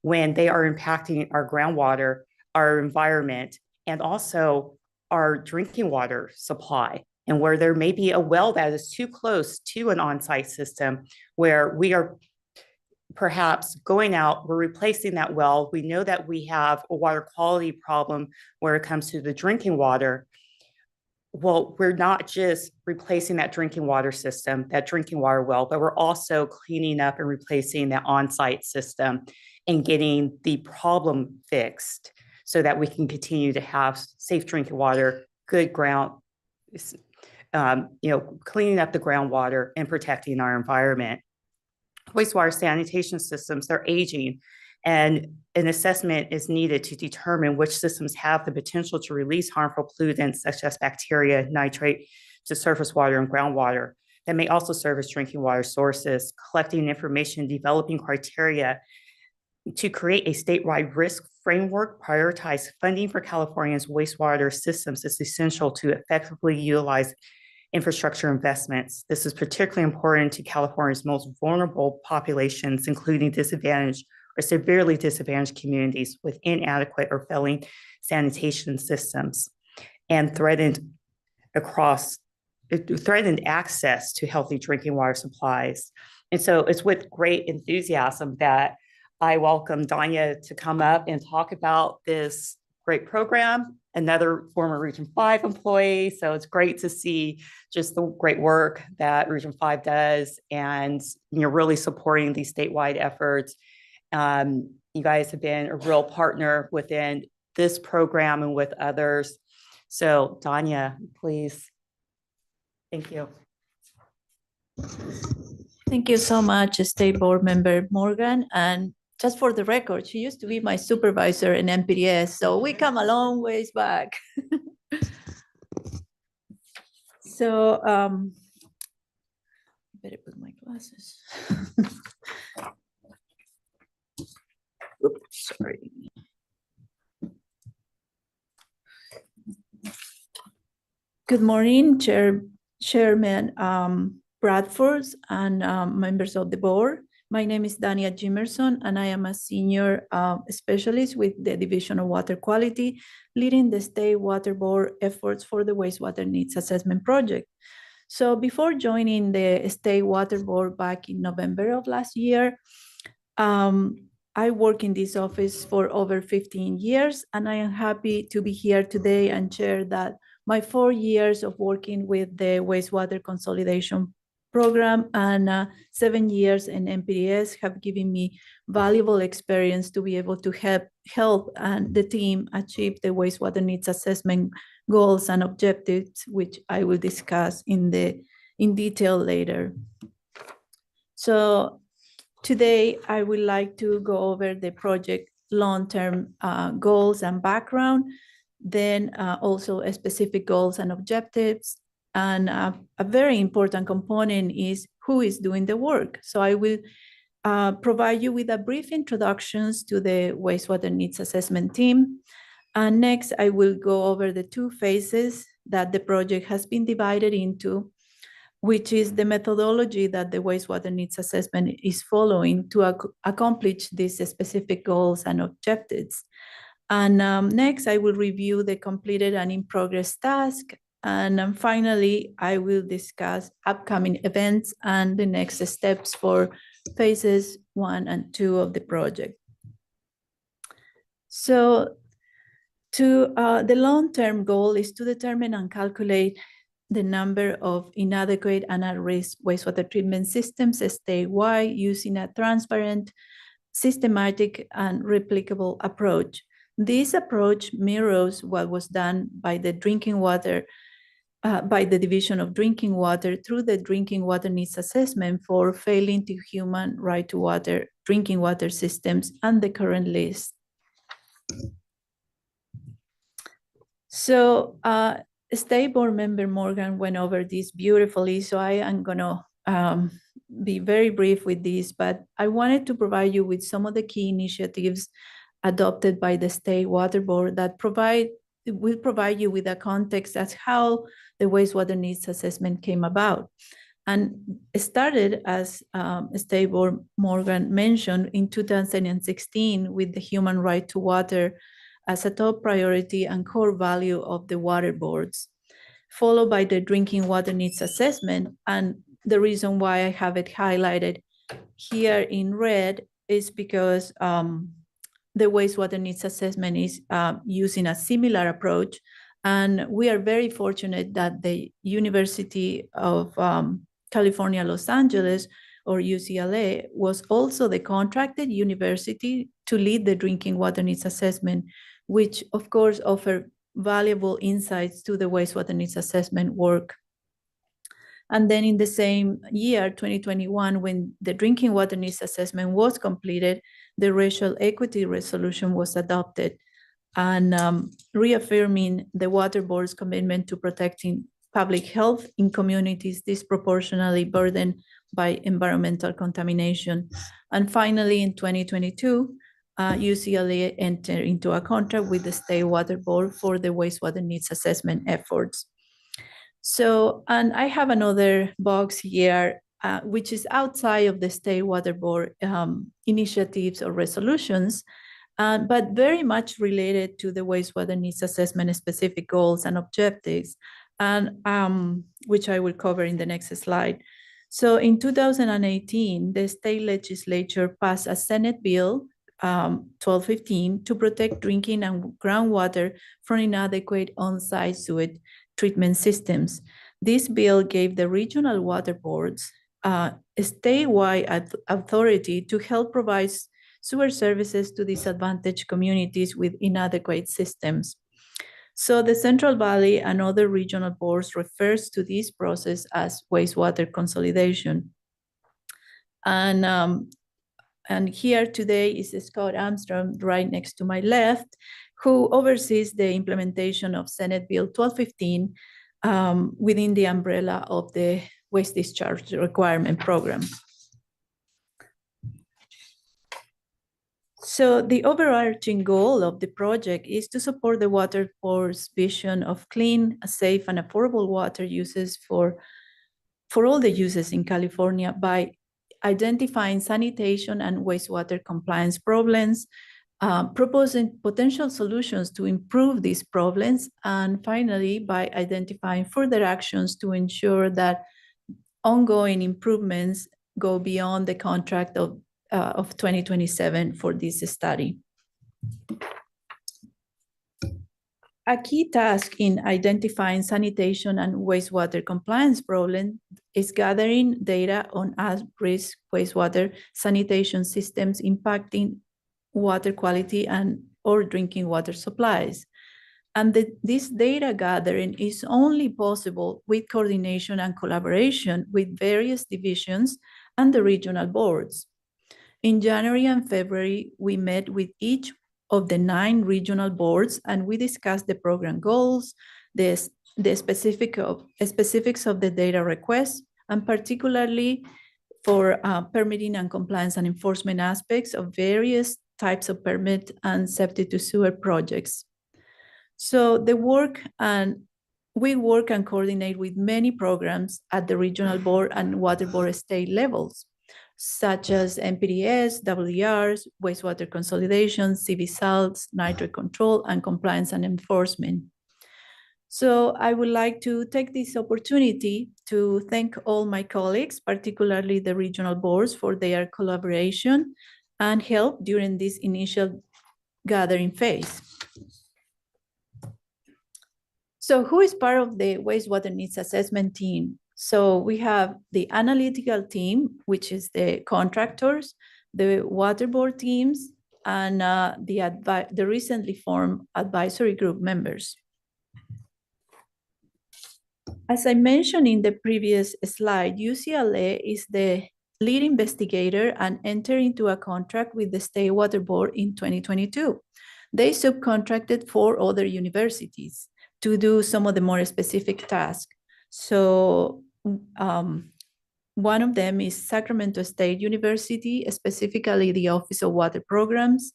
when they are impacting our groundwater, our environment, and also our drinking water supply, and where there may be a well that is too close to an on-site system where we are perhaps going out, we're replacing that well. We know that we have a water quality problem where it comes to the drinking water. Well, we're not just replacing that drinking water system, that drinking water well, but we're also cleaning up and replacing that on-site system and getting the problem fixed so that we can continue to have safe drinking water, good ground, cleaning up the groundwater and protecting our environment. Wastewater sanitation systems, they're aging, and an assessment is needed to determine which systems have the potential to release harmful pollutants such as bacteria, nitrate to surface water and groundwater that may also serve as drinking water sources. Collecting information, developing criteria to create a statewide risk framework, prioritize funding for California's wastewater systems is essential to effectively utilize infrastructure investments. This is particularly important to California's most vulnerable populations, including disadvantaged or severely disadvantaged communities with inadequate or failing sanitation systems and threatened access to healthy drinking water supplies. And so it's with great enthusiasm that I welcome Danya to come up and talk about this great program, another former Region 5 employee. So it's great to see just the great work that Region 5 does and really supporting these statewide efforts. You guys have been a real partner within this program and with others. So Danya, please. Thank you. Thank you so much, State Board Member Morgan. And just for the record, she used to be my supervisor in MPDS, so we come a long ways back. So, better put my glasses. Oops, sorry. Good morning, Chairman Bradford and members of the board. My name is Dania Jimerson, and I am a senior specialist with the Division of Water Quality, leading the state water board efforts for the wastewater needs assessment project. So before joining the state water board back in November of last year, I work in this office for over 15 years, and I am happy to be here today and share that my 4 years of working with the wastewater consolidation program and 7 years in MPDS have given me valuable experience to be able to help the team achieve the wastewater needs assessment goals and objectives, which I will discuss in detail later. So today I would like to go over the project long-term goals and background, then also specific goals and objectives. And a very important component is who is doing the work. So I will provide you with a brief introductions to the wastewater needs assessment team. And next, I will go over the 2 phases that the project has been divided into, which is the methodology that the wastewater needs assessment is following to accomplish these specific goals and objectives. And next, I will review the completed and in progress task. And finally, I will discuss upcoming events and the next steps for phases 1 and 2 of the project. So the long-term goal is to determine and calculate the number of inadequate and at-risk wastewater treatment systems statewide using a transparent, systematic, and replicable approach. This approach mirrors what was done by the Division of Drinking Water through the Drinking Water Needs Assessment for failing to human right to water, drinking water systems, and the current list. So State Board Member Morgan went over this beautifully, so I am gonna be very brief with this, but I wanted to provide you with some of the key initiatives adopted by the State Water Board that will provide you with a context as how the wastewater needs assessment came about. And it started, as State Board Morgan mentioned, in 2016 with the human right to water as a top priority and core value of the water boards, followed by the drinking water needs assessment. And the reason why I have it highlighted here in red is because the wastewater needs assessment is using a similar approach. And we are very fortunate that the University of California, Los Angeles, or UCLA, was also the contracted university to lead the drinking water needs assessment, which of course offer valuable insights to the wastewater needs assessment work. And then in the same year, 2021, when the drinking water needs assessment was completed, the racial equity resolution was adopted, and reaffirming the water board's commitment to protecting public health in communities disproportionately burdened by environmental contamination. And finally, in 2022, UCLA entered into a contract with the State Water Board for the wastewater needs assessment efforts. So, and I have another box here, which is outside of the State Water Board initiatives or resolutions, but very much related to the wastewater needs assessment specific goals and objectives, and which I will cover in the next slide. So in 2018, the state legislature passed a Senate bill 1215 to protect drinking and groundwater from inadequate on-site sewage treatment systems. This bill gave the regional water boards a statewide authority to help provide sewer services to disadvantaged communities with inadequate systems. So the Central Valley and other regional boards refers to this process as wastewater consolidation. And here today is Scott Armstrong right next to my left, who oversees the implementation of Senate Bill 1215 within the umbrella of the Waste Discharge Requirement Program. So the overarching goal of the project is to support the water board's vision of clean, safe, and affordable water uses for all the uses in California by identifying sanitation and wastewater compliance problems, proposing potential solutions to improve these problems, and finally, by identifying further actions to ensure that ongoing improvements go beyond the contract of 2027 for this study. A key task in identifying sanitation and wastewater compliance problems is gathering data on at-risk wastewater sanitation systems impacting water quality and or drinking water supplies. And this data gathering is only possible with coordination and collaboration with various divisions and the regional boards. In January and February, we met with each of the 9 regional boards, and we discussed the program goals, the specifics of the data requests, and particularly for permitting and compliance and enforcement aspects of various types of permit and septic to sewer projects. So we work and coordinate with many programs at the regional board and water board state levels, such as NPDES, WDRs, wastewater consolidation, CV salts, nitrate control, and compliance and enforcement. So I would like to take this opportunity to thank all my colleagues, particularly the regional boards, for their collaboration and help during this initial gathering phase. So who is part of the wastewater needs assessment team? So we have the analytical team, which is the contractors, the water board teams, and the recently formed advisory group members. As I mentioned in the previous slide, UCLA is the lead investigator and entered into a contract with the State Water Board in 2022. They subcontracted 4 other universities to do some of the more specific tasks. So one of them is Sacramento State University, specifically the Office of Water Programs.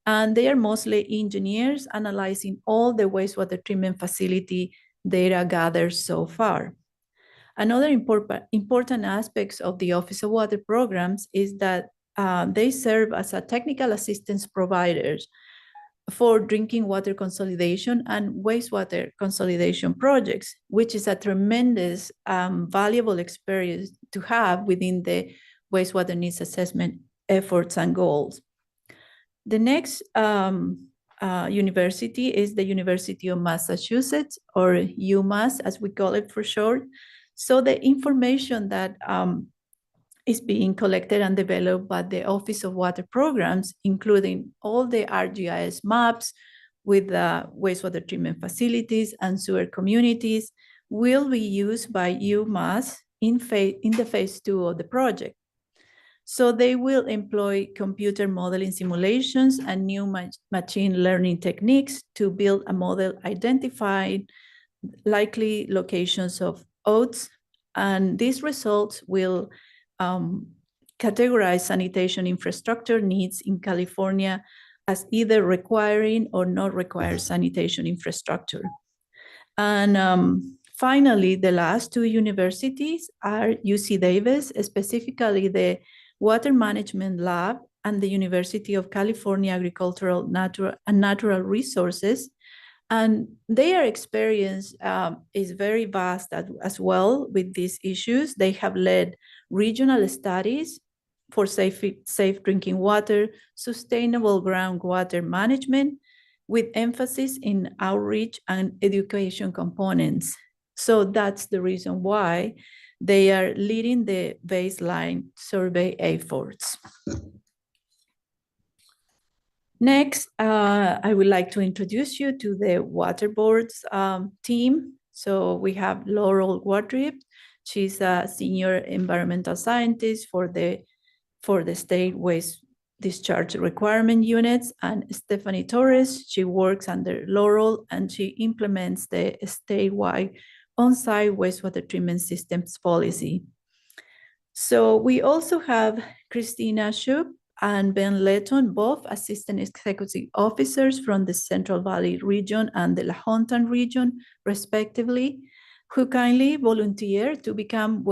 And they are mostly engineers analyzing all the wastewater treatment facility data gathered so far. Another important aspects of the Office of Water Programs is that they serve as a technical assistance providers for drinking water consolidation and wastewater consolidation projects, which is a tremendous valuable experience to have within the wastewater needs assessment efforts and goals. The next university is the University of Massachusetts, or UMass, as we call it for short. So the information that is being collected and developed by the Office of Water Programs, including all the ArcGIS maps with the wastewater treatment facilities and sewer communities, will be used by UMass in the phase 2 of the project. So they will employ computer modeling simulations and new machine learning techniques to build a model identifying likely locations of OATs, and these results will categorize sanitation infrastructure needs in California as either requiring or not require sanitation infrastructure. And finally, the last 2 universities are UC Davis, specifically the Water Management Lab, and the University of California Agricultural and Natural Resources. And their experience is very vast as well with these issues. They have led regional studies for safe drinking water, sustainable groundwater management, with emphasis in outreach and education components. So that's the reason why they are leading the baseline survey efforts. Next, I would like to introduce you to the water board's team. So we have Laurel Watrip. She's a senior environmental scientist for the state waste discharge requirement units, and Stephanie Torres. She works under Laurel and she implements the statewide on-site wastewater treatment systems policy. So we also have Christina Shoup and Ben Letton, both assistant executive officers from the Central Valley region and the Lahontan region, respectively, who kindly volunteered to become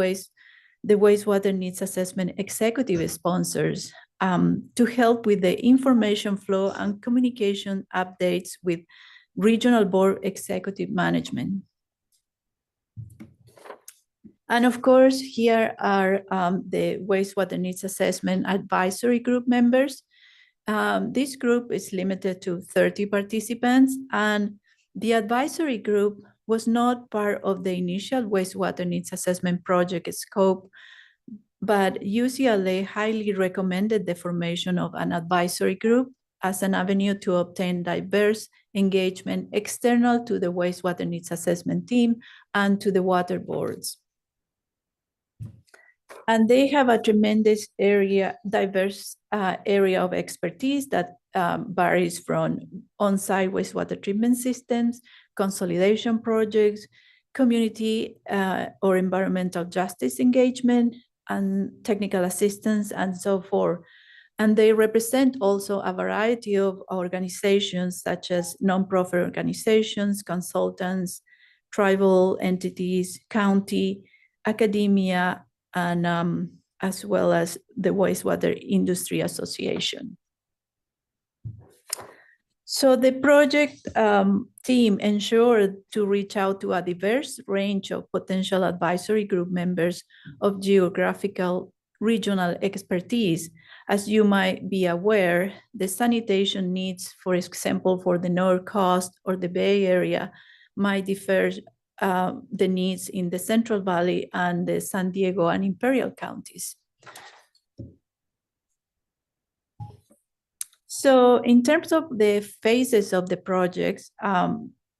the wastewater needs assessment executive sponsors to help with the information flow and communication updates with regional board executive management. And of course, here are the wastewater needs assessment advisory group members. This group is limited to 30 participants, and the advisory group was not part of the initial wastewater needs assessment project scope, but UCLA highly recommended the formation of an advisory group as an avenue to obtain diverse engagement external to the wastewater needs assessment team and to the water boards. And they have a tremendous diverse area of expertise that varies from on-site wastewater treatment systems, consolidation projects, community or environmental justice engagement, and technical assistance, and so forth. And they represent also a variety of organizations such as nonprofit organizations, consultants, tribal entities, county, academia, and as well as the Wastewater Industry Association. So the project team ensured to reach out to a diverse range of potential advisory group members of geographical regional expertise. As you might be aware, the sanitation needs, for example, for the North Coast or the Bay Area might differ the needs in the Central Valley and the San Diego and Imperial counties. So in terms of the phases of the projects,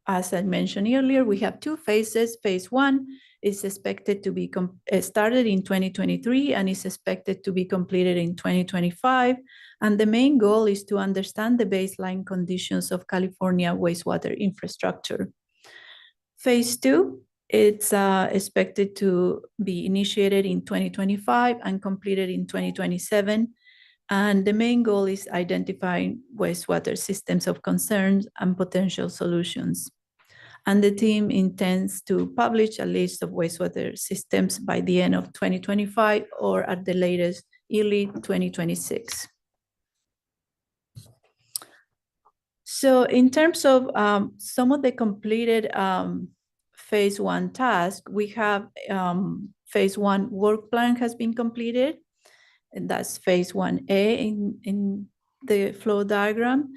as I mentioned earlier, we have two phases. Phase 1 is expected to be started in 2023 and is expected to be completed in 2025. And the main goal is to understand the baseline conditions of California wastewater infrastructure. Phase 2, it's expected to be initiated in 2025 and completed in 2027. And the main goal is identifying wastewater systems of concerns and potential solutions. And the team intends to publish a list of wastewater systems by the end of 2025 or at the latest early 2026. So in terms of some of the completed phase 1 tasks, we have phase 1 work plan has been completed, and that's phase 1A in the flow diagram,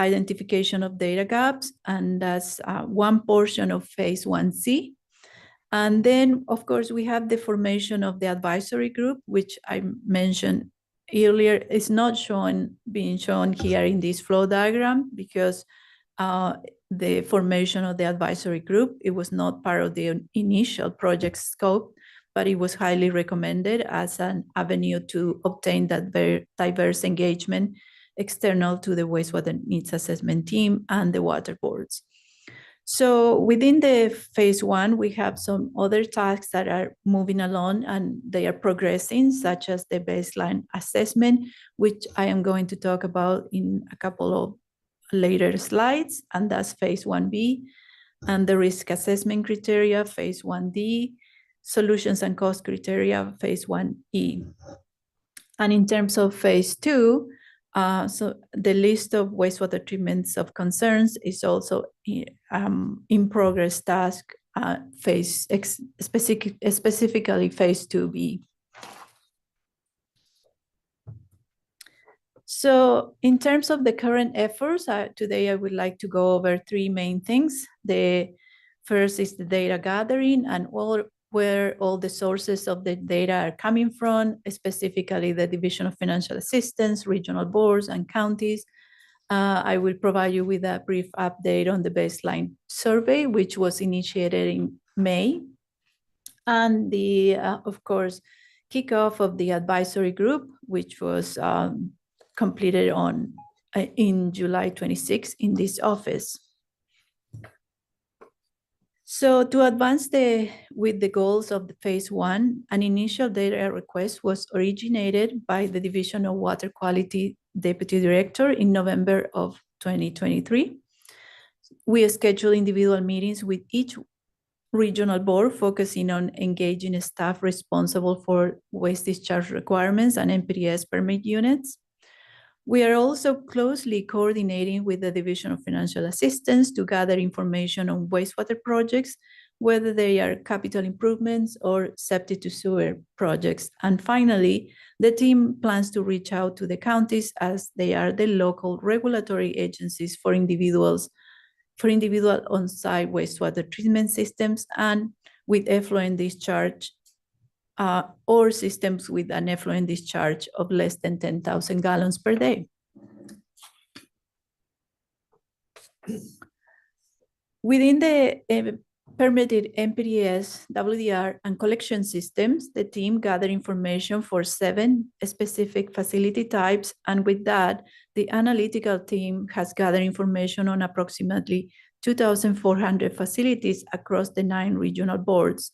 identification of data gaps, and that's one portion of phase 1C. And then, of course, we have the formation of the advisory group, which I mentioned earlier. Is not being shown here in this flow diagram because the formation of the advisory group, it was not part of the initial project scope, but it was highly recommended as an avenue to obtain that very diverse engagement external to the wastewater needs assessment team and the water boards. So within the phase 1, we have some other tasks that are moving along and they are progressing, such as the baseline assessment, which I am going to talk about in a couple of later slides, and that's phase 1B, and the risk assessment criteria, phase 1D, solutions and cost criteria, phase 1E. And in terms of phase 2, so the list of wastewater treatments of concerns is also in progress task, specifically phase 2B. So in terms of the current efforts, today I would like to go over three main things. The first is the data gathering and where all the sources of the data are coming from, specifically the Division of Financial Assistance, regional boards, and counties. I will provide you with a brief update on the baseline survey, which was initiated in May. And the, of course, kickoff of the advisory group, which was completed in July 26 in this office. So to advance with the goals of the phase 1, an initial data request was originated by the Division of Water Quality Deputy Director in November of 2023. We scheduled individual meetings with each regional board focusing on engaging staff responsible for waste discharge requirements and MPDS permit units. We are also closely coordinating with the Division of Financial Assistance to gather information on wastewater projects, whether they are capital improvements or septic to sewer projects. And finally, the team plans to reach out to the counties as they are the local regulatory agencies for individual on-site wastewater treatment systems and with effluent discharge or systems with an effluent discharge of less than 10,000 gallons per day. Within the permitted MPDS, WDR, and collection systems, the team gathered information for 7 specific facility types, and with that, the analytical team has gathered information on approximately 2,400 facilities across the 9 regional boards.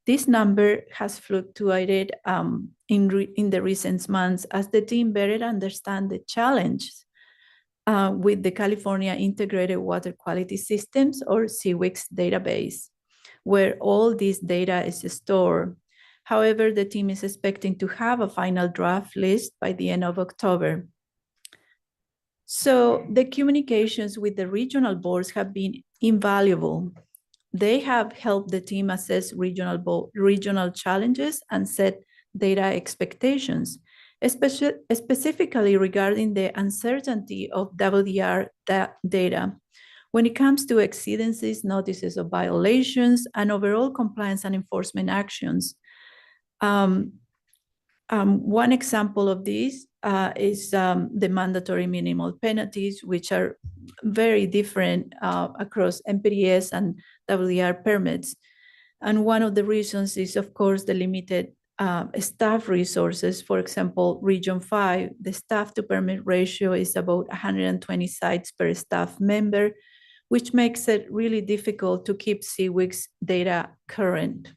This number has fluctuated in the recent months as the team better understand the challenges with the California Integrated Water Quality Systems, or CWIS database, where all this data is stored. However, the team is expecting to have a final draft list by the end of October. So the communications with the regional boards have been invaluable. They have helped the team assess regional challenges and set data expectations, specifically regarding the uncertainty of WDR data when it comes to exceedances, notices of violations, and overall compliance and enforcement actions. One example of this is the mandatory minimal penalties, which are very different across MPDS and WDR permits. And one of the reasons is, of course, the limited staff resources. For example, Region 5, the staff to permit ratio is about 120 sites per staff member, which makes it really difficult to keep CWIS data current.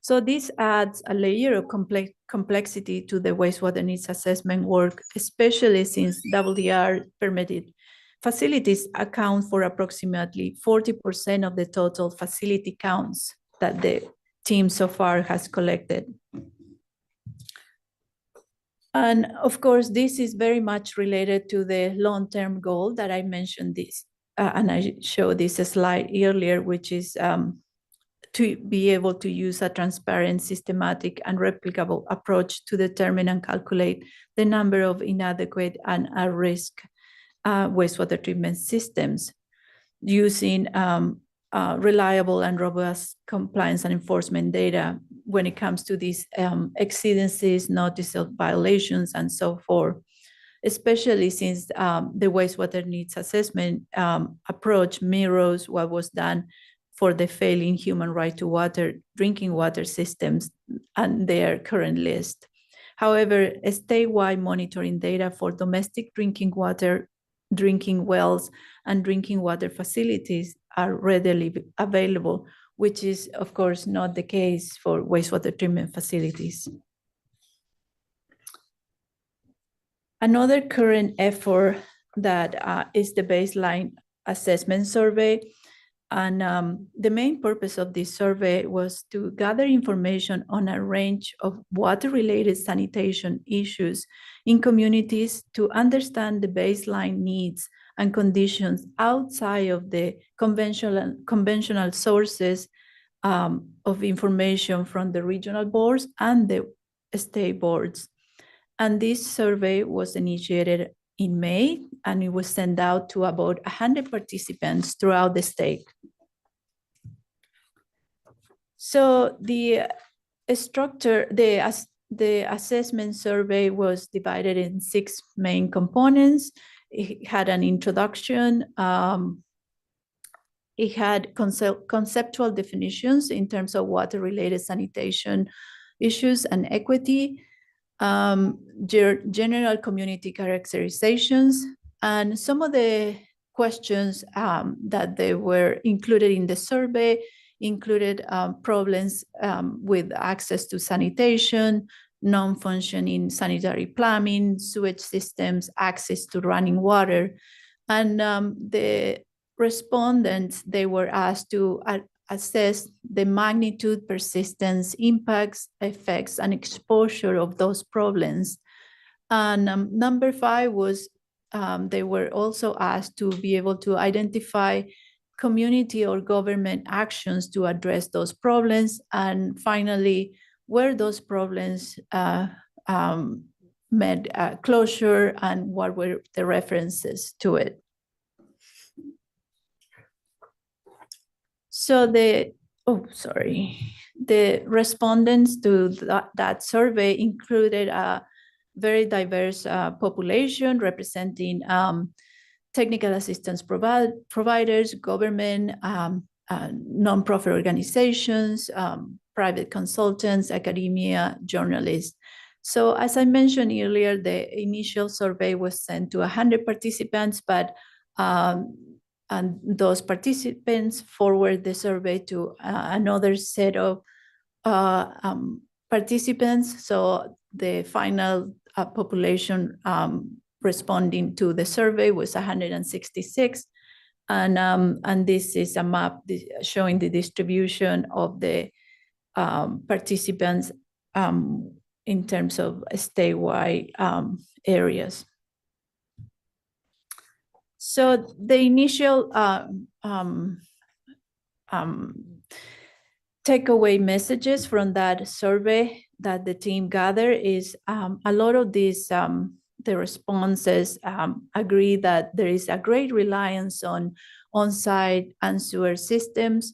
So this adds a layer of complexity to the wastewater needs assessment work, especially since WDR permitted facilities account for approximately 40% of the total facility counts that the team so far has collected. And of course, this is very much related to the long-term goal that I mentioned this, and I showed this slide earlier, which is to be able to use a transparent, systematic, and replicable approach to determine and calculate the number of inadequate and at-risk wastewater treatment systems using reliable and robust compliance and enforcement data when it comes to these exceedances, notice of violations, and so forth, especially since the wastewater needs assessment approach mirrors what was done for the failing human right to water, drinking water systems, and their current list. However, statewide monitoring data for domestic drinking water, drinking wells, and drinking water facilities are readily available, which is, of course, not the case for wastewater treatment facilities. Another current effort that is the baseline assessment survey. And the main purpose of this survey was to gather information on a range of water-related sanitation issues in communities to understand the baseline needs and conditions outside of the conventional sources of information from the regional boards and the state boards. And this survey was initiated in May, and it was sent out to about 100 participants throughout the state. So the structure, the assessment survey was divided in 6 main components. It had an introduction. It had conceptual definitions in terms of water-related sanitation issues and equity, general community characterizations, and some of the questions that they were included in the survey included problems with access to sanitation, non-functioning sanitary plumbing, sewage systems, access to running water. And the respondents, they were asked to assess the magnitude, persistence, impacts, effects, and exposure of those problems. And number 5 was they were also asked to be able to identify community or government actions to address those problems. And finally, where those problems met closure and what were the references to it. So the respondents to that survey included a very diverse population representing technical assistance providers, government, nonprofit organizations, private consultants, academia, journalists. So as I mentioned earlier, the initial survey was sent to 100 participants, but and those participants forward the survey to another set of participants. So the final population responding to the survey was 166. And this is a map showing the distribution of the participants in terms of statewide areas. So the initial takeaway messages from that survey that the team gathered is a lot of these, the responses agree that there is a great reliance on on-site and sewer systems.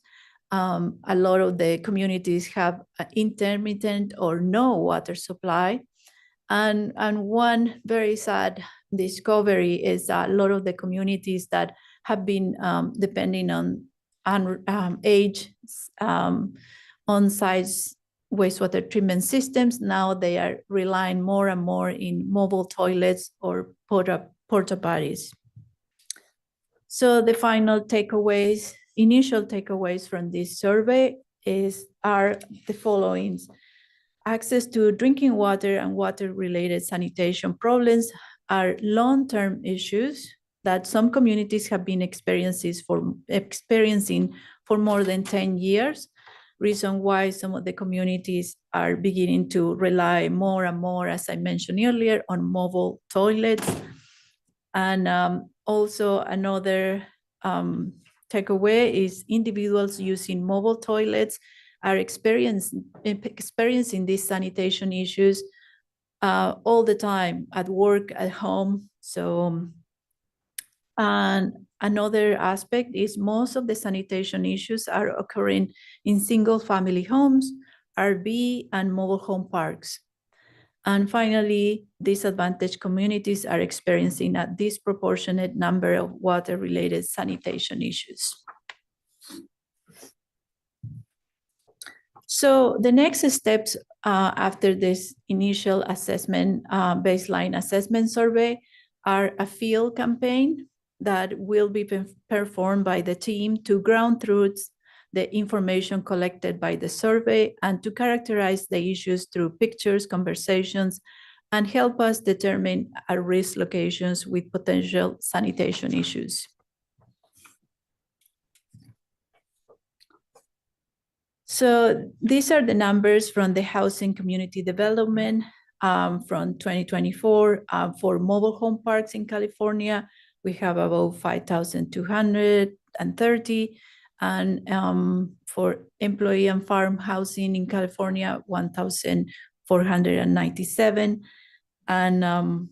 A lot of the communities have intermittent or no water supply. And one very sad discovery is a lot of the communities that have been depending on age on-site wastewater treatment systems. Now they are relying more and more in mobile toilets or porta potties. So the final takeaways, initial takeaways from this survey are the following. Access to drinking water and water-related sanitation problems are long-term issues that some communities have been experiencing for more than 10 years. Reason why some of the communities are beginning to rely more and more, as I mentioned earlier, on mobile toilets. And also another takeaway is individuals using mobile toilets are experiencing these sanitation issues all the time at work, at home. So, and another aspect is most of the sanitation issues are occurring in single family homes, RV, and mobile home parks. And finally, disadvantaged communities are experiencing a disproportionate number of water-related sanitation issues. So the next steps after this initial assessment, baseline assessment survey, are a field campaign that will be performed by the team to ground truth the information collected by the survey and to characterize the issues through pictures, conversations, and help us determine at-risk locations with potential sanitation issues. So these are the numbers from the Housing Community Development from 2024 for mobile home parks in California. We have about 5,230, and for employee and farm housing in California, 1,497. And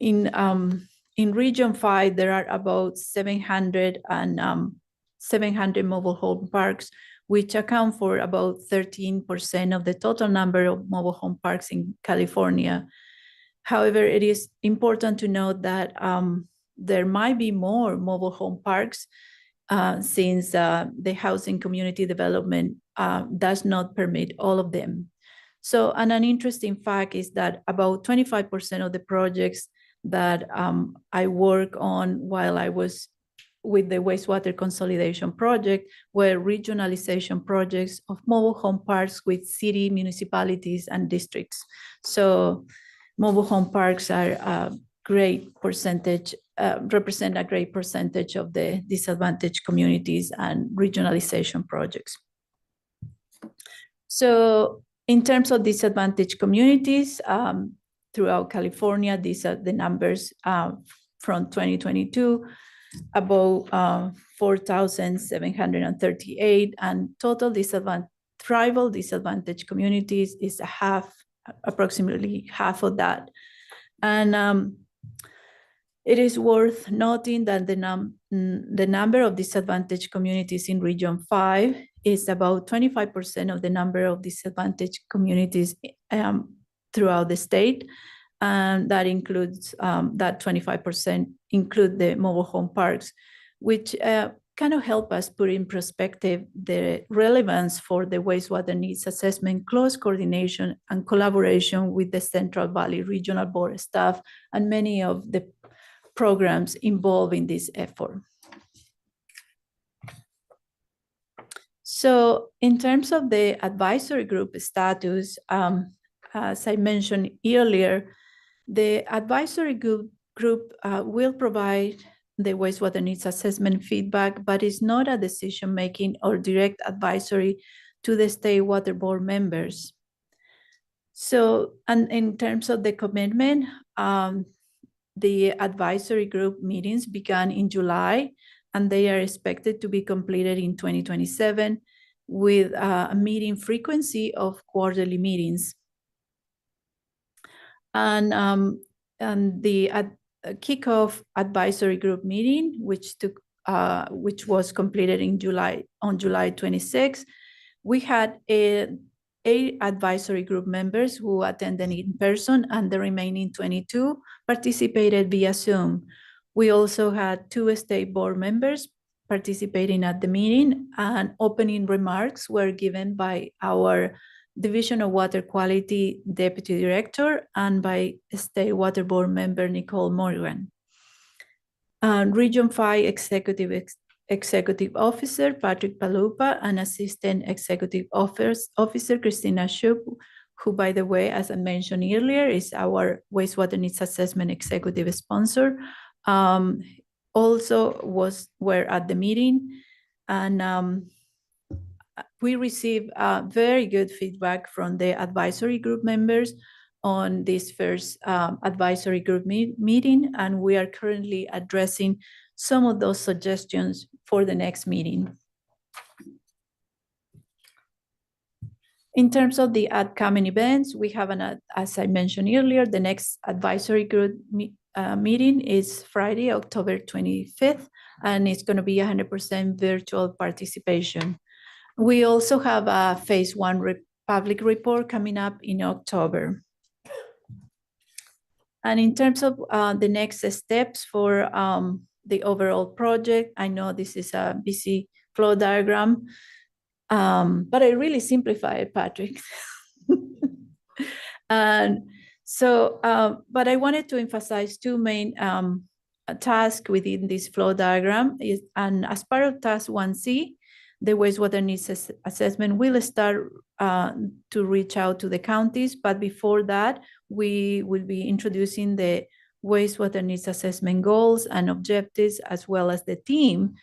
in Region 5, there are about 700 mobile home parks, which account for about 13% of the total number of mobile home parks in California. However, it is important to note that there might be more mobile home parks since the Housing Community Development does not permit all of them. So, and an interesting fact is that about 25% of the projects that I work on while I was with the wastewater consolidation project were regionalization projects of mobile home parks with city, municipalities, and districts. So mobile home parks are a great percentage represent a great percentage of the disadvantaged communities and regionalization projects. So in terms of disadvantaged communities, throughout California, these are the numbers from 2022, about 4,738, and total tribal disadvantaged communities is approximately half of that. And it is worth noting that the number of disadvantaged communities in Region 5 is about 25% of the number of disadvantaged communities throughout the state. And that includes, that 25% include the mobile home parks, which kind of help us put in perspective the relevance for the wastewater needs assessment, close coordination and collaboration with the Central Valley Regional Board staff and many of the programs involved in this effort. So in terms of the advisory group status, as I mentioned earlier, the advisory group will provide the wastewater needs assessment feedback, but it's not a decision-making or direct advisory to the state water board members. So, and in terms of the commitment, the advisory group meetings began in July, and they are expected to be completed in 2027 with a meeting frequency of quarterly meetings. And the kickoff advisory group meeting, which was completed in on July 26, we had 8 advisory group members who attended in person, and the remaining 22 participated via Zoom. We also had 2 state board members participating at the meeting, and opening remarks were given by our Division of Water Quality Deputy Director and by State Water Board member Nicole Morgan. Region 5 Executive Officer Patrick Palupa and Assistant Executive Officer Christina Shuk, who, by the way, as I mentioned earlier, is our Wastewater Needs Assessment Executive Sponsor, also were at the meeting. And we received very good feedback from the advisory group members on this first advisory group meeting, and we are currently addressing some of those suggestions for the next meeting. In terms of the upcoming events, we have, as I mentioned earlier, the next advisory group meeting is Friday, October 25th, and it's going to be 100% virtual participation. We also have a phase 1 public report coming up in October. And in terms of the next steps for the overall project, I know this is a busy flow diagram, but I really simplified it, Patrick. And so, but I wanted to emphasize 2 main tasks within this flow diagram. And as part of task 1C, the wastewater needs assessment will start to reach out to the counties, but before that, we will be introducing the wastewater needs assessment goals and objectives, as well as the team,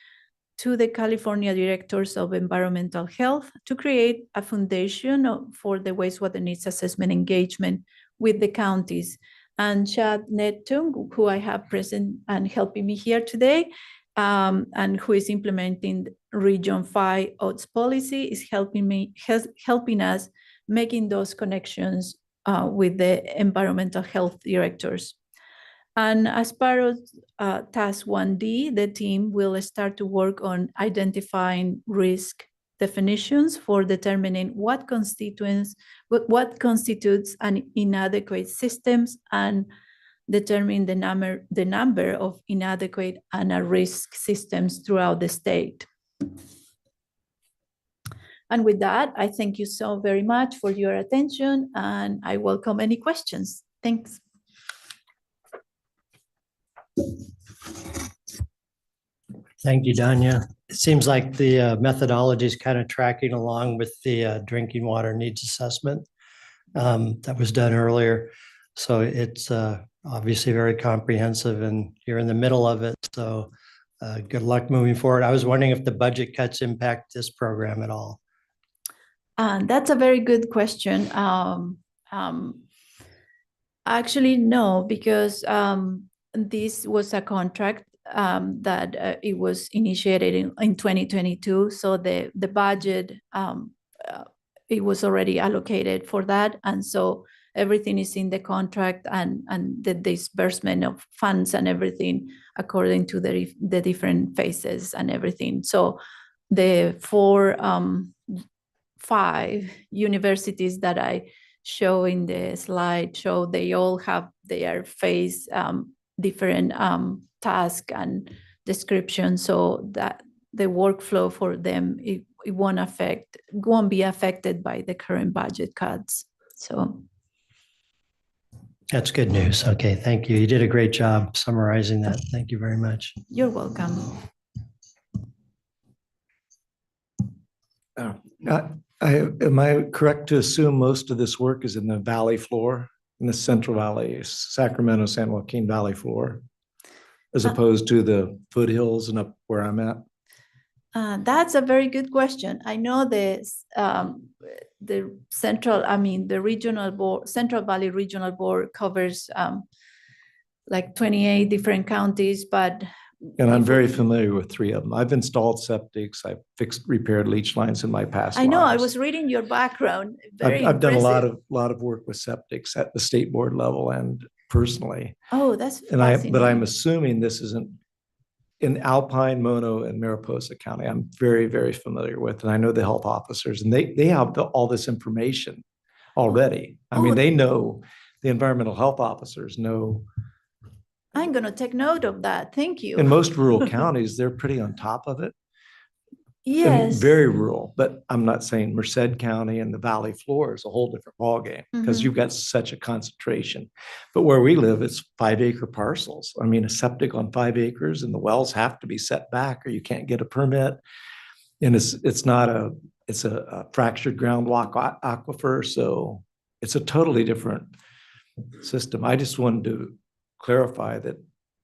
to the California Directors of Environmental Health to create a foundation for the wastewater needs assessment engagement with the counties. And Chad Netung, who I have present and helping me here today, and who is implementing Region 5 OTS policy, is helping us making those connections with the environmental health directors. And as part of task 1D, the team will start to work on identifying risk definitions for determining what constitutes an inadequate systems and determine the number of inadequate and at-risk systems throughout the state. And with that, I thank you so very much for your attention, and I welcome any questions. Thanks. Thank you, Danya. It seems like the methodology is kind of tracking along with the drinking water needs assessment that was done earlier. So it's obviously very comprehensive and you're in the middle of it. So good luck moving forward. I was wondering if the budget cuts impact this program at all. That's a very good question. Actually, no, because this was a contract that it was initiated in 2022. So the budget, it was already allocated for that. And so everything is in the contract and the disbursement of funds and everything according to the different phases and everything. So the 5 universities that I show in the slide show they all have their phase different task and description, so that the workflow for them it won't be affected by the current budget cuts. So that's good news. Okay, thank you. You did a great job summarizing that. Thank you very much. You're welcome. Am I correct to assume most of this work is in the valley floor, in the Central Valley, Sacramento, San Joaquin Valley floor, as opposed to the foothills and up where I'm at? That's a very good question. I know the regional board, Central Valley Regional Board covers like 28 different counties, but and I'm very familiar with 3 of them. I've installed septics. I've repaired leach lines in my past I know. lives. I was reading your background. I've done a lot of work with septics at the state board level and personally. Oh, that's but I'm assuming this isn't in Alpine, Mono, and Mariposa County. I'm very, very familiar with, and I know the health officers, and they have all this information already. I mean, they know, the environmental health officers know. I'm going to take note of that. Thank you. In most rural counties, they're pretty on top of it. Yes. Very rural, but I'm not saying Merced County and the valley floor is a whole different ballgame because you've got such a concentration. But where we live, it's 5-acre parcels. I mean, a septic on 5 acres and the wells have to be set back or you can't get a permit. And it's a fractured groundwater aquifer. So it's a totally different system. I just wanted to clarify that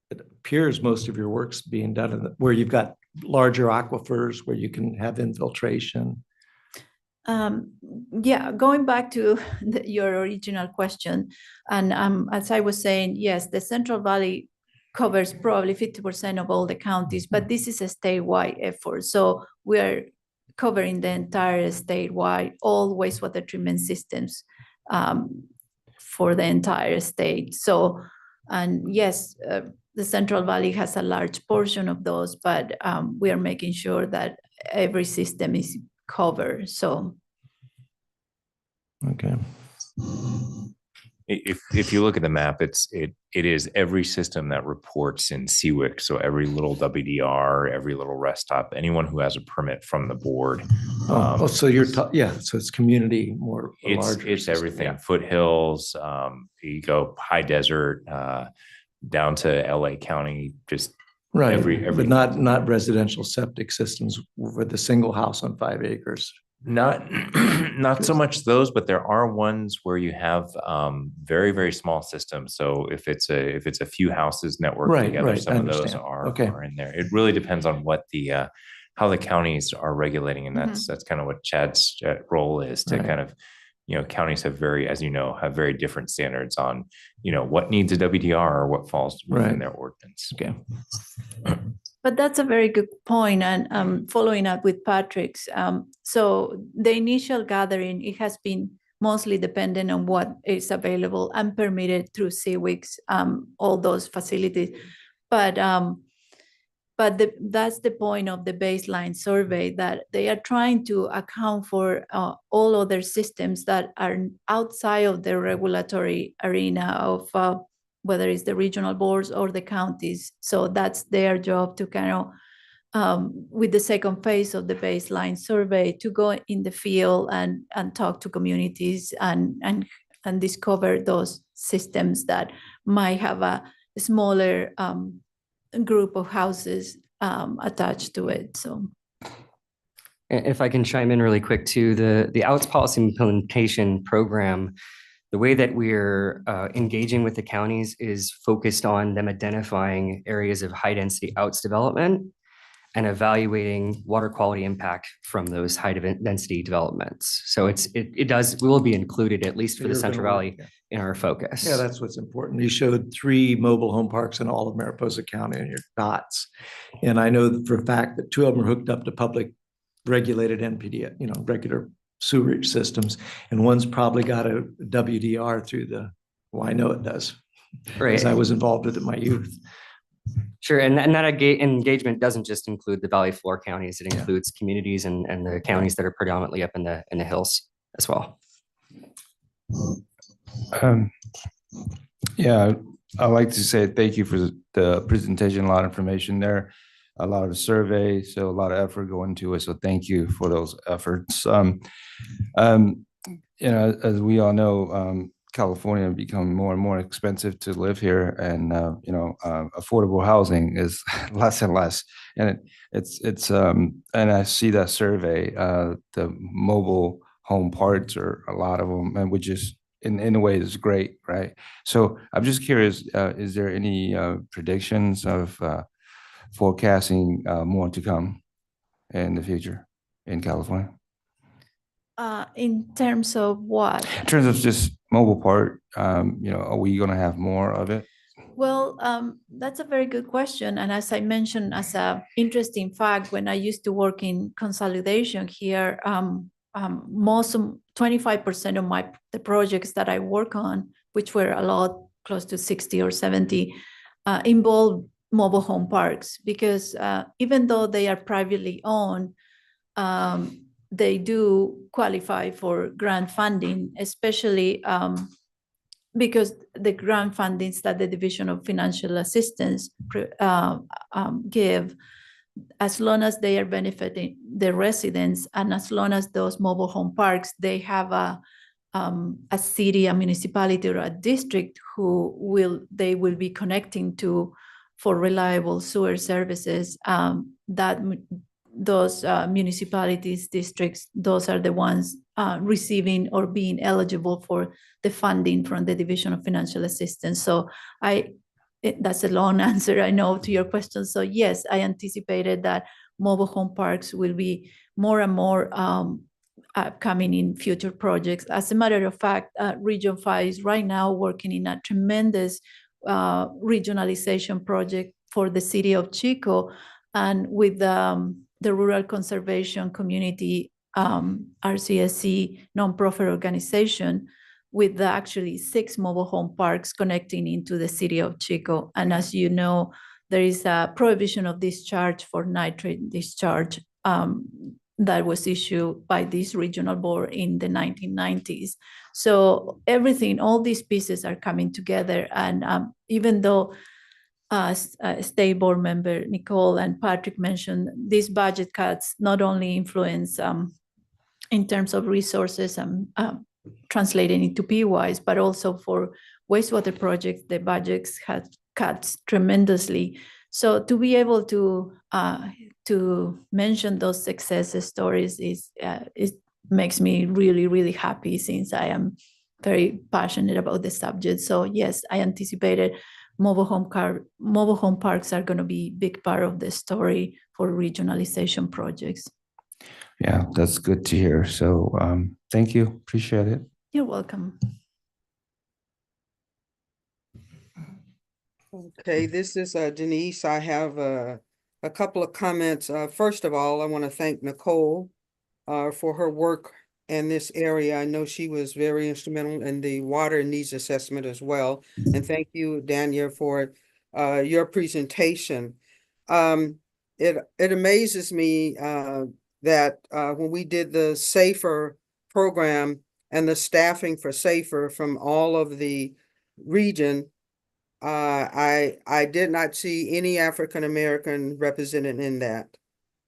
it appears most of your work's being done where you've got larger aquifers where you can have infiltration. Yeah, going back to your original question, and as I was saying, yes, the Central Valley covers probably 50% of all the counties, but this is a statewide effort. So we are covering the entire statewide, all wastewater treatment systems for the entire state. So, and yes, the Central Valley has a large portion of those, but we are making sure that every system is covered. So, okay. If you look at the map, it is every system that reports in CWIC. So every little WDR, every little rest stop, anyone who has a permit from the board. So you're so it's community more. It's everything. Foothills. You go high desert down to LA County. Just right. Every but not residential septic systems with a single house on 5 acres. Not so much those, but there are ones where you have very, very small systems. So if it's a few houses networked together, some of those are in there. It really depends on what how the counties are regulating, and that's kind of what Chad's role is to kind of, counties have as have very different standards on, what needs a WDR or what falls within their ordinance. Okay. But that's a very good point, and following up with Patrick's. So the initial gathering, it has been mostly dependent on what is available and permitted through CWICs, all those facilities. But that's the point of the baseline survey, that they are trying to account for all other systems that are outside of the regulatory arena of whether it's the regional boards or the counties. So that's their job to kind of, with the second phase of the baseline survey, to go in the field and talk to communities and discover those systems that might have a smaller group of houses attached to it. So, if I can chime in really quick too, the OUTS policy implementation program The way that we're engaging with the counties is focused on them identifying areas of high density outs development and evaluating water quality impact from those density developments. So we will be included, at least So for the you're gonna Central work, Valley, yeah. in our focus. Yeah, that's what's important. You showed 3 mobile home parks in all of Mariposa County on your dots. And I know for a fact that 2 of them are hooked up to public regulated NPD, regular sewerage systems. And one's probably got a WDR through well, I know it does. Right. Because I was involved with it in my youth. Sure, and that engagement doesn't just include the Valley floor counties, it includes communities and the counties that are predominantly up in the hills as well. Yeah, I'd like to say thank you for the presentation, a lot of information there, a lot of survey, so a lot of effort going into it. So thank you for those efforts. As we all know, California become more and more expensive to live here, and affordable housing is less and less. And and I see that survey, the mobile home parks are a lot of them, and which is in a way is great, right? So I'm just curious, is there any predictions of forecasting more to come in the future in California? In terms of what? In terms of just mobile park, are we going to have more of it? Well, that's a very good question. And as I mentioned, as an interesting fact, when I used to work in consolidation here, most 25% of the projects that I work on, which were a lot, close to 60 or 70, involve mobile home parks, because even though they are privately owned, they do qualify for grant funding, especially because the grant fundings that the Division of Financial Assistance give, as long as they are benefiting the residents, and as long as those mobile home parks, they have a city, a municipality, or a district they will be connecting to for reliable sewer services, that those municipalities, districts, those are the ones receiving or being eligible for the funding from the Division of Financial Assistance. So that's a long answer, I know, to your question. So yes, I anticipated that mobile home parks will be more and more coming in future projects. As a matter of fact, Region 5 is right now working in a tremendous regionalization project for the city of Chico, and with the Rural Conservation Community RCSC nonprofit organization, with actually 6 mobile home parks connecting into the city of Chico. And as you know, there is a prohibition of discharge for nitrate discharge that was issued by this regional board in the 1990s. So all these pieces are coming together. And even though State Board Member Nicole and Patrick mentioned, these budget cuts not only influence in terms of resources and translating into PWIs, but also for wastewater projects, the budgets have cut tremendously. So to be able to mention those success stories it makes me really, really happy, since I am very passionate about the subject. So yes, I anticipated mobile home parks are going to be a big part of the story for regionalization projects. Yeah, that's good to hear. So thank you. Appreciate it. You're welcome. Okay, this is Denise. I have a couple of comments. First of all, I want to thank Nicole for her work in this area. I know she was very instrumental in the water needs assessment as well. And thank you, Dania, for your presentation. It amazes me that when we did the SAFER program and the staffing for SAFER from all of the region, I did not see any African American represented in that.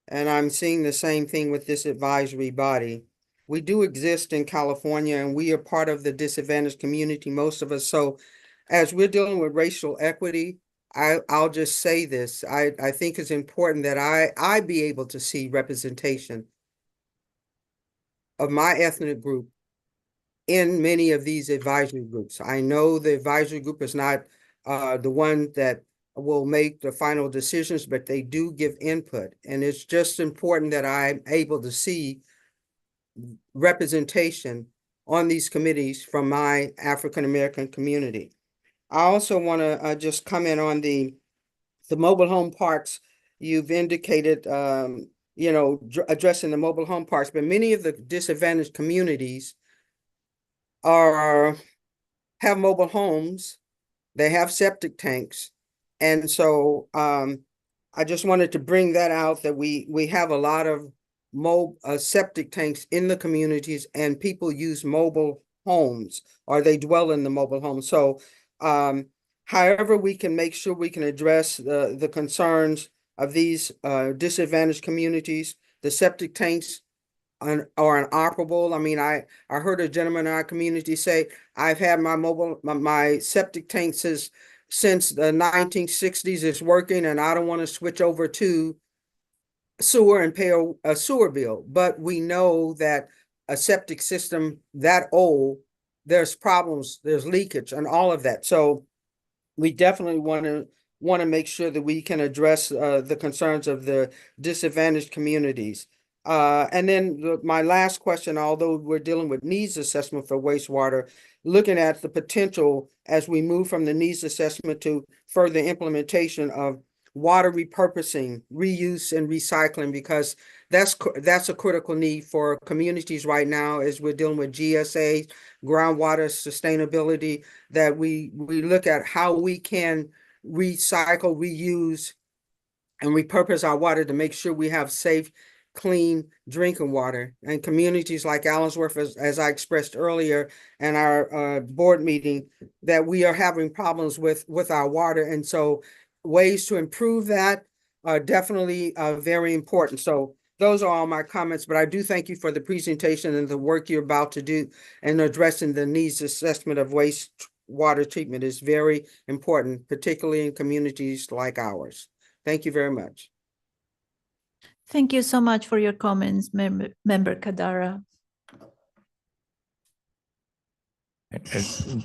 And I'm seeing the same thing with this advisory body. We do exist in California, and we are part of the disadvantaged community, most of us. So as we're dealing with racial equity, I'll just say this. I think it's important that I be able to see representation of my ethnic group in many of these advisory groups. I know the advisory group is not the one that will make the final decisions, but they do give input. And it's just important that I'm able to see representation on these committees from my African-American community. I also want to just comment on the mobile home parks. You've indicated, addressing the mobile home parks, but many of the disadvantaged communities have mobile homes, they have septic tanks. And so I just wanted to bring that out, that we have a lot of septic tanks in the communities, and people use mobile homes, or they dwell in the mobile homes. So however we can make sure we can address the concerns of these disadvantaged communities, the septic tanks are inoperable. I mean, I heard a gentleman in our community say, I've had my septic tank since the 1960s, it's working, and I don't want to switch over to sewer and pay a sewer bill. But we know that a septic system that old, there's problems, there's leakage and all of that. So we definitely want to make sure that we can address the concerns of the disadvantaged communities. And then my last question, although we're dealing with needs assessment for wastewater, looking at the potential as we move from the needs assessment to further implementation of water repurposing, reuse, and recycling, because that's a critical need for communities right now as we're dealing with GSA, groundwater sustainability, that we look at how we can recycle, reuse, and repurpose our water to make sure we have safe, clean drinking water. And communities like Allensworth, as I expressed earlier in our board meeting, that we are having problems with our water. And so ways to improve that are definitely very important. So those are all my comments, but I do thank you for the presentation and the work you're about to do in addressing the needs assessment of wastewater treatment is very important, particularly in communities like ours. Thank you very much. Thank you so much for your comments, Member Kadara.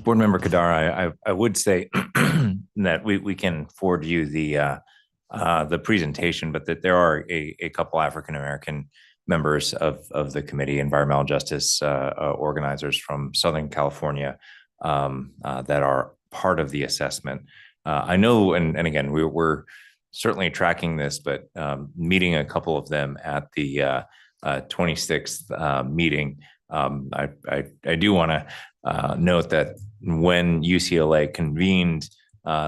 Board Member Kadara, I would say that we can forward you the presentation, but that there are a couple African-American members of the committee, environmental justice organizers from Southern California, that are part of the assessment. I know, and again, we're certainly tracking this, but meeting a couple of them at the 26th meeting, I do want to note that when UCLA convened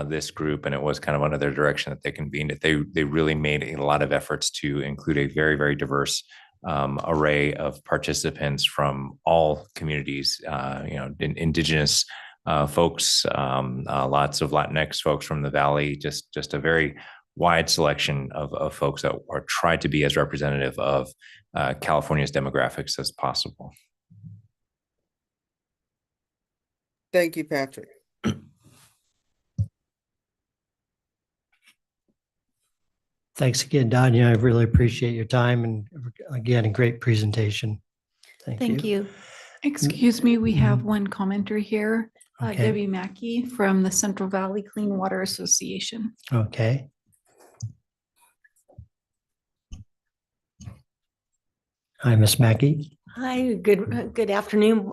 this group, and it was kind of under their direction that they convened it, they really made a lot of efforts to include a very, very diverse array of participants from all communities, indigenous folks, lots of Latinx folks from the Valley, just a very wide selection of folks that are tried to be as representative of California's demographics as possible. Thank you, Patrick. Thanks again, Danya. I really appreciate your time, and again, a great presentation. Thank you. Excuse me, we have one commenter here, Okay. Debbie Mackey from the Central Valley Clean Water Association. Okay. Hi, Ms. Mackey. Hi, good afternoon,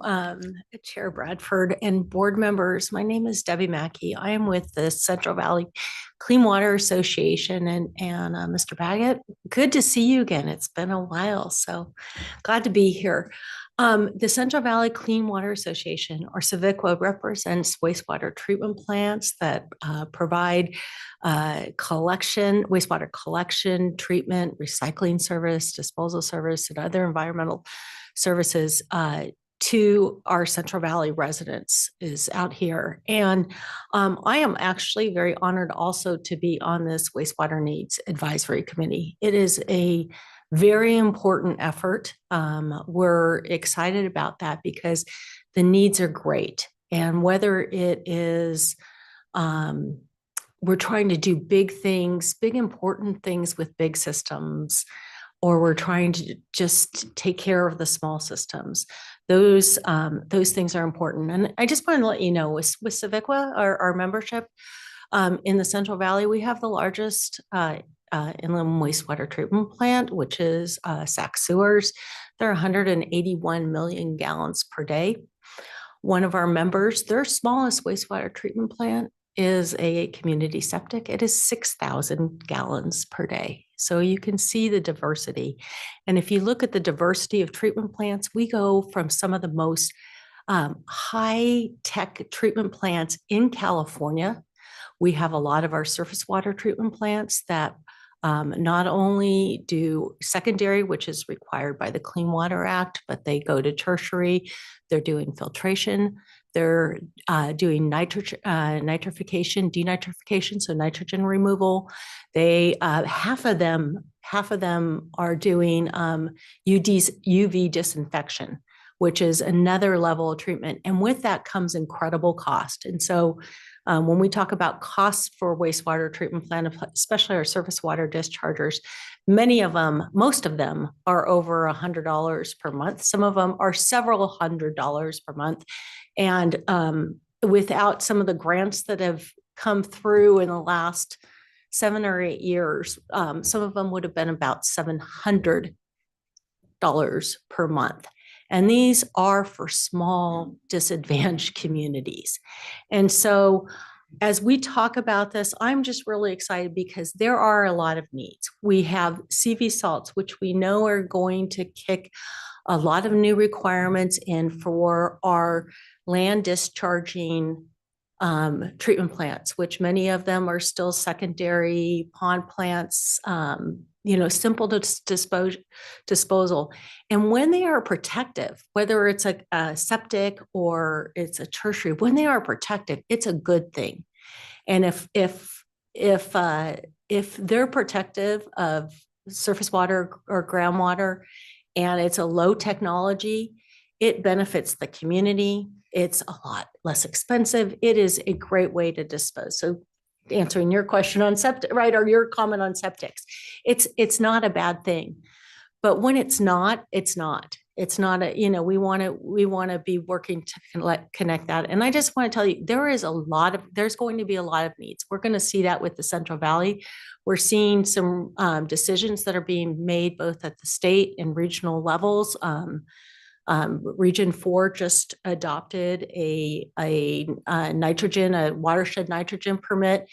Chair Bradford and board members. My name is Debbie Mackey. I am with the Central Valley Clean Water Association, and Mr. Baggett, good to see you again. It's been a while, so glad to be here. The Central Valley Clean Water Association, or CVCWA, represents wastewater treatment plants that provide wastewater collection, treatment, recycling service, disposal service, and other environmental services to our Central Valley residents is out here. And I am actually very honored also to be on this Wastewater Needs Advisory Committee. It is a very important effort. We're excited about that because the needs are great. And whether it is, we're trying to do big things, big important things with big systems, or we're trying to just take care of the small systems. Those things are important. And I just want to let you know, with Civiqua, our membership in the Central Valley, we have the largest inland wastewater treatment plant, which is Sac Sewers. They're 181 million gallons per day. One of our members, their smallest wastewater treatment plant is a community septic. It is 6,000 gallons per day. So you can see the diversity. And if you look at the diversity of treatment plants, we go from some of the most high-tech treatment plants in California. We have a lot of our surface water treatment plants that not only do secondary, which is required by the Clean Water Act, but they go to tertiary. They're doing filtration. They're doing nitrification, denitrification, so nitrogen removal. They half of them are doing UV disinfection, which is another level of treatment. And with that comes incredible cost. And so when we talk about costs for wastewater treatment plant, especially our surface water dischargers, most of them are over $100 per month. Some of them are several $100s per month. And without some of the grants that have come through in the last 7 or 8 years, some of them would have been about $700 per month. And these are for small disadvantaged communities. And so as we talk about this, I'm just really excited because there are a lot of needs. We have CV salts, which we know are going to kick a lot of new requirements in for our land discharging treatment plants, which many of them are still secondary pond plants, simple disposal. And when they are protective, whether it's a septic or it's a tertiary, when they are protective, it's a good thing. And if they're protective of surface water or groundwater, and it's a low technology, it benefits the community. It's a lot less expensive. It is a great way to dispose. So answering your question on septic, right, or your comment on septics, it's not a bad thing. But when it's not, it's not. It's not we want to be working to connect that. And I just want to tell you, there's going to be a lot of needs. We're going to see that with the Central Valley. We're seeing some decisions that are being made both at the state and regional levels. Region 4 just adopted a watershed nitrogen permit.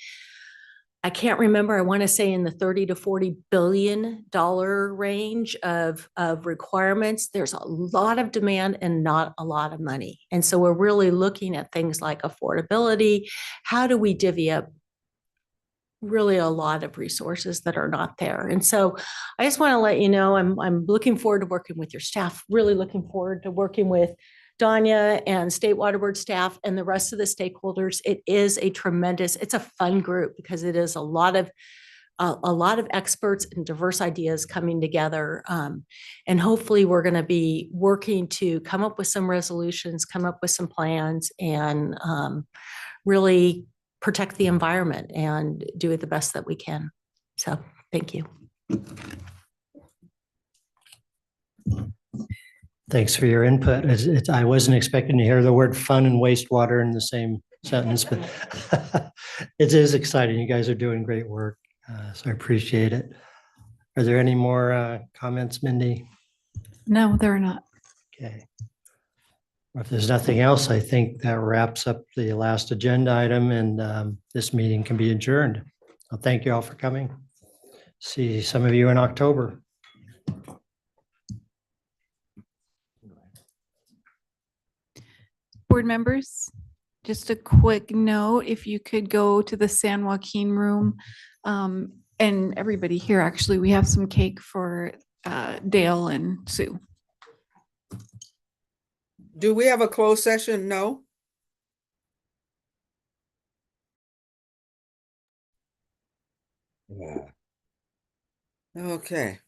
I can't remember, I want to say in the $30 to $40 billion range of requirements. There's a lot of demand and not a lot of money. And so we're really looking at things like affordability. How do we divvy up really a lot of resources that are not there? And so I just want to let you know, I'm looking forward to working with your staff, really looking forward to working with Danya and State Waterboard staff and the rest of the stakeholders. It is it's a fun group because it is a lot of experts and diverse ideas coming together. And hopefully we're going to be working to come up with some resolutions, come up with some plans, and really protect the environment and do it the best that we can. So thank you. Thanks for your input. I wasn't expecting to hear the word fun and wastewater in the same sentence, but it is exciting. You guys are doing great work, so I appreciate it. Are there any more comments, Mindy? No, there are not. Okay. If there's nothing else, I think that wraps up the last agenda item, and this meeting can be adjourned. Well, thank you all for coming. See some of you in October. Board members, just a quick note, if you could go to the San Joaquin room, and everybody here, actually, we have some cake for Dale and Sue. Do we have a closed session? No? Okay.